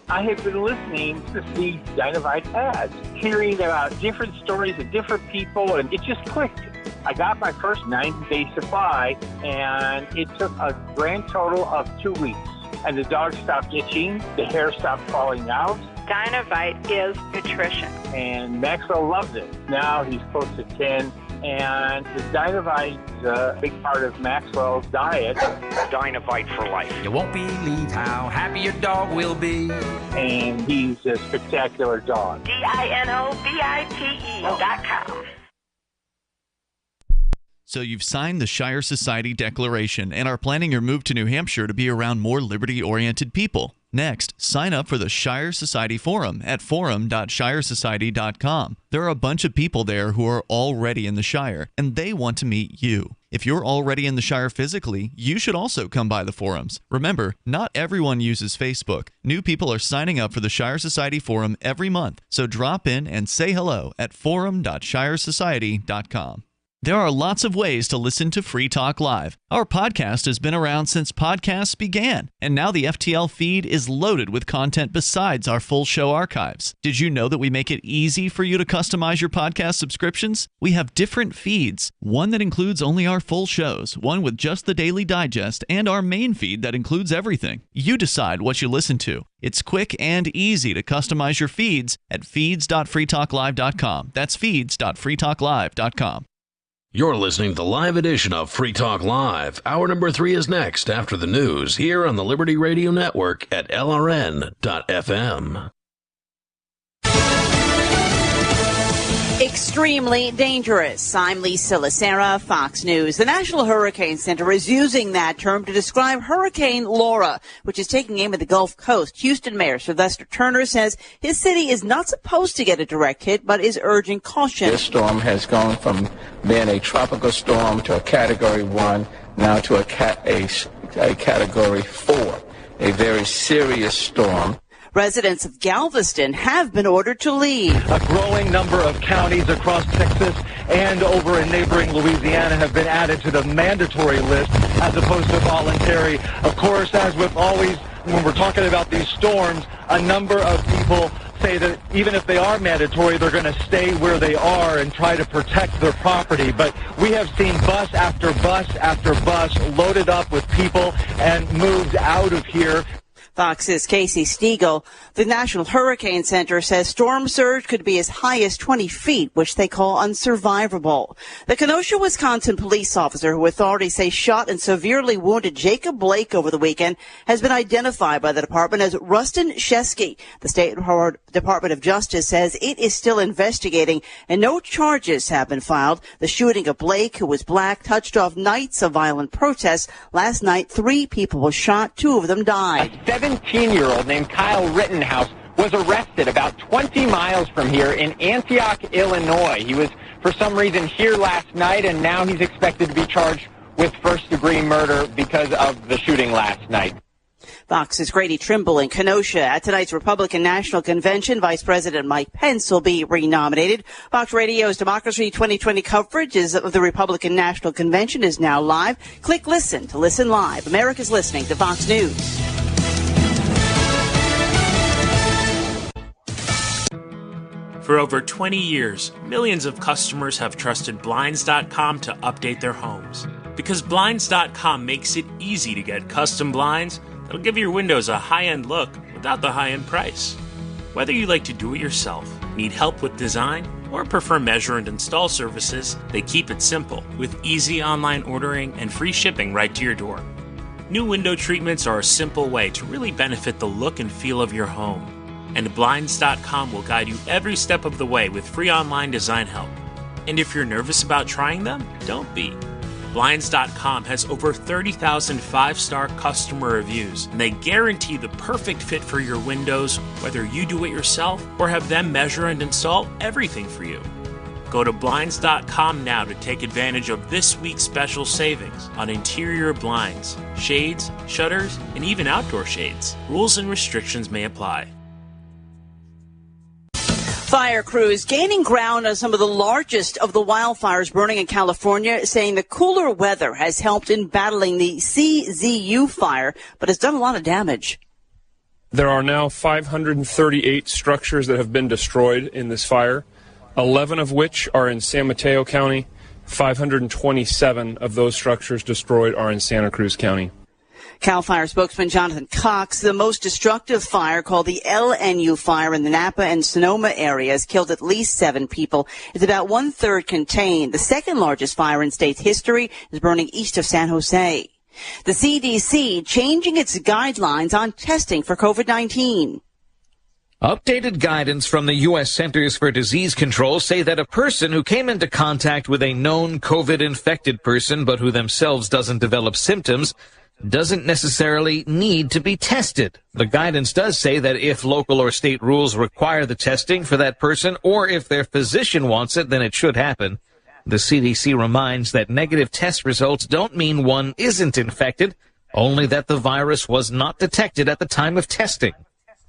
I have been listening to these Dynavite ads, hearing about different stories of different people, and it just clicked. I got my first 90-day supply, and it took a grand total of 2 weeks. And the dog stopped itching, the hair stopped falling out. Dynavite is nutrition. And Maxwell loved it. Now he's close to 10, And the Dinovite's a big part of Maxwell's diet. Dinovite for life. You won't believe how happy your dog will be. And he's a spectacular dog. DINOVITE.com. So you've signed the Shire Society Declaration and are planning your move to New Hampshire to be around more liberty-oriented people. Next, sign up for the Shire Society Forum at forum.shiresociety.com. There are a bunch of people there who are already in the Shire, and they want to meet you. If you're already in the Shire physically, you should also come by the forums. Remember, not everyone uses Facebook. New people are signing up for the Shire Society Forum every month, so drop in and say hello at forum.shiresociety.com. There are lots of ways to listen to Free Talk Live. Our podcast has been around since podcasts began, and now the FTL feed is loaded with content besides our full show archives. Did you know that we make it easy for you to customize your podcast subscriptions? We have different feeds, one that includes only our full shows, one with just the Daily Digest, and our main feed that includes everything. You decide what you listen to. It's quick and easy to customize your feeds at feeds.freetalklive.com. That's feeds.freetalklive.com. You're listening to the live edition of Free Talk Live. Hour number 3 is next after the news here on the Liberty Radio Network at LRN.FM. Extremely dangerous. I'm Lisa Lacera, Fox News. The National Hurricane Center is using that term to describe Hurricane Laura, which is taking aim at the Gulf Coast. Houston Mayor Sylvester Turner says his city is not supposed to get a direct hit, but is urging caution. This storm has gone from being a tropical storm to a Category 1, now to a Category 4, a very serious storm. Residents of Galveston have been ordered to leave. A growing number of counties across Texas and over in neighboring Louisiana have been added to the mandatory list as opposed to voluntary. Of course, as with always, when we're talking about these storms, a number of people say that even if they are mandatory, they're going to stay where they are and try to protect their property. But we have seen bus after bus after bus loaded up with people and moved out of here. Fox's Casey Stiegel. The National Hurricane Center says storm surge could be as high as 20 feet, which they call unsurvivable. The Kenosha, Wisconsin police officer who authorities say shot and severely wounded Jacob Blake over the weekend has been identified by the department as Rustin Shesky. The State Department of Justice says it is still investigating and no charges have been filed. The shooting of Blake, who was black, touched off nights of violent protests. Last night, 3 people were shot. 2 of them died. A 17-year-old named Kyle Rittenhouse was arrested about 20 miles from here in Antioch, Illinois. He was, for some reason, here last night, and now he's expected to be charged with first-degree murder because of the shooting last night. Fox's Grady Trimble in Kenosha. At tonight's Republican National Convention, Vice President Mike Pence will be renominated. Fox Radio's Democracy 2020 coverage of the Republican National Convention is now live. Click Listen to listen live. America's listening to Fox News. For over 20 years, millions of customers have trusted Blinds.com to update their homes. Because Blinds.com makes it easy to get custom blinds that'll give your windows a high-end look without the high-end price. Whether you like to do it yourself, need help with design, or prefer measure and install services, they keep it simple with easy online ordering and free shipping right to your door. New window treatments are a simple way to really benefit the look and feel of your home. And Blinds.com will guide you every step of the way with free online design help. And if you're nervous about trying them, don't be. Blinds.com has over 30,000 5-star customer reviews, and they guarantee the perfect fit for your windows, whether you do it yourself or have them measure and install everything for you. Go to Blinds.com now to take advantage of this week's special savings on interior blinds, shades, shutters, and even outdoor shades. Rules and restrictions may apply. Fire crews gaining ground on some of the largest of the wildfires burning in California, saying the cooler weather has helped in battling the CZU fire, but has done a lot of damage. There are now 538 structures that have been destroyed in this fire, 11 of which are in San Mateo County. 527 of those structures destroyed are in Santa Cruz County. CAL FIRE spokesman Jonathan Cox, the most destructive fire, called the LNU fire in the Napa and Sonoma areas, killed at least 7 people. It's about 1/3 contained. The second largest fire in state's history is burning east of San Jose. The CDC changing its guidelines on testing for COVID-19. Updated guidance from the U.S. Centers for Disease Control say that a person who came into contact with a known COVID-infected person but who themselves doesn't develop symptoms doesn't necessarily need to be tested. The guidance does say that if local or state rules require the testing for that person or if their physician wants it, then it should happen. The CDC reminds that negative test results don't mean one isn't infected, only that the virus was not detected at the time of testing.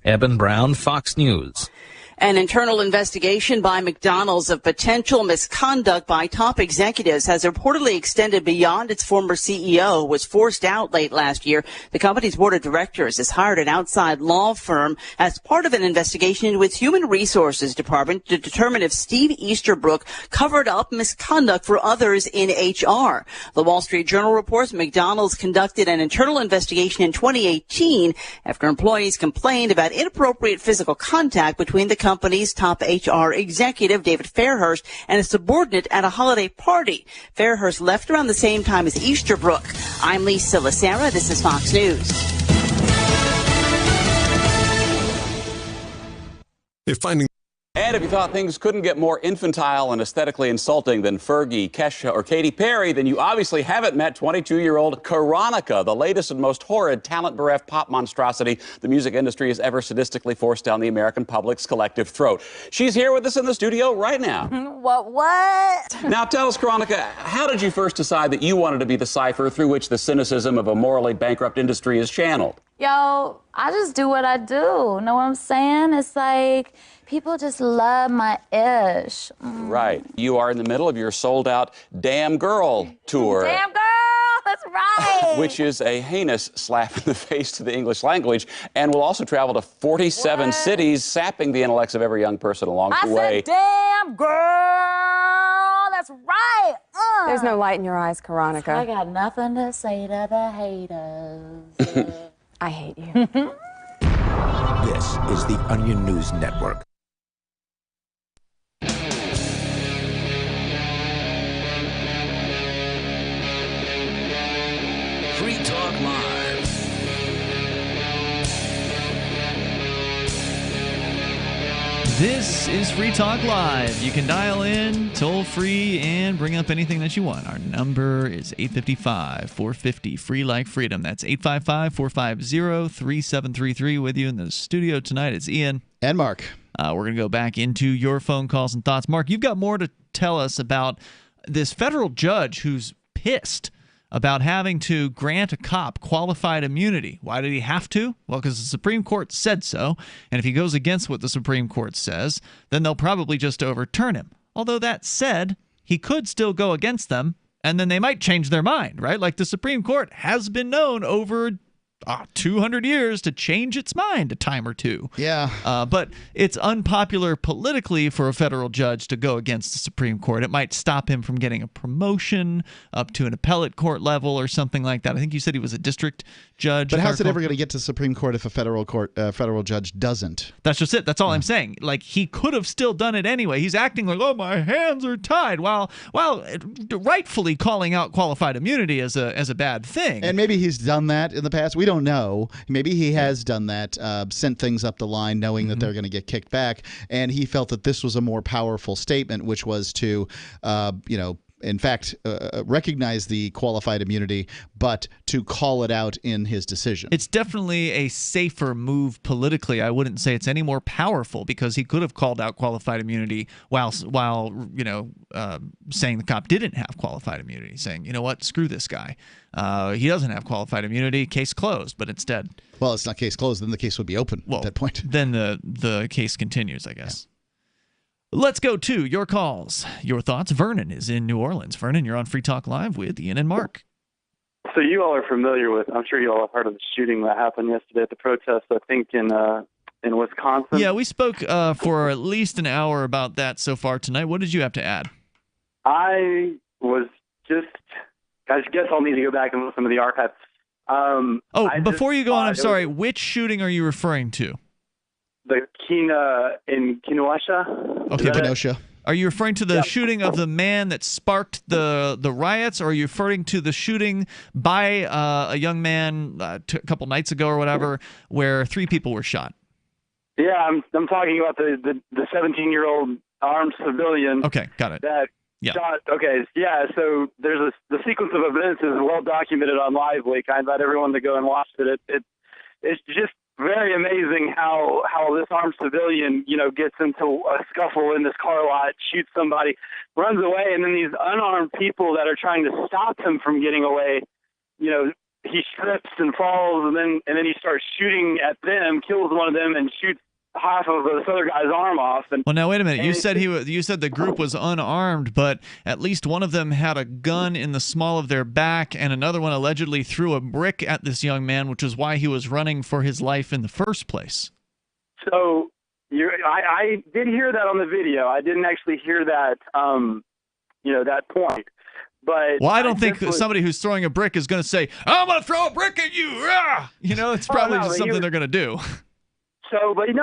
Eben Brown, Fox News. An internal investigation by McDonald's of potential misconduct by top executives has reportedly extended beyond its former CEO, who was forced out late last year. The company's board of directors has hired an outside law firm as part of an investigation into its human resources department to determine if Steve Easterbrook covered up misconduct for others in HR. The Wall Street Journal reports McDonald's conducted an internal investigation in 2018 after employees complained about inappropriate physical contact between the company's top HR executive, David Fairhurst, and a subordinate at a holiday party. Fairhurst left around the same time as Easterbrook. I'm Lisa Lacera. This is Fox News. And if you thought things couldn't get more infantile and aesthetically insulting than Fergie, Kesha, or Katy Perry, then you obviously haven't met 22-year-old Karonica, the latest and most horrid, talent-bereft pop monstrosity the music industry has ever sadistically forced down the American public's collective throat. She's here with us in the studio right now. What? Now tell us, Karonica, how did you first decide that you wanted to be the cipher through which the cynicism of a morally bankrupt industry is channeled? Yo, I just do what I do. Know what I'm saying? It's like people just love my ish. Right. You are in the middle of your sold-out Damn Girl tour. Damn girl, that's right. Which is a heinous slap in the face to the English language, and will also travel to 47 cities, sapping the intellects of every young person along the way. I said, damn girl, that's right. There's no light in your eyes, Karonica. I got nothing to say to the haters. I hate you. This is the Onion News Network. Free Talk Live. This is Free Talk Live. You can dial in toll free and bring up anything that you want. Our number is 855-450 free like freedom. That's 855-450-3733. With you in the studio tonight, it's Ian and Mark. We're going to go back into your phone calls and thoughts. Mark, you've got more to tell us about this federal judge who's pissed about having to grant a cop qualified immunity. Why did he have to? Well, because the Supreme Court said so, and if he goes against what the Supreme Court says, then they'll probably just overturn him. Although that said, he could still go against them, and then they might change their mind, right? Like the Supreme Court has been known over 200 years to change its mind a time or two. Yeah. But it's unpopular politically for a federal judge to go against the Supreme Court. It might stop him from getting a promotion up to an appellate court level or something like that. I think you said he was a district judge. But how's it ever going to get to Supreme Court if a federal judge doesn't? That's just it. That's all I'm saying. Like, he could have still done it anyway. He's acting like, oh, my hands are tied, while rightfully calling out qualified immunity as a bad thing. And maybe he's done that in the past. We don't know. Maybe he has done that, sent things up the line knowing that they're going to get kicked back, and he felt that this was a more powerful statement, which was to, in fact, recognize the qualified immunity, but to call it out in his decision. It's definitely a safer move politically. I wouldn't say it's any more powerful, because he could have called out qualified immunity while saying the cop didn't have qualified immunity, saying, you know what, screw this guy. He doesn't have qualified immunity, case closed, but instead... Well, it's not case closed, then the case would be open at that point. Then the case continues, I guess. Yeah. Let's go to your calls, your thoughts. Vernon is in New Orleans. Vernon, you're on Free Talk Live with Ian and Mark. So you all are familiar with, I'm sure you all have heard of the shooting that happened yesterday at the protest, I think, in Wisconsin. Yeah, we spoke for at least an hour about that so far tonight. What did you have to add? I guess I'll need to go back and listen to the archives Before you go on, I'm sorry. Which shooting are you referring to? The in Kenosha. Okay, Kenosha. Are you referring to the shooting of the man that sparked the riots, or are you referring to the shooting by a young man a couple nights ago or whatever, where 3 people were shot? Yeah, I'm talking about the 17-year-old armed civilian. Okay, got it. That shot. Okay, yeah. So there's the sequence of events is well documented on LiveLeak. I invite everyone to go and watch it. It's just very amazing how this armed civilian, gets into a scuffle in this car lot, shoots somebody, runs away, and then these unarmed people that are trying to stop him from getting away, he trips and falls, and then he starts shooting at them, kills one of them, and shoots half of this other guy's arm off. Well, now wait a minute. You said the group was unarmed, but at least one of them had a gun in the small of their back, and another one allegedly threw a brick at this young man, which is why he was running for his life in the first place. So I did hear that on the video. I didn't actually hear that, that point. But I don't think somebody who's throwing a brick is going to say, "I'm going to throw a brick at you." Rah! It's probably just something they're going to do. So, but he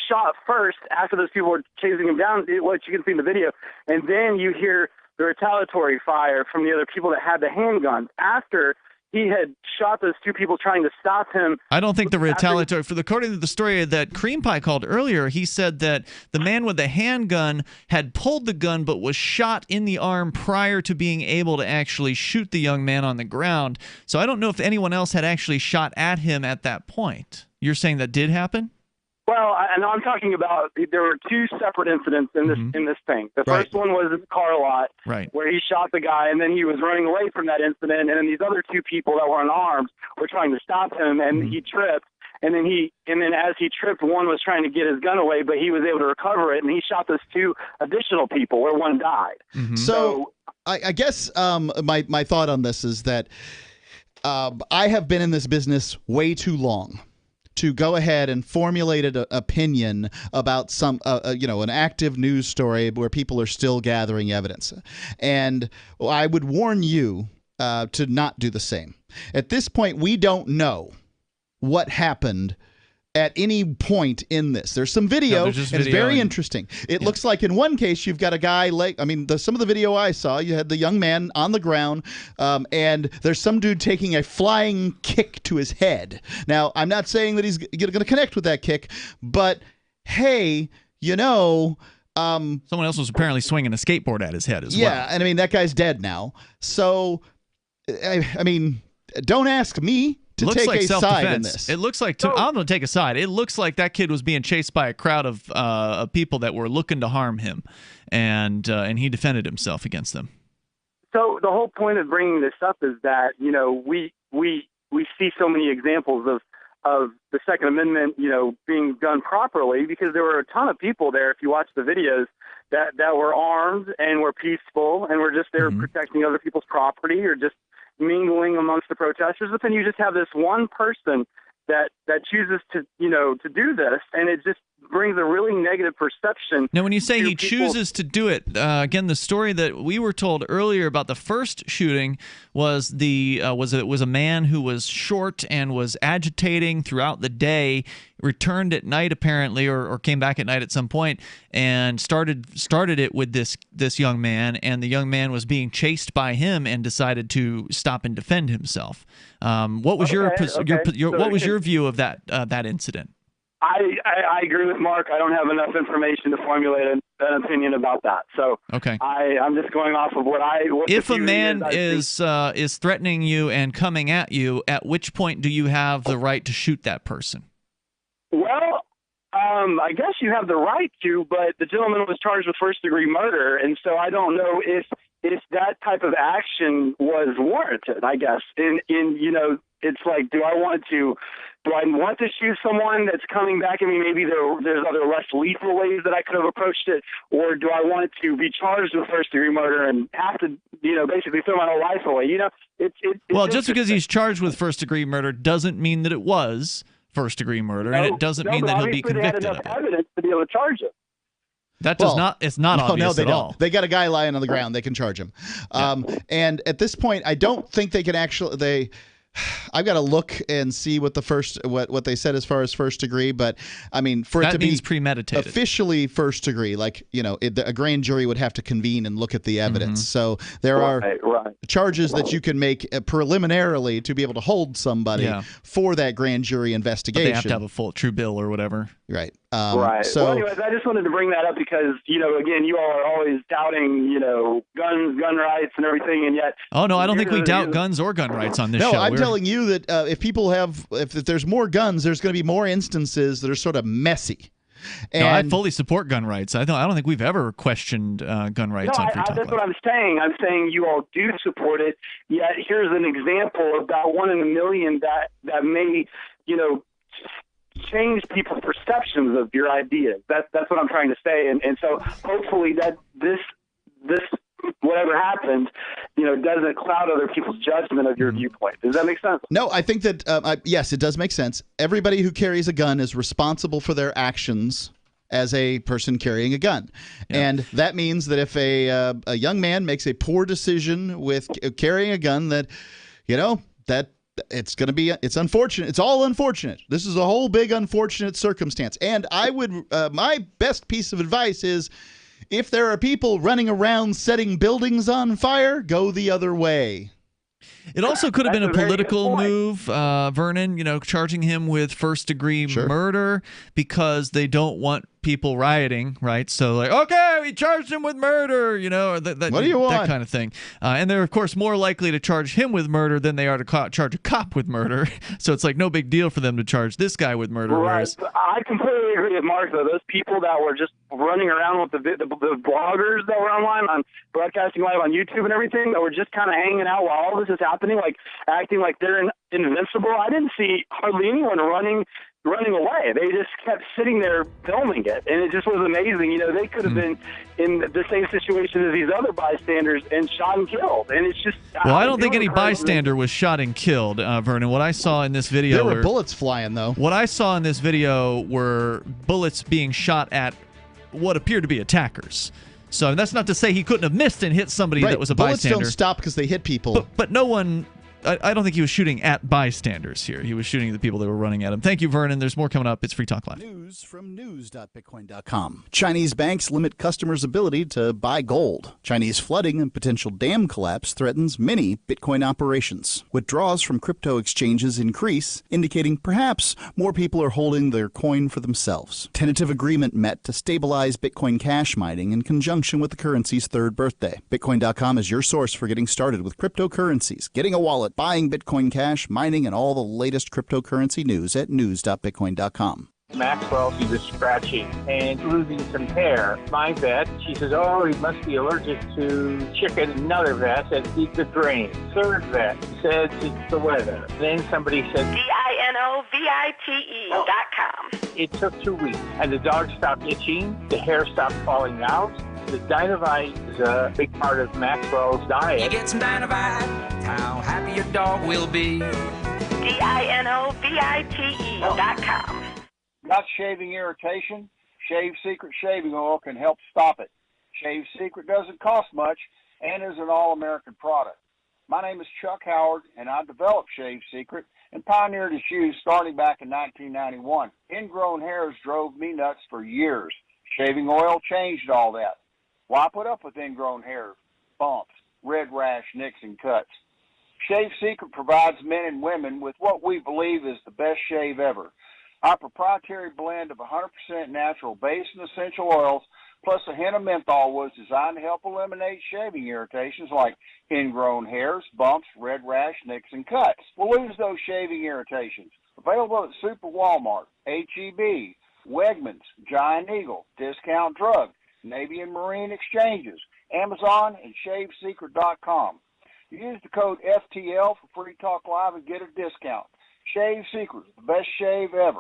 shot first after those people were chasing him down, what you can see in the video, and then you hear the retaliatory fire from the other people that had the handguns after he had shot those 2 people trying to stop him. I don't think the retaliatory, according to the story that Cream Pie called earlier, he said that the man with the handgun had pulled the gun but was shot in the arm prior to being able to actually shoot the young man on the ground. So I don't know if anyone else had actually shot at him at that point. You're saying that did happen? Well, I'm talking about there were 2 separate incidents in this thing. The first one was in the car lot, where he shot the guy, and then he was running away from that incident, and then these other 2 people that were unarmed were trying to stop him, and he tripped, and then as he tripped, one was trying to get his gun away, but he was able to recover it, and he shot those 2 additional people, where one died. So I guess my thought on this is that I have been in this business way too long to go ahead and formulate an opinion about an active news story where people are still gathering evidence. And I would warn you to not do the same. At this point, we don't know what happened at any point in this. There's some video, and it's very interesting. It looks like in one case you've got a guy some of the video I saw, you had the young man on the ground, and there's some dude taking a flying kick to his head. Now, I'm not saying that he's going to connect with that kick, but hey, someone else was apparently swinging a skateboard at his head as well. Yeah, and that guy's dead now. So, don't ask me to take a side in this. It looks like I'm going to take a side. It looks like that kid was being chased by a crowd of people that were looking to harm him, and he defended himself against them. So the whole point of bringing this up is that we see so many examples of the Second Amendment being done properly, because there were a ton of people there. If you watch the videos, that were armed and were peaceful and were just there protecting other people's property or just mingling amongst the protesters, but then you just have this one person that chooses to do this, and it just brings a really negative perception. Now, when you say he chooses to do it, again, the story that we were told earlier about the first shooting was was a man who was short and was agitating throughout the day, returned at night apparently, or came back at night at some point, and started it with this young man, and the young man was being chased by him and decided to stop and defend himself. What was your view of that incident? I agree with Mark. I don't have enough information to formulate an opinion about that. So I'm just going off of if a man is threatening you and coming at you, at which point do you have the right to shoot that person? Well, I guess you have the right to, but the gentleman was charged with first-degree murder, and so I don't know if that type of action was warranted. I guess it's like, do I want to shoot someone that's coming back at me? Maybe there's other less lethal ways that I could have approached it, or do I want to be charged with first-degree murder and have to, basically throw my whole life away? Just because he's charged with first-degree murder doesn't mean that it was first-degree murder, and it doesn't mean that he'll be convicted of it. Evidence to be able to charge him. That does not. It's not obvious no, they at don't. all. They got a guy lying on the ground. They can charge him. And at this point, I don't think they can actually. I've got to look and see what what they said as far as first degree, but I mean, for it to be premeditated, officially first degree, like a grand jury would have to convene and look at the evidence. So there are charges that you can make preliminarily to be able to hold somebody for that grand jury investigation. But they have to have a full true bill or whatever. Right. Right. So, well, anyways, I just wanted to bring that up because, again, you all are always doubting, gun rights and everything, and yet. Oh, no, I don't think we doubt guns or gun rights on this show. No, I'm telling you that if there's more guns, there's going to be more instances that are sort of messy. And no, I fully support gun rights. I don't think we've ever questioned gun rights on Free Talk Live. That's what I'm saying. I'm saying you all do support it, yet here's an example of that 1 in a million that may, change people's perceptions of your ideas. That's what I'm trying to say. And so hopefully that this whatever happens, doesn't cloud other people's judgment of your viewpoint. Does that make sense? No, I think that, yes, it does make sense. Everybody who carries a gun is responsible for their actions as a person carrying a gun. Yeah. And that means that if a young man makes a poor decision with carrying a gun, that, that it's unfortunate. It's all unfortunate. This is a whole big unfortunate circumstance. And I would, my best piece of advice is, if there are people running around setting buildings on fire, go the other way. It also could have been a political move, Vernon, charging him with first-degree murder because they don't want people rioting, right? So, okay, we charged him with murder, or what do you want? That kind of thing. And they're, of course, more likely to charge him with murder than they are to charge a cop with murder. So it's no big deal for them to charge this guy with murder. Right. I completely agree with Mark, though. Those people that were just running around with the bloggers that were online, on broadcasting live on YouTube and everything, that were just kind of hanging out while all this is happening, acting like they're invincible. I didn't see hardly anyone running away. They just kept sitting there filming it, and it just was amazing. They could have been in the same situation as these other bystanders and shot and killed. And it's just I don't think any bystander was shot and killed, Vernon. What I saw in this video, there were bullets flying, though. What I saw in this video were bullets being shot at what appeared to be attackers. So that's not to say he couldn't have missed and hit somebody that was a bystander. Bullets don't stop because they hit people. But no one. I don't think he was shooting at bystanders here. He was shooting at the people that were running at him. Thank you, Vernon. There's more coming up. It's Free Talk Live. News from news.bitcoin.com. Chinese banks limit customers' ability to buy gold. Chinese flooding and potential dam collapse threatens many Bitcoin operations. Withdrawals from crypto exchanges increase, indicating perhaps more people are holding their coin for themselves. Tentative agreement met to stabilize Bitcoin Cash mining in conjunction with the currency's third birthday. Bitcoin.com is your source for getting started with cryptocurrencies, getting a wallet, buying Bitcoin Cash, mining, and all the latest cryptocurrency news at news.bitcoin.com. Maxwell, he was scratching and losing some hair. My vet, she says, oh, he must be allergic to chicken. Another vet said, eat the drain. Third vet said, it's the weather. Then somebody said, DINOVITE.com. It took 2 weeks, and the dog stopped itching, the hair stopped falling out. The Dinovite is a big part of Maxwell's diet. You get some Dinovite, how happy your dog will be. DINOVITE.com. Got shaving irritation? Shave Secret shaving oil can help stop it. Shave Secret doesn't cost much and is an all-American product. My name is Chuck Howard, and I developed Shave Secret and pioneered its use starting back in 1991. Ingrown hairs drove me nuts for years. Shaving oil changed all that. Why put up with ingrown hair, bumps, red rash, nicks, and cuts? Shave Secret provides men and women with what we believe is the best shave ever. Our proprietary blend of 100% natural base and essential oils plus a hint of menthol was designed to help eliminate shaving irritations like ingrown hairs, bumps, red rash, nicks, and cuts. We'll lose those shaving irritations. Available at Super Walmart, H-E-B, Wegmans, Giant Eagle, Discount Drug, Navy and Marine Exchanges, Amazon, and ShaveSecret.com. Use the code FTL for Free Talk Live and get a discount. Shave Secret, the best shave ever.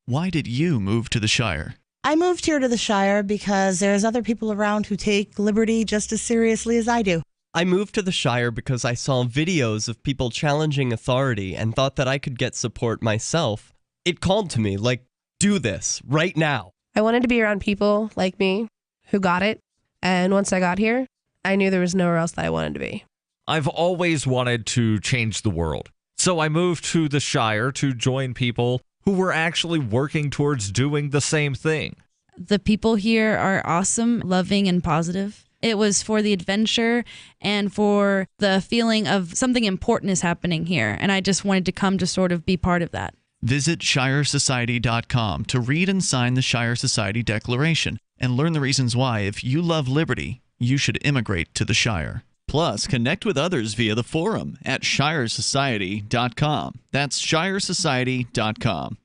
Why did you move to the Shire? I moved here to the Shire because there's other people around who take liberty just as seriously as I do. I moved to the Shire because I saw videos of people challenging authority and thought that I could get support myself. It called to me like, do this right now. I wanted to be around people like me who got it. And once I got here, I knew there was nowhere else that I wanted to be. I've always wanted to change the world. So I moved to the Shire to join people who were actually working towards doing the same thing. The people here are awesome, loving, and positive. It was for the adventure and for the feeling of something important is happening here. And I just wanted to come to sort of be part of that. Visit ShireSociety.com to read and sign the Shire Society Declaration and learn the reasons why, if you love liberty, you should immigrate to the Shire. Plus, connect with others via the forum at ShireSociety.com. That's ShireSociety.com.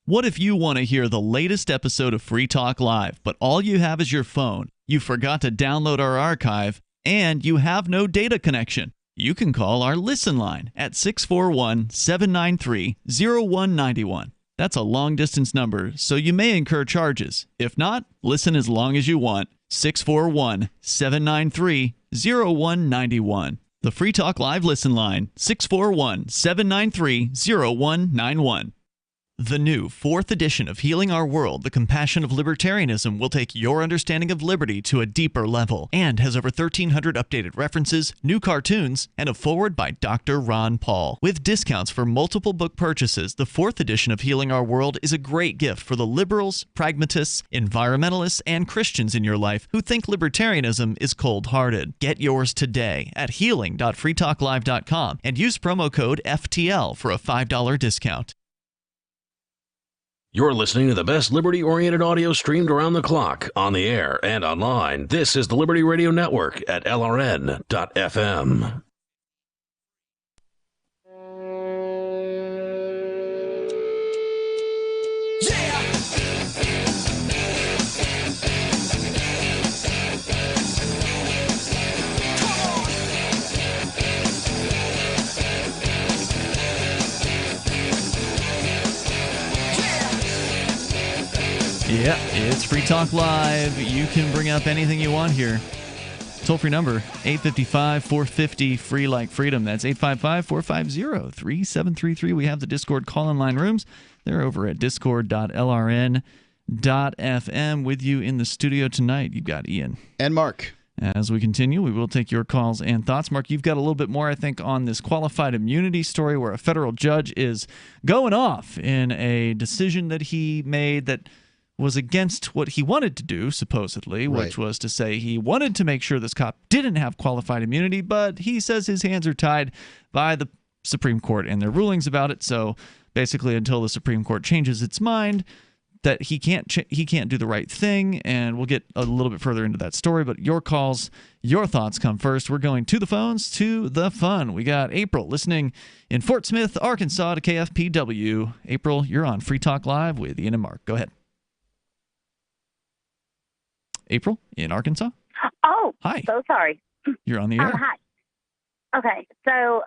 What if you want to hear the latest episode of Free Talk Live, but all you have is your phone, you forgot to download our archive, and you have no data connection? You can call our Listen line at 641-793-0191. That's a long-distance number, so you may incur charges. If not, listen as long as you want. 641-793-0191. The Free Talk Live Listen line, 641-793-0191. The new 4th edition of Healing Our World, The Compassion of Libertarianism, will take your understanding of liberty to a deeper level and has over 1,300 updated references, new cartoons, and a foreword by Dr. Ron Paul. With discounts for multiple book purchases, the 4th edition of Healing Our World is a great gift for the liberals, pragmatists, environmentalists, and Christians in your life who think libertarianism is cold-hearted. Get yours today at healing.freetalklive.com and use promo code FTL for a $5 discount. You're listening to the best liberty-oriented audio streamed around the clock, on the air, and online. This is the Liberty Radio Network at LRN.FM. Yeah, it's Free Talk Live. You can bring up anything you want here. Toll-free number, 855-450, free like freedom. That's 855-450-3733. We have the Discord call-in line rooms. They're over at discord.lrn.fm. With you in the studio tonight, you've got Ian. And Mark. As we continue, we will take your calls and thoughts. Mark, you've got a little bit more, I think, on this qualified immunity story where a federal judge is going off in a decision that he made that was against what he wanted to do, supposedly, which was to say he wanted to make sure this cop didn't have qualified immunity, but he says his hands are tied by the Supreme Court and their rulings about it. So basically, until the Supreme Court changes its mind, that he can't do the right thing, and we'll get a little bit further into that story. But your calls, your thoughts come first. We're going to the phones, to the fun. We got April listening in Fort Smith, Arkansas, to KFPW. April, you're on Free Talk Live with Ian and Mark. Go ahead. April in Arkansas? Oh, hi. So sorry. You're on the air. Hi. Okay, so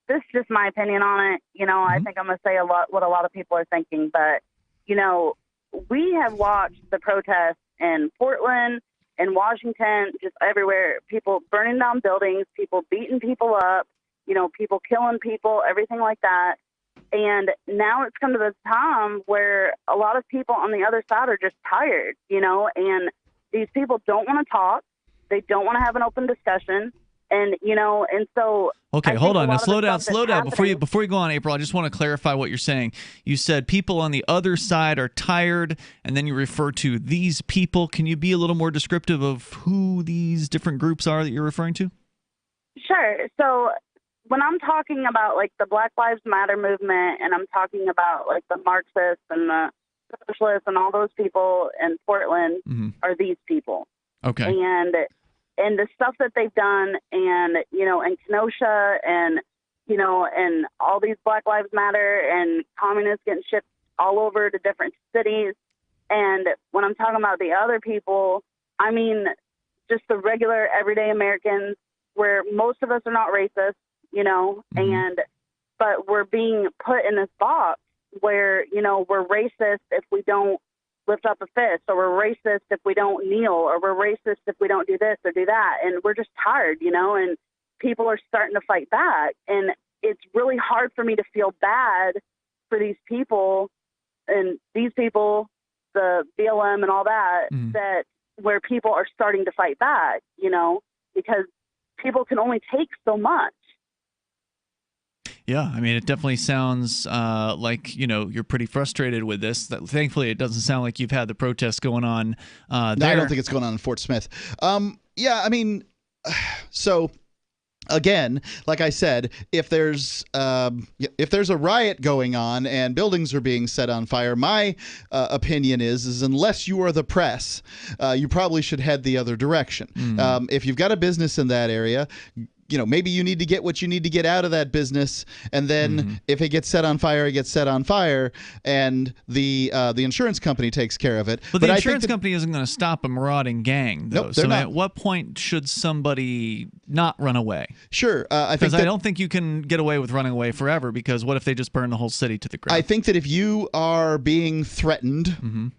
this is just my opinion on it. You know, I think I'm going to say what a lot of people are thinking, but you know, we have watched the protests in Portland, in Washington, just everywhere. People burning down buildings, people beating people up, you know, people killing people, everything like that. And now it's come to this time where a lot of people on the other side are just tired, you know, and these people don't want to talk. They don't want to have an open discussion. And, you know, and so. Okay, hold on. Now, slow down. Before you go on, April, I just want to clarify what you're saying. You said people on the other side are tired, and then you refer to these people. Can you be a little more descriptive of who these different groups are that you're referring to? Sure. So when I'm talking about like the Black Lives Matter movement, and I'm talking about like the Marxists and the socialists and all those people in Portland are these people. Okay. And the stuff that they've done, and you know, in Kenosha, and you know, and all these Black Lives Matter and communists getting shipped all over to different cities. And when I'm talking about the other people, I mean just the regular everyday Americans, where most of us are not racist, you know, but we're being put in this box where, you know, we're racist if we don't lift up a fist, or we're racist if we don't kneel, or we're racist if we don't do this or do that. And we're just tired, you know, and people are starting to fight back. And it's really hard for me to feel bad for these people and these people, the BLM and all that, that where people are starting to fight back, because people can only take so much. Yeah, I mean, it definitely sounds like, you're pretty frustrated with this. Thankfully, it doesn't sound like you've had the protests going on there. No, I don't think it's going on in Fort Smith. Yeah, I mean, so again, like I said, if there's a riot going on and buildings are being set on fire, my opinion is unless you are the press, you probably should head the other direction. If you've got a business in that area, maybe you need to get what you need to get out of that business, and then if it gets set on fire, it gets set on fire, and the insurance company takes care of it. But the insurance company isn't going to stop a marauding gang, though. Nope, they're not. At what point should somebody not run away? Sure, I don't think you can get away with running away forever, because what if they just burn the whole city to the ground? I think that if you are being threatened.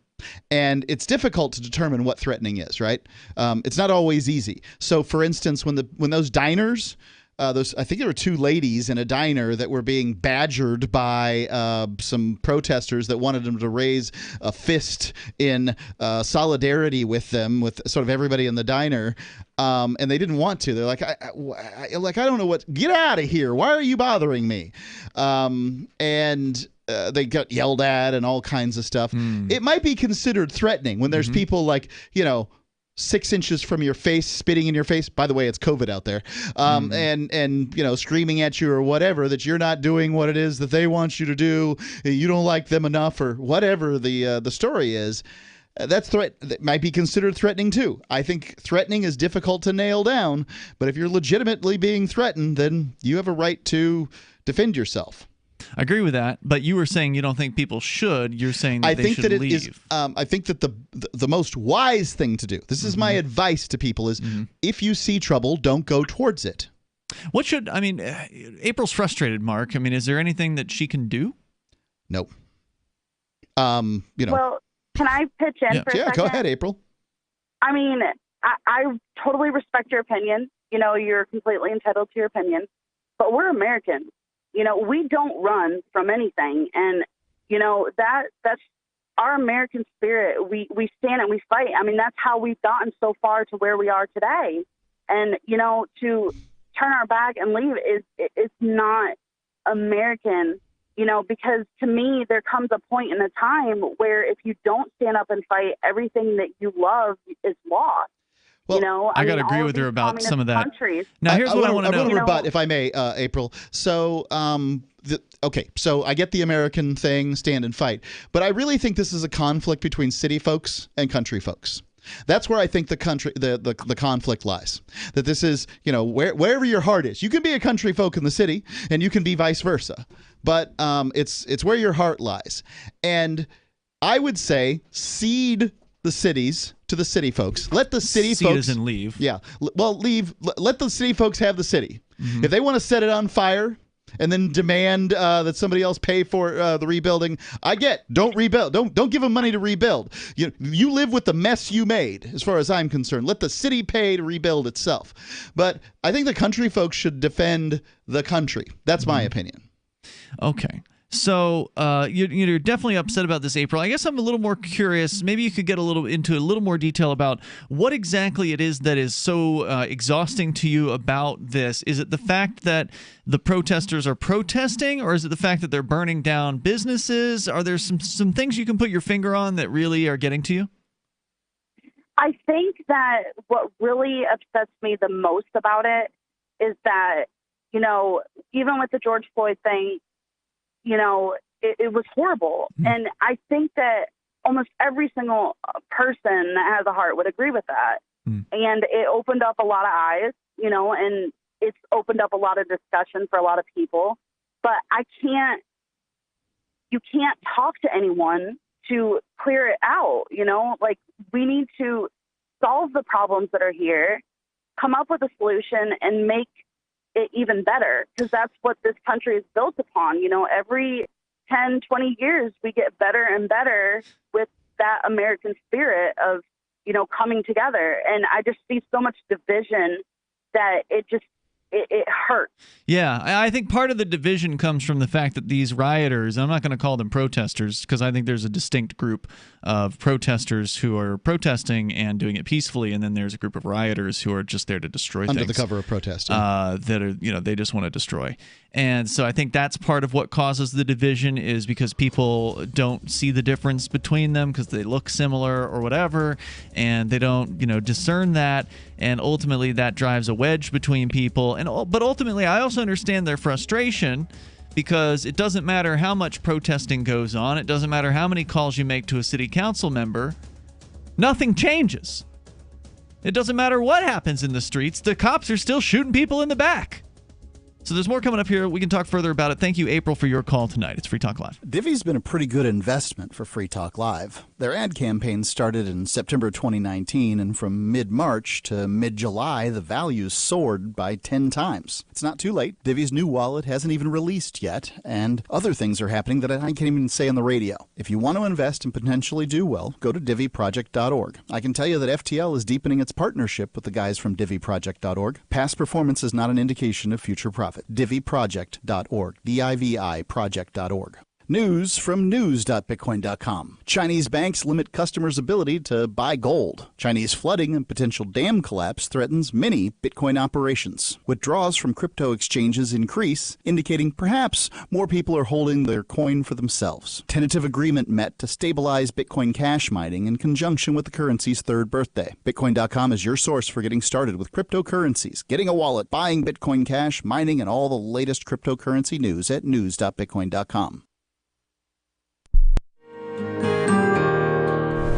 And it's difficult to determine what threatening is, right? It's not always easy. So, for instance, when those diners, I think there were two ladies in a diner that were being badgered by some protesters that wanted them to raise a fist in solidarity with them, with sort of everybody in the diner, and they didn't want to. They're like, I don't know what. Get out of here! Why are you bothering me? They got yelled at and all kinds of stuff. It might be considered threatening when there's people 6 inches from your face, spitting in your face. By the way, it's COVID out there, and screaming at you or whatever, that you're not doing what it is that they want you to do. You don't like them enough, or whatever the story is. That might be considered threatening too. I think threatening is difficult to nail down, but if you're legitimately being threatened, then you have a right to defend yourself. I agree with that, but you were saying you don't think people should. You're saying that they should leave. I think that the most wise thing to do, this is my advice to people, is if you see trouble, don't go towards it. April's frustrated, Mark. I mean, is there anything that she can do? No. Well, can I pitch in for a second? Yeah, go ahead, April. I mean, I totally respect your opinion. You're completely entitled to your opinion, but we're Americans. We don't run from anything. And, that's our American spirit. We stand and we fight. I mean, that's how we've gotten so far to where we are today. And, to turn our back and leave is not American, because to me, there comes a point in a time where if you don't stand up and fight, everything that you love is lost. Well, I got to agree with her about some of that. Countries. Now, here's what I want to know. I want to rebut, if I may, April. So, so I get the American thing, stand and fight, but I really think this is a conflict between city folks and country folks. That's where I think the conflict lies. That this is, wherever your heart is. You can be a country folk in the city, and you can be vice versa. But it's where your heart lies. And I would say cede the cities to the city folks. Let the city folks... Cede as in leave. Yeah. Well, leave. Let the city folks have the city. If they want to set it on fire and then demand that somebody else pay for the rebuilding, don't rebuild. Don't give them money to rebuild. You live with the mess you made, as far as I'm concerned. Let the city pay to rebuild itself. But I think the country folks should defend the country. That's my opinion. Okay. So you're definitely upset about this, April. I guess I'm a little more curious. Maybe you could get into a little more detail about what exactly it is that is so exhausting to you about this. Is it the fact that the protesters are protesting, or is it the fact that they're burning down businesses? Are there some things you can put your finger on that really are getting to you? I think that what really upsets me the most about it is that, even with the George Floyd thing, it was horrible. And I think that almost every single person that has a heart would agree with that. And it opened up a lot of eyes, and it's opened up a lot of discussion for a lot of people. But you can't talk to anyone to clear it out, we need to solve the problems that are here, come up with a solution, and make it even better, because that's what this country is built upon. Every 10, 20 years, we get better and better with that American spirit of, coming together. And I just see so much division that it it hurts. Yeah, I think part of the division comes from the fact that these rioters, I'm not going to call them protesters because I think there's a distinct group of protesters who are protesting and doing it peacefully, and then there's a group of rioters who are just there to destroy things. Under the cover of protesting. That are, they just want to destroy. And so I think that's part of what causes the division, is because people don't see the difference between them because they look similar or whatever, and they don't, discern that, and ultimately that drives a wedge between people. But ultimately, I also understand their frustration, because it doesn't matter how much protesting goes on, it doesn't matter how many calls you make to a city council member, nothing changes. It doesn't matter what happens in the streets, the cops are still shooting people in the back. So there's more coming up here. We can talk further about it. Thank you, April, for your call tonight. It's Free Talk Live. Divvy's been a pretty good investment for Free Talk Live. Their ad campaign started in September 2019, and from mid-March to mid-July, the values soared by 10 times. It's not too late. Divvy's new wallet hasn't even released yet, and other things are happening that I can't even say on the radio. If you want to invest and potentially do well, go to divvyproject.org. I can tell you that FTL is deepening its partnership with the guys from divvyproject.org. Past performance is not an indication of future profit. divvyproject.org. DIVI project.org. News from news.bitcoin.com. Chinese banks limit customers' ability to buy gold. Chinese flooding and potential dam collapse threatens many Bitcoin operations. Withdrawals from crypto exchanges increase, indicating perhaps more people are holding their coin for themselves. Tentative agreement met to stabilize Bitcoin Cash mining in conjunction with the currency's third birthday. Bitcoin.com is your source for getting started with cryptocurrencies, getting a wallet, buying Bitcoin Cash, mining, and all the latest cryptocurrency news at news.bitcoin.com.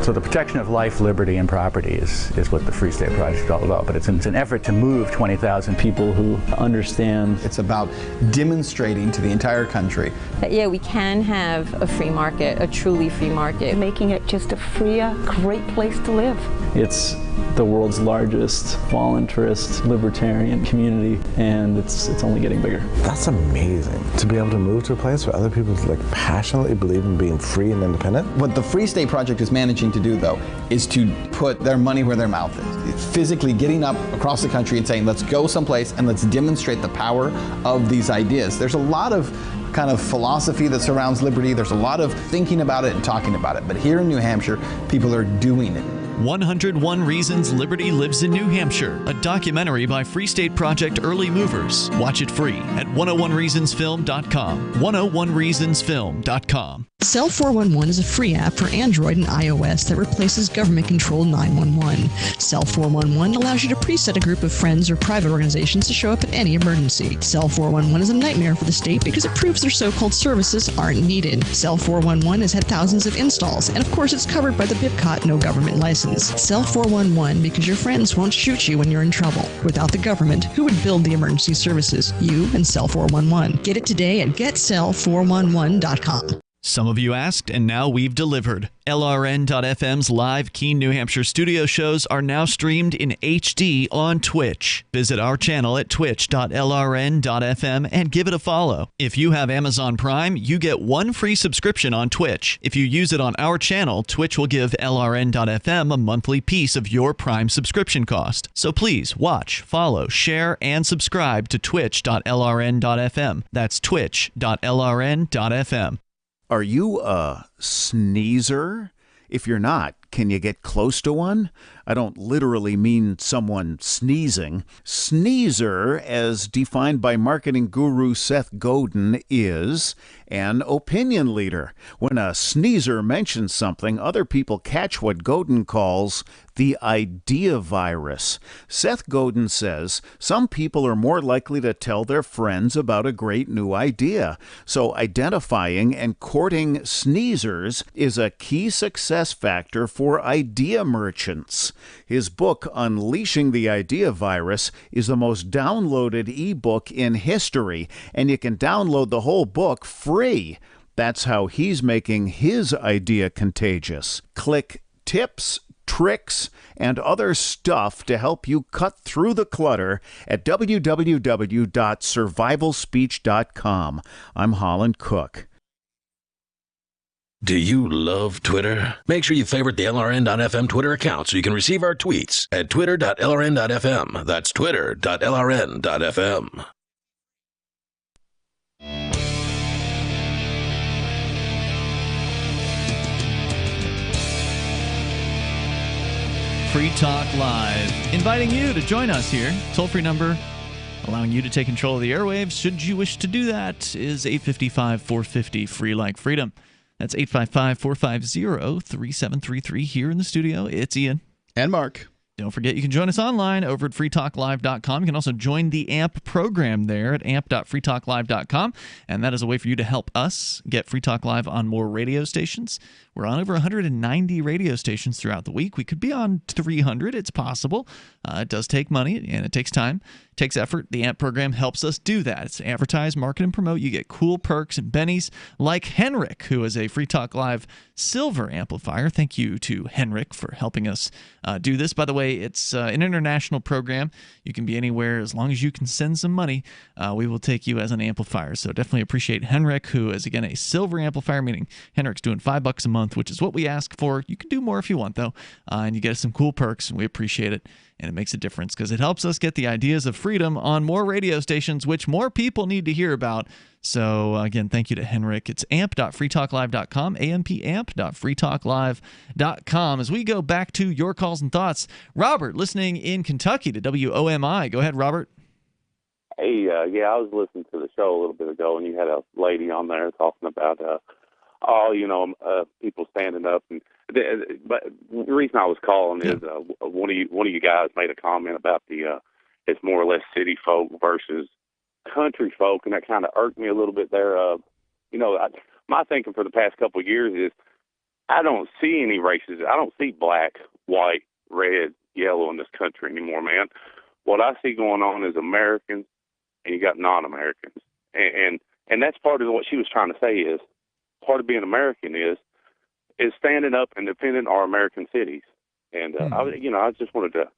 So the protection of life, liberty, and property is what the Free State Project is all about. But it's an effort to move 20,000 people who understand. It's about demonstrating to the entire country that, yeah, we can have a free market, a truly free market. Making it just a freer, great place to live. It's the world's largest voluntarist libertarian community, and it's only getting bigger. That's amazing, to be able to move to a place where other people passionately believe in being free and independent. What the Free State Project is managing to do, though, is to put their money where their mouth is. It's physically getting up across the country and saying, let's go someplace and let's demonstrate the power of these ideas. There's a lot of kind of philosophy that surrounds liberty. There's a lot of thinking about it and talking about it. But here in New Hampshire, people are doing it. 101 Reasons Liberty Lives in New Hampshire, a documentary by Free State Project Early Movers. Watch it free at 101reasonsfilm.com. 101reasonsfilm.com. Cell 411 is a free app for Android and iOS that replaces government-controlled 911. Cell 411 allows you to preset a group of friends or private organizations to show up at any emergency. Cell 411 is a nightmare for the state because it proves their so-called services aren't needed. Cell 411 has had thousands of installs, and of course it's covered by the BIPCOT no government license. Cell 411 because your friends won't shoot you when you're in trouble. Without the government, who would build the emergency services? You and Cell 411. Get it today at getcell411.com. Some of you asked, and now we've delivered. LRN.FM's live Keene, New Hampshire studio shows are now streamed in HD on Twitch. Visit our channel at twitch.lrn.fm and give it a follow. If you have Amazon Prime, you get one free subscription on Twitch. If you use it on our channel, Twitch will give LRN.FM a monthly piece of your Prime subscription cost. So please watch, follow, share, and subscribe to twitch.lrn.fm. That's twitch.lrn.fm. Are you a sneezer? If you're not, can you get close to one? I don't literally mean someone sneezing. Sneezer, as defined by marketing guru Seth Godin, is an opinion leader. When a sneezer mentions something, other people catch what Godin calls the idea virus. Seth Godin says some people are more likely to tell their friends about a great new idea. So identifying and courting sneezers is a key success factor for idea merchants. His book, Unleashing the Idea Virus, is the most downloaded ebook in history, and you can download the whole book free. That's how he's making his idea contagious. Click tips, tricks, and other stuff to help you cut through the clutter at www.survivalspeech.com. I'm Holland Cook. Do you love Twitter? Make sure you favorite the LRN.FM Twitter account so you can receive our tweets at twitter.lrn.fm. That's twitter.lrn.fm. Free Talk Live, inviting you to join us here. Toll-free number allowing you to take control of the airwaves, should you wish to do that, is 855-450, free like freedom. That's 855-450-3733 here in the studio. It's Ian. And Mark. Don't forget, you can join us online over at freetalklive.com. You can also join the AMP program there at amp.freetalklive.com, and that is a way for you to help us get Free Talk Live on more radio stations. We're on over 190 radio stations throughout the week. We could be on 300. It's possible. It does take money, and it takes time. It takes effort. The AMP program helps us do that. It's advertise, market, and promote. You get cool perks and bennies like Henrik, who is a Free Talk Live Silver amplifier. Thank you to Henrik for helping us do this. By the way, it's an international program. You can be anywhere as long as you can send some money. We will take you as an amplifier. So definitely appreciate Henrik, who is, again, a silver amplifier, meaning Henrik's doing $5 a month, which is what we ask for. You can do more if you want, though, and you get some cool perks, and we appreciate it. And it makes a difference because it helps us get the ideas of freedom on more radio stations, which more people need to hear about. So, again, thank you to Henrik. It's amp.freetalklive.com, amp.freetalklive.com. As we go back to your calls and thoughts, Robert, listening in Kentucky to WOMI. Go ahead, Robert. Hey, yeah, I was listening to the show a little bit ago, and you had a lady on there talking about, people standing up. But the reason I was calling is one of you guys made a comment about it's more or less city folk versus country folk, and that kind of irked me a little bit there. My thinking for the past couple of years is I don't see any races. I don't see black, white, red, yellow in this country anymore, man. What I see going on is Americans, and you got non-Americans, and that's part of what she was trying to say is part of being American is standing up and defending our American cities. And I just wanted to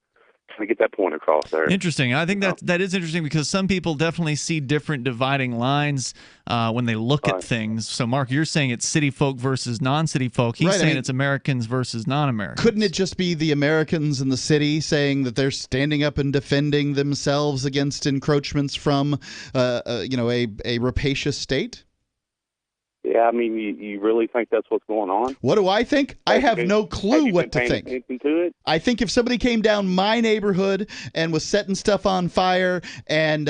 kind of get that point across there. Interesting. I think that is interesting because some people definitely see different dividing lines when they look at things. So, Mark, you're saying it's city folk versus non-city folk. He's saying it's Americans versus non-Americans. Couldn't it just be the Americans in the city saying that they're standing up and defending themselves against encroachments from, a rapacious state? Yeah, I mean, you really think that's what's going on? What do I think? I have no clue what to think. To it? I think if somebody came down my neighborhood and was setting stuff on fire and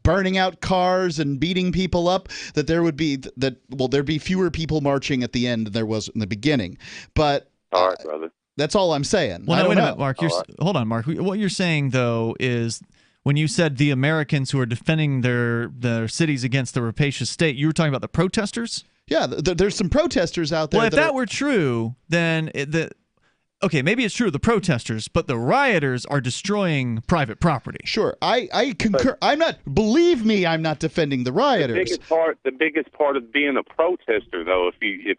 burning out cars and beating people up, that there'd be fewer people marching at the end than there was in the beginning. But all right, brother. That's all I'm saying. Well, wait a minute, Mark. Hold on, Mark. What you're saying though is, when you said the Americans who are defending their cities against the rapacious state, you were talking about the protesters? Yeah, there's some protesters out there. Well, if that were true, then okay, maybe it's true of the protesters, but the rioters are destroying private property. Sure, I concur. Believe me, I'm not defending the rioters. The biggest part of being a protester, though, if you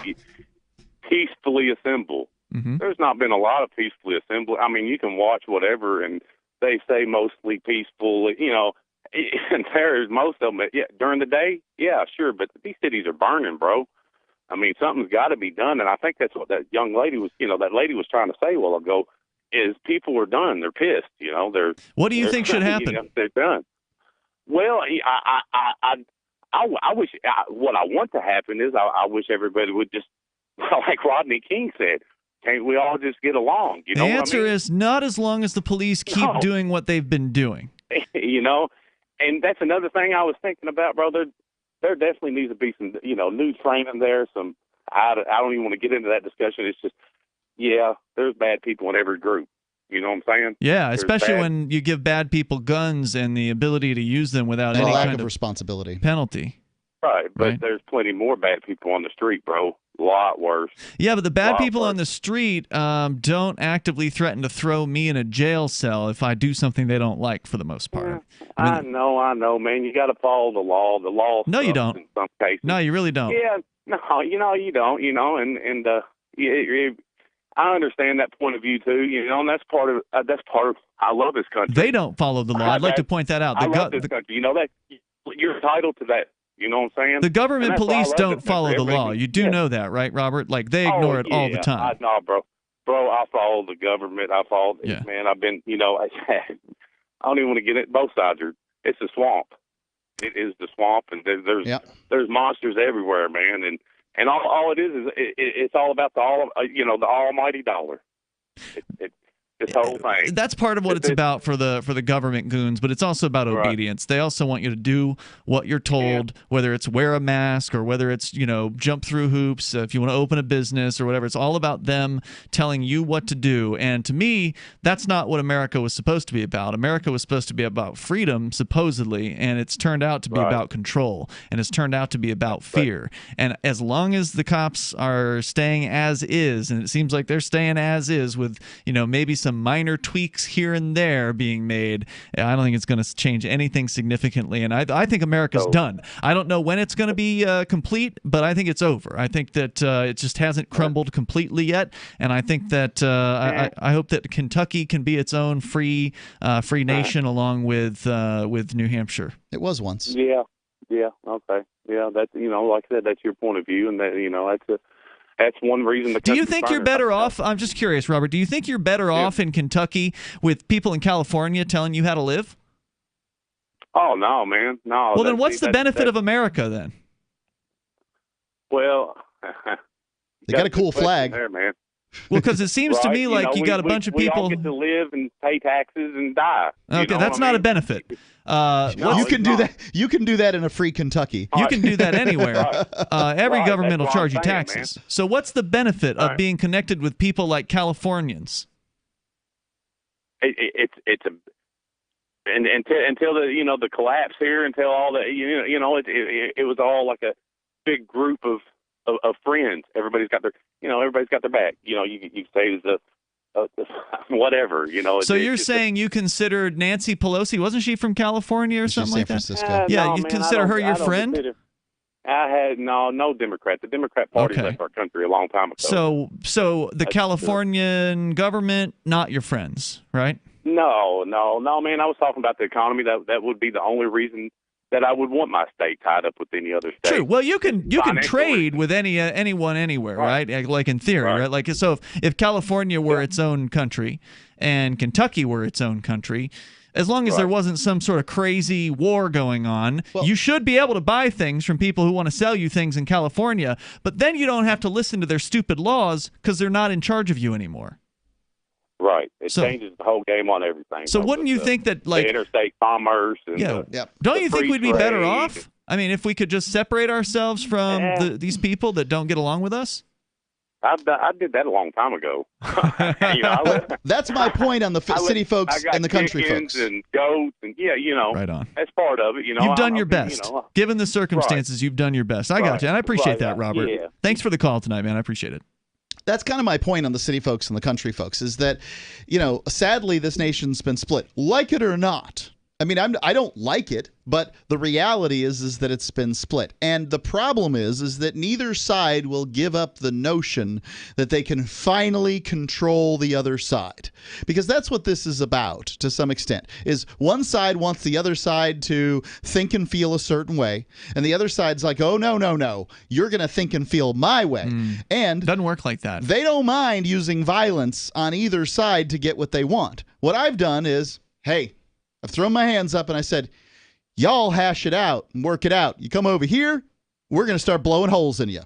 peacefully assemble, there's not been a lot of peacefully assemble. I mean, you can watch whatever and they say mostly peaceful, and there's most of them. Yeah, during the day, yeah, sure, but these cities are burning, bro. I mean, something's got to be done, and I think that's what that young lady was, that lady was trying to say a while ago, is people are done. They're pissed, They're. What do you think should happen? They're done. Well, I wish. What I want to happen is I wish everybody would just, like Rodney King said. Can't we all just get along? The answer is not as long as the police keep doing what they've been doing. And that's another thing I was thinking about, brother. There definitely needs to be some, new training there. I don't even want to get into that discussion. It's just, there's bad people in every group. You know what I'm saying? Yeah, especially when you give bad people guns and the ability to use them without any lack kind of responsibility penalty. Right, but there's plenty more bad people on the street, bro. A lot worse. Yeah, but the bad people on the street don't actively threaten to throw me in a jail cell if I do something they don't like, for the most part. I know, man. You got to follow the law. The law. No, you don't. In some cases. No, you really don't. Yeah, no, you don't. And I understand that point of view too. And that's part of. I love this country. They don't follow the law. I'd like to point that out. I love this country. That you're entitled to that. You know what I'm saying? The government And that's why I police love don't this follow the country. law. You do know that, right, Robert? Like, they ignore it all the time. No, bro. Bro, I follow the government. I follow, man, I've been, I don't even want to get it. Both sides are, it's a swamp. It is the swamp, and there's monsters everywhere, man. And all it is it's all about the almighty dollar. This whole thing. That's part of what it's about for the government goons, but it's also about obedience. They also want you to do what you're told, whether it's wear a mask or whether it's, jump through hoops, if you want to open a business or whatever. It's all about them telling you what to do. And to me, that's not what America was supposed to be about. America was supposed to be about freedom, supposedly, and it's turned out to be about control, and it's turned out to be about fear. And as long as the cops are staying as is, and it seems like they're staying as is with, maybe some minor tweaks here and there being made, I don't think it's going to change anything significantly. And I think America's done. I don't know when it's going to be complete, but I think it's over. I think that it just hasn't crumbled completely yet. And I think that I hope that Kentucky can be its own free nation along with New Hampshire. It was once. Yeah. Okay. Yeah. That's like I said, that's your point of view, and that that's one reason. Do you think you're better off? I'm just curious, Robert. Do you think you're better off in Kentucky with people in California telling you how to live? Oh no, man, no. Well, then what's the benefit of America then? Well, they got a cool flag there, man. Well, because it seems to me like you got a bunch of people. We all get to live and pay taxes and die. Okay, that's not a benefit. You can do that. You can do that in a free Kentucky. You can do that anywhere. Every government will charge you taxes. Man. So what's the benefit of being connected with people like Californians? It's until the collapse here, until all the it was all like a big group of friends. Everybody's got their back. You say it's whatever. So you're saying you considered Nancy Pelosi? Wasn't she from California or something like that? San Francisco. Yeah, you consider her your friend? I had no Democrat. The Democrat Party left our country a long time ago. So the Californian government, not your friends, right? No, man. I was talking about the economy. That would be the only reason that I would want my state tied up with any other state. True. Well, you can trade with anyone anywhere, right? Like in theory, right? Like so, if California were its own country and Kentucky were its own country, as long as there wasn't some sort of crazy war going on, you should be able to buy things from people who want to sell you things in California. But then you don't have to listen to their stupid laws because they're not in charge of you anymore. Right. It changes the whole game on everything. So wouldn't you think that, like, the interstate commerce and don't you think we'd be better off? I mean, if we could just separate ourselves from these people that don't get along with us? I did that a long time ago. That's my point on the city folks and the country folks. And goats and right on. That's part of it. You've done your best. Given the circumstances, you've done your best. I got you, and I appreciate that, Robert. Yeah. Thanks for the call tonight, man. I appreciate it. That's kind of my point on the city folks and the country folks is that, sadly, this nation's been split. Like it or not. I mean, I don't like it, but the reality is that it's been split. And the problem is that neither side will give up the notion that they can finally control the other side. Because that's what this is about, to some extent, is one side wants the other side to think and feel a certain way, and the other side's like, oh, no, you're going to think and feel my way. And doesn't work like that. They don't mind using violence on either side to get what they want. What I've done is, hey, I've thrown my hands up and I said, y'all hash it out and work it out. You come over here, we're going to start blowing holes in you.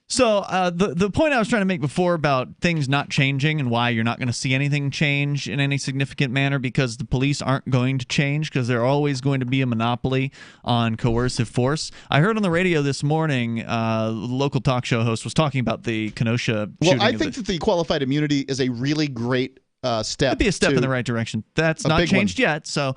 So the point I was trying to make before about things not changing and why you're not going to see anything change in any significant manner because the police aren't going to change because they're always going to be a monopoly on coercive force. I heard on the radio this morning, the local talk show host was talking about the Kenosha shooting. Well, I think that the qualified immunity is a really great step. It'd be a step in the right direction. That's not changed yet, so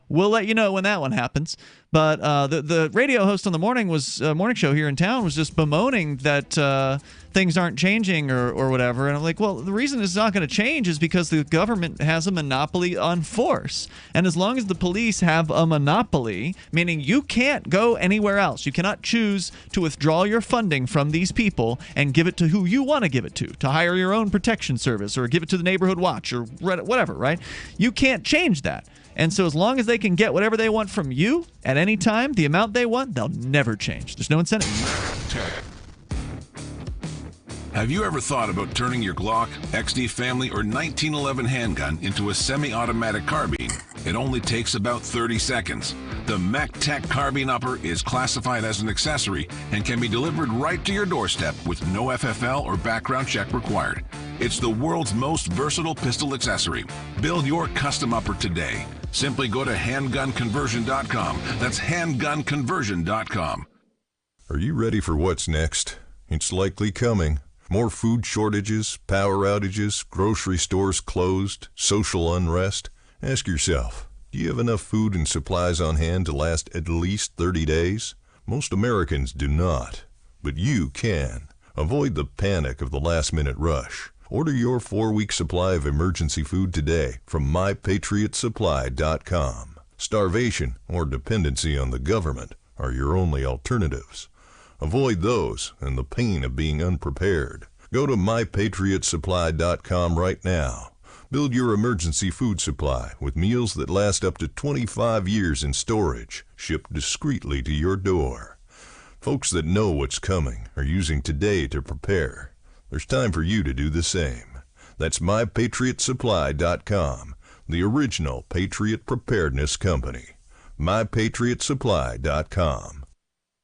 we'll let you know when that one happens. But the radio host on the morning show here in town was just bemoaning that things aren't changing or whatever. And I'm like, well, the reason it's not going to change is because the government has a monopoly on force. And as long as the police have a monopoly, meaning you can't go anywhere else, you cannot choose to withdraw your funding from these people and give it to who you want to give it to hire your own protection service or give it to the neighborhood watch or whatever, right? You can't change that. And so as long as they can get whatever they want from you at any time, the amount they want, they'll never change. There's no incentive. Have you ever thought about turning your Glock, XD Family, or 1911 handgun into a semi-automatic carbine? It only takes about 30 seconds. The MacTech Carbine Upper is classified as an accessory and can be delivered right to your doorstep with no FFL or background check required. It's the world's most versatile pistol accessory. Build your custom upper today. Simply go to handgunconversion.com. That's handgunconversion.com. Are you ready for what's next? It's likely coming. More food shortages, power outages, grocery stores closed, social unrest. Ask yourself, do you have enough food and supplies on hand to last at least 30 days? Most Americans do not, but you can. Avoid the panic of the last-minute rush. Order your 4-week supply of emergency food today from mypatriotsupply.com. Starvation or dependency on the government are your only alternatives. Avoid those and the pain of being unprepared. Go to mypatriotsupply.com right now. Build your emergency food supply with meals that last up to 25 years in storage, shipped discreetly to your door. Folks that know what's coming are using today to prepare. There's time for you to do the same. That's mypatriotsupply.com, the original Patriot Preparedness Company. mypatriotsupply.com.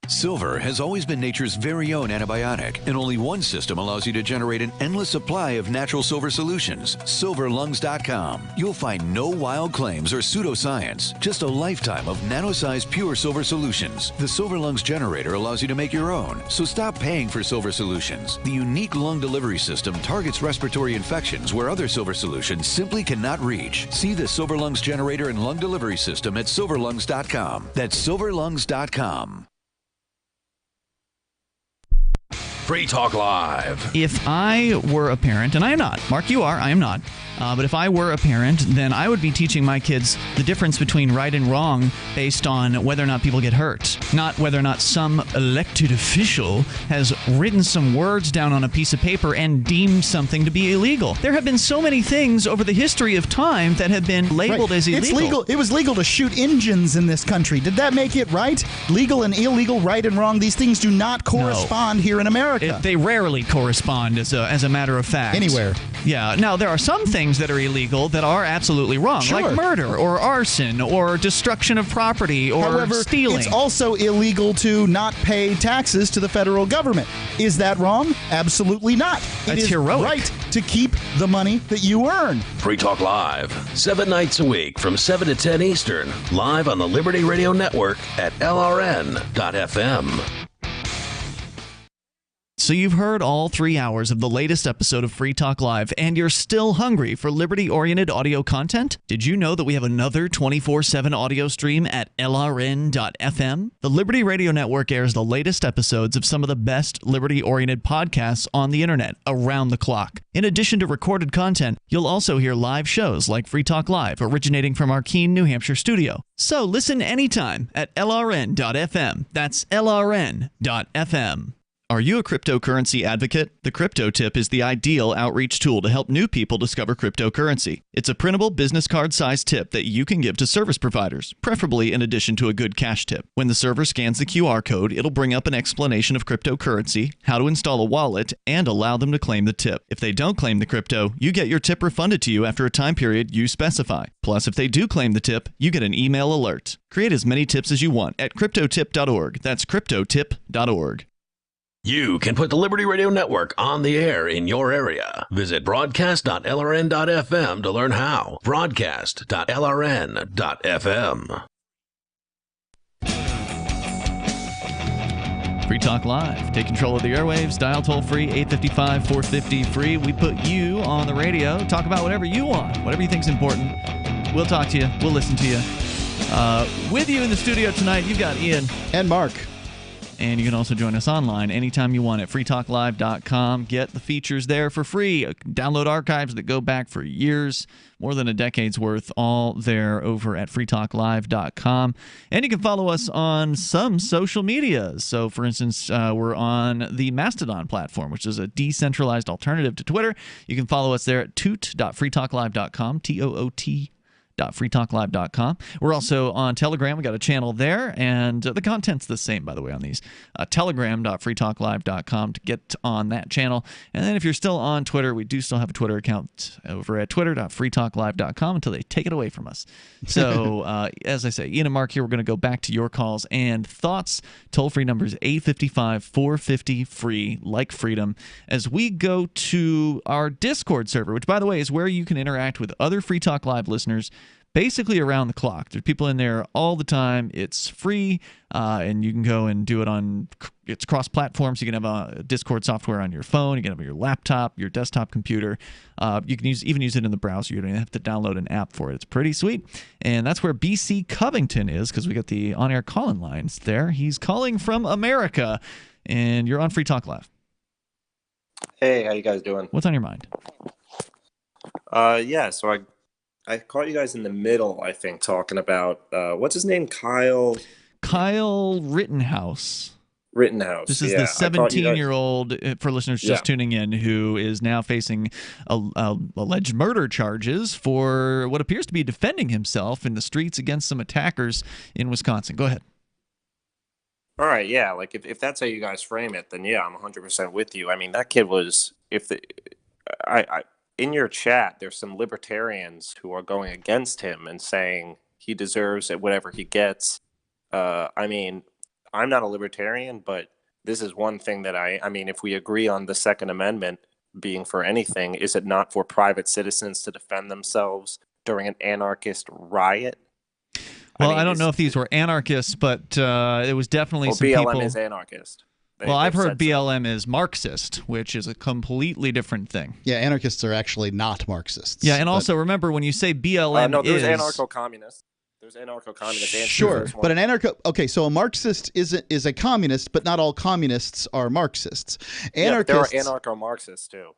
Silver has always been nature's very own antibiotic, and only one system allows you to generate an endless supply of natural silver solutions. SilverLungs.com. You'll find no wild claims or pseudoscience, just a lifetime of nano-sized pure silver solutions. The Silver Lungs generator allows you to make your own, so stop paying for silver solutions. The unique lung delivery system targets respiratory infections where other silver solutions simply cannot reach. See the Silver Lungs generator and lung delivery system at SilverLungs.com. That's SilverLungs.com. Free Talk Live. If I were a parent, and I am not, Mark, you are, I am not, but if I were a parent, then I would be teaching my kids the difference between right and wrong based on whether or not people get hurt, not whether or not some elected official has written some words down on a piece of paper and deemed something to be illegal. There have been so many things over the history of time that have been labeled as illegal. It's legal. It was legal to shoot engines in this country. Did that make it right? Legal and illegal, right and wrong, these things do not correspond here in America. They rarely correspond, as a matter of fact. Anywhere. Yeah. Now, there are some things that are illegal that are absolutely wrong, like murder or arson or destruction of property or stealing. It's also illegal to not pay taxes to the federal government. Is that wrong? Absolutely not. That's heroic. Right to keep the money that you earn. Free Talk Live, 7 nights a week from 7 to 10 Eastern, live on the Liberty Radio Network at LRN.FM. So you've heard all 3 hours of the latest episode of Free Talk Live, and you're still hungry for liberty-oriented audio content? Did you know that we have another 24/7 audio stream at LRN.FM? The Liberty Radio Network airs the latest episodes of some of the best liberty-oriented podcasts on the internet around the clock. In addition to recorded content, you'll also hear live shows like Free Talk Live, originating from our Keene, New Hampshire studio. So listen anytime at LRN.FM. That's LRN.FM. Are you a cryptocurrency advocate? The Crypto Tip is the ideal outreach tool to help new people discover cryptocurrency. It's a printable business card-sized tip that you can give to service providers, preferably in addition to a good cash tip. When the server scans the QR code, it'll bring up an explanation of cryptocurrency, how to install a wallet, and allow them to claim the tip. If they don't claim the crypto, you get your tip refunded to you after a time period you specify. Plus, if they do claim the tip, you get an email alert. Create as many tips as you want at cryptotip.org. That's cryptotip.org. You can put the Liberty Radio Network on the air in your area. Visit broadcast.lrn.fm to learn how. Broadcast.lrn.fm. Free Talk Live. Take control of the airwaves. Dial toll-free 855-450-FREE. We put you on the radio. Talk about whatever you want, whatever you think's important. We'll talk to you. We'll listen to you. With you in the studio tonight, you've got Ian. And Mark. And you can also join us online anytime you want at freetalklive.com. Get the features there for free. Download archives that go back for years, more than a decade's worth, all there over at freetalklive.com. And you can follow us on some social media. So, for instance, we're on the Mastodon platform, which is a decentralized alternative to Twitter. You can follow us there at toot.freetalklive.com, www.freetalklive.com. We're also on Telegram. We got a channel there, and the content's the same, by the way, on these. Telegram.freetalklive.com to get on that channel. And then if you're still on Twitter, we do still have a Twitter account over at twitter.freetalklive.com until they take it away from us. So, as I say, Ian and Mark here, we're going to go back to your calls and thoughts. Toll-free numbers 855-450-FREE, like freedom, as we go to our Discord server, which, by the way, is where you can interact with other Free Talk Live listeners basically around the clock. There's people in there all the time. It's free, and you can go and do it on, it's cross-platform, so you can have a Discord software on your phone, you can have it on your laptop, your desktop computer. You can even use it in the browser. You don't even have to download an app for it. It's pretty sweet. And that's where BC Covington is, because we got the on-air call-in lines there. He's calling from America, and you're on Free Talk Live. Hey, how you guys doing? What's on your mind? Yeah, so I caught you guys in the middle, I think, talking about what's his name? Kyle Rittenhouse. Rittenhouse. This is the 17-year-old, for listeners just tuning in, who is now facing alleged murder charges for what appears to be defending himself in the streets against some attackers in Wisconsin. Go ahead. All right, yeah, like if that's how you guys frame it, then yeah, I'm 100% with you. I mean, that kid was, in your chat, there's some libertarians who are going against him and saying he deserves it, whatever he gets. I mean, I'm not a libertarian, but this is one thing that I mean, if we agree on the Second Amendment being for anything, is it not for private citizens to defend themselves during an anarchist riot? Well, I don't know if these were anarchists, but it was definitely some BLM people. is anarchist. Well, I've heard BLM is Marxist, which is a completely different thing. Yeah, anarchists are actually not Marxists. Yeah, and also remember when you say BLM no, there's is anarcho-communists. There's anarcho-communists. And Sure, but an so a Marxist is a communist, but not all communists are Marxists. Anarchists, there are anarcho-Marxists too.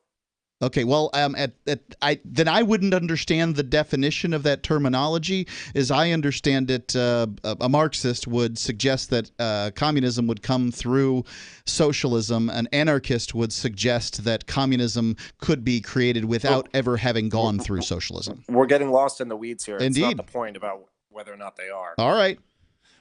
Okay, well, then I wouldn't understand the definition of that terminology. As I understand it, a Marxist would suggest that communism would come through socialism. An anarchist would suggest that communism could be created without ever having gone through socialism. We're getting lost in the weeds here. Indeed. It's not the point about whether or not they are. All right.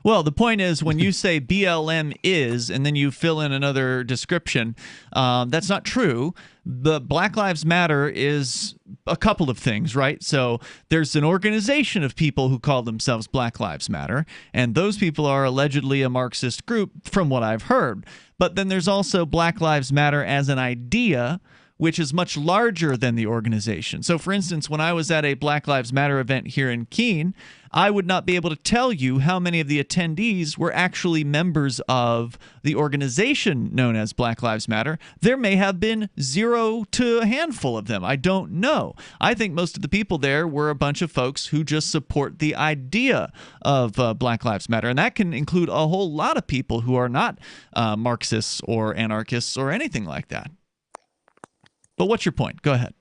Well, the point is when you say BLM is, and then you fill in another description, that's not true. The Black Lives Matter is a couple of things, right? So there's an organization of people who call themselves Black Lives Matter, and those people are allegedly a Marxist group from what I've heard. But then there's also Black Lives Matter as an idea, which is much larger than the organization. So, for instance, when I was at a Black Lives Matter event here in Keene, I would not be able to tell you how many of the attendees were actually members of the organization known as Black Lives Matter. There may have been 0 to a handful of them. I don't know. I think most of the people there were a bunch of folks who just support the idea of Black Lives Matter. And that can include a whole lot of people who are not Marxists or anarchists or anything like that. But what's your point? Go ahead.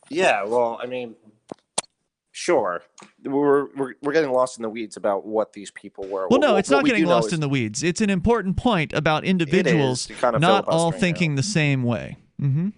Yeah, well, I mean, sure. We're getting lost in the weeds about what these people were. Well, no, it's not getting lost in the weeds. It's an important point about individuals not all thinking the same way. Mm-hmm.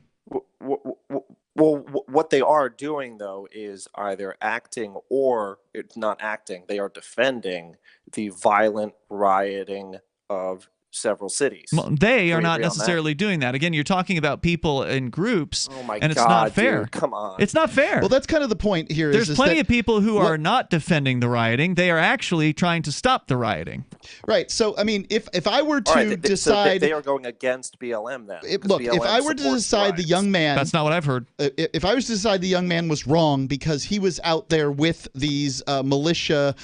Well, what they are doing, though, is either acting or it's not acting. They are defending the violent rioting of several cities. Well, they are not necessarily doing that. Again, you're talking about people in groups, and it's not fair. Dude, come on. It's not fair. Well, that's kind of the point here. There's plenty of people who are not defending the rioting. They are actually trying to stop the rioting. Right. So, I mean, if I were to decide... So they are going against BLM then. Look, BLM if I were to decide the young man... That's not what I've heard. If I was to decide the young man was wrong because he was out there with these militia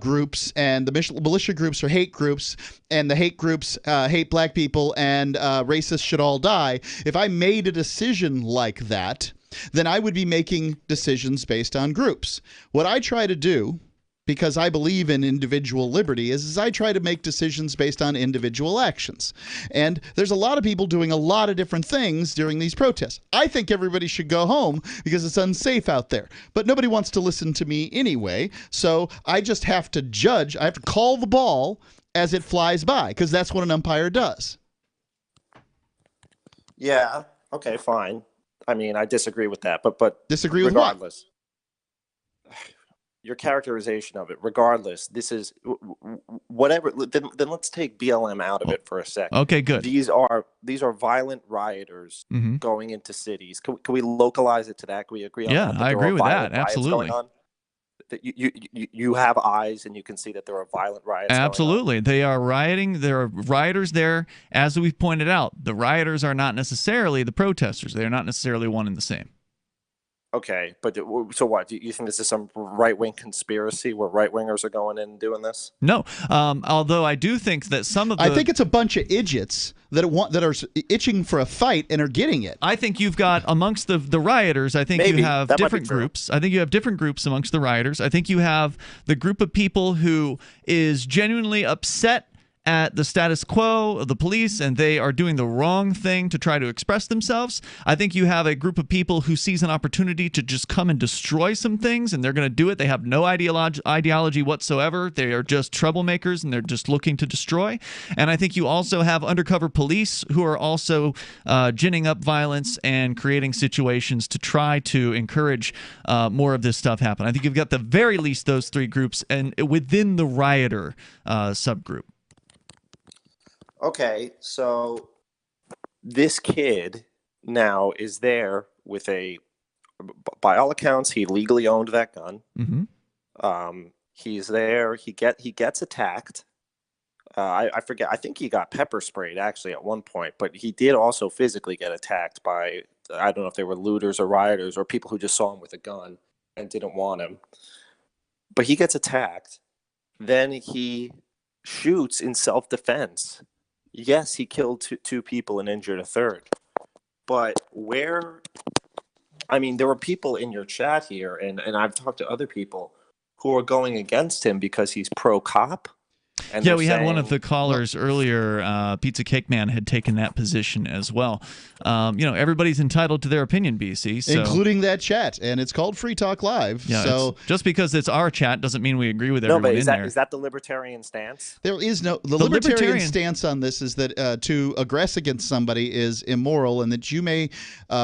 groups, and the militia groups are hate groups, and the hate groups hate black people, and racists should all die. If I made a decision like that, then I would be making decisions based on groups. What I try to do, because I believe in individual liberty, is I try to make decisions based on individual actions. And there's a lot of people doing a lot of different things during these protests. I think everybody should go home because it's unsafe out there. But nobody wants to listen to me anyway, so I just have to judge. I have to call the ball as it flies by, because that's what an umpire does. Yeah. Okay. Fine. I mean, I disagree with that, but disagree regardless, your characterization of it, regardless, this is whatever. Then let's take BLM out of it for a second. Okay, good. These are violent rioters going into cities. Can we localize it to that? Can we agree on that? Yeah, I agree with that. Absolutely. Going on? That you have eyes and you can see that there are violent riots. Absolutely. They are rioting. There are rioters there. As we've pointed out, the rioters are not necessarily the protesters. They're not necessarily one and the same. Okay, but so what? Do you think this is some right-wing conspiracy where right-wingers are going in and doing this? No, although I do think that some of the... I think it's a bunch of idiots that are itching for a fight and are getting it. I think you've got amongst the rioters, I think you have different groups. I think you have different groups amongst the rioters. I think you have the group of people who is genuinely upset at the status quo of the police and they are doing the wrong thing to try to express themselves. I think you have a group of people who sees an opportunity to just come and destroy some things, and they're going to do it. They have no ideology whatsoever. They are just troublemakers and they're just looking to destroy. And I think you also have undercover police who are also ginning up violence and creating situations to try to encourage more of this stuff happen. I think you've got the very least those three groups and within the rioter subgroup. Okay, so this kid now is there with by all accounts, he legally owned that gun. He's there. He gets attacked. I forget. I think he got pepper sprayed actually at one point, but he did also physically get attacked by, I don't know if they were looters or rioters or people who just saw him with a gun and didn't want him. But he gets attacked. Then he shoots in self-defense. Yes, he killed two people and injured a third. But there were people in your chat here, and I've talked to other people who are going against him because he's pro-cop. And yeah, we had one of the callers earlier, Pizza Cake Man, had taken that position as well. Everybody's entitled to their opinion, BC. So, including that chat, and it's called Free Talk Live. Yeah, so just because it's our chat doesn't mean we agree with everyone in there. Is that the libertarian stance? There is no... The libertarian stance on this is that to aggress against somebody is immoral and that you may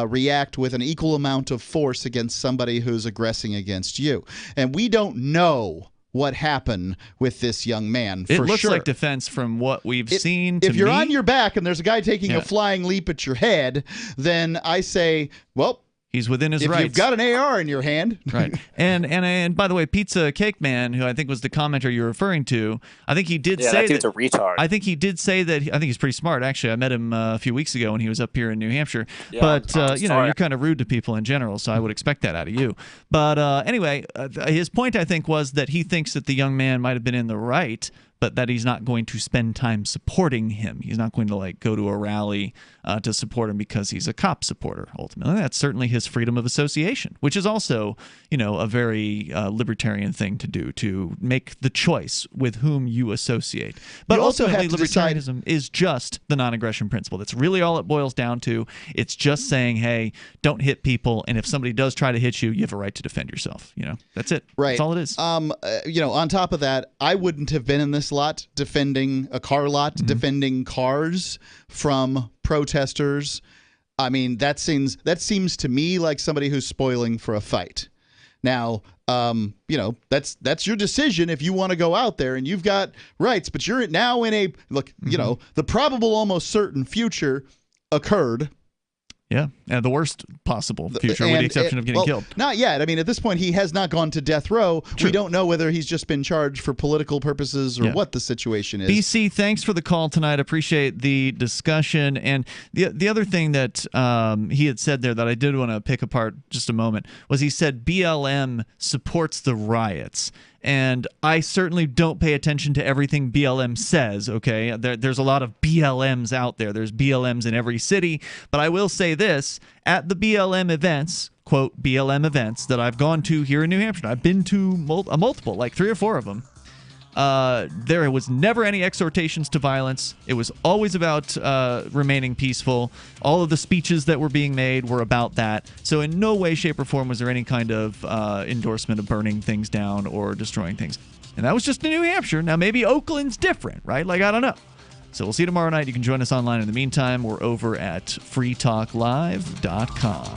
react with an equal amount of force against somebody who's aggressing against you. And we don't know what happened with this young man. It looks like defense from what we've seen. If you're on your back and there's a guy taking a flying leap at your head, then I say, well, he's within his rights. If you've got an AR in your hand. Right. And by the way, Pizza Cake Man, who I think was the commenter you're referring to, I think he did say that dude's a retard. I think he did say that. I think he's pretty smart, actually. I met him a few weeks ago when he was up here in New Hampshire. Yeah, but, you're kind of rude to people in general, so I would expect that out of you. But anyway, his point, I think, was that he thinks that the young man might have been in the right, but that he's not going to spend time supporting him. He's not going to go to a rally to support him because he's a cop supporter, ultimately. That's certainly his freedom of association, which is also, a very libertarian thing to do, to make the choice with whom you associate. But ultimately, libertarianism is just the non-aggression principle. That's really all it boils down to. It's just saying, hey, don't hit people, and if somebody does try to hit you, you have a right to defend yourself. That's it. Right. That's all it is. On top of that, I wouldn't have been in this lot defending a car lot, defending cars from protesters. I mean, that seems to me like somebody who's spoiling for a fight. Now, that's your decision if you want to go out there and you've got rights, but you're now in a the probable, almost certain future occurred. Yeah, the worst possible future, with the exception of getting killed. Not yet. I mean, at this point, he has not gone to death row. True. We don't know whether he's just been charged for political purposes or what the situation is. BC, thanks for the call tonight. Appreciate the discussion. And the other thing that he had said there that I did want to pick apart just a moment was he said BLM supports the riots. And I certainly don't pay attention to everything BLM says, okay? There's a lot of BLMs out there. There's BLMs in every city. But I will say this, at the BLM events, quote, BLM events that I've gone to here in New Hampshire, I've been to multiple, like 3 or 4 of them, there was never any exhortations to violence. It was always about remaining peaceful. All of the speeches that were being made were about that. So in no way, shape, or form was there any kind of endorsement of burning things down or destroying things. And that was just in New Hampshire. Now, maybe Oakland's different, right? I don't know. So we'll see you tomorrow night. You can join us online. In the meantime, we're over at freetalklive.com.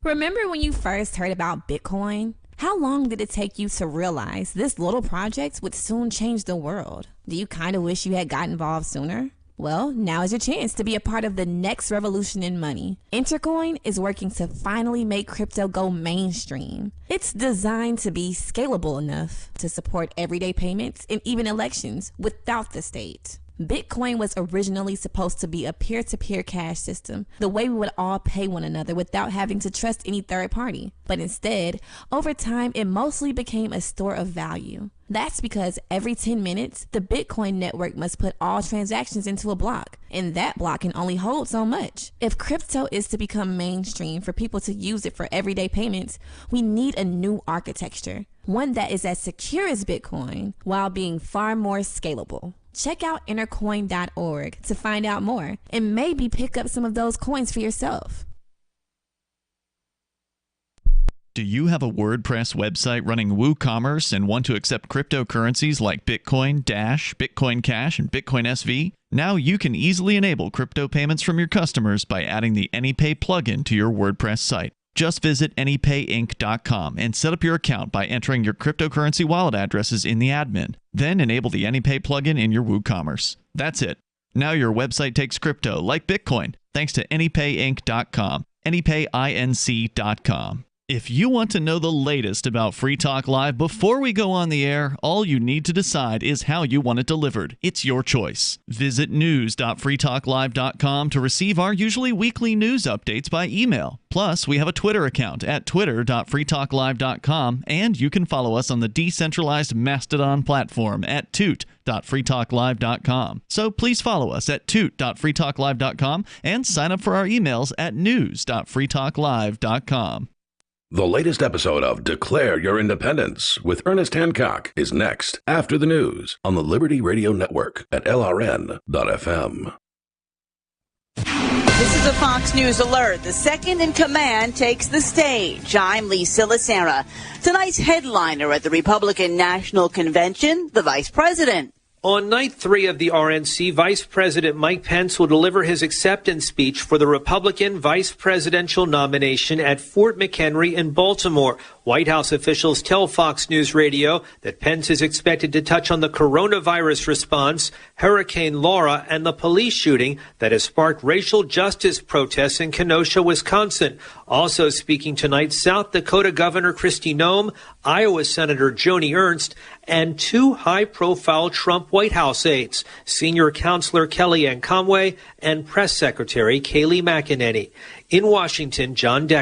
Remember when you first heard about Bitcoin? How long did it take you to realize this little project would soon change the world? Do you kind of wish you had got involved sooner? Well, now is your chance to be a part of the next revolution in money. Intercoin is working to finally make crypto go mainstream. It's designed to be scalable enough to support everyday payments and even elections without the state. Bitcoin was originally supposed to be a peer-to-peer cash system, the way we would all pay one another without having to trust any third party. But instead, over time, it mostly became a store of value. That's because every 10 minutes, the Bitcoin network must put all transactions into a block, and that block can only hold so much. If crypto is to become mainstream for people to use it for everyday payments, we need a new architecture, one that is as secure as Bitcoin while being far more scalable. Check out intercoin.org to find out more and maybe pick up some of those coins for yourself. Do you have a WordPress website running WooCommerce and want to accept cryptocurrencies like Bitcoin, Dash, Bitcoin Cash, and Bitcoin SV? Now you can easily enable crypto payments from your customers by adding the AnyPay plugin to your WordPress site. Just visit AnyPayInc.com and set up your account by entering your cryptocurrency wallet addresses in the admin. Then enable the AnyPay plugin in your WooCommerce. That's it. Now your website takes crypto like Bitcoin thanks to AnyPayInc.com. AnyPayInc.com. If you want to know the latest about Free Talk Live before we go on the air, all you need to decide is how you want it delivered. It's your choice. Visit news.freetalklive.com to receive our usually weekly news updates by email. Plus, we have a Twitter account at twitter.freetalklive.com, and you can follow us on the decentralized Mastodon platform at toot.freetalklive.com. So please follow us at toot.freetalklive.com and sign up for our emails at news.freetalklive.com. The latest episode of Declare Your Independence with Ernest Hancock is next after the news on the Liberty Radio Network at LRN.FM. This is a Fox News alert. The second in command takes the stage. I'm Lisa Lacera. Tonight's headliner at the Republican National Convention, the Vice President. On night 3 of the RNC, Vice President Mike Pence will deliver his acceptance speech for the Republican vice presidential nomination at Fort McHenry in Baltimore. White House officials tell Fox News Radio that Pence is expected to touch on the coronavirus response, Hurricane Laura, and the police shooting that has sparked racial justice protests in Kenosha, Wisconsin. Also speaking tonight, South Dakota Governor Kristi Noem, Iowa Senator Joni Ernst, and 2 high-profile Trump White House aides, Senior Counselor Kellyanne Conway and Press Secretary Kayleigh McEnany. In Washington, John Decker.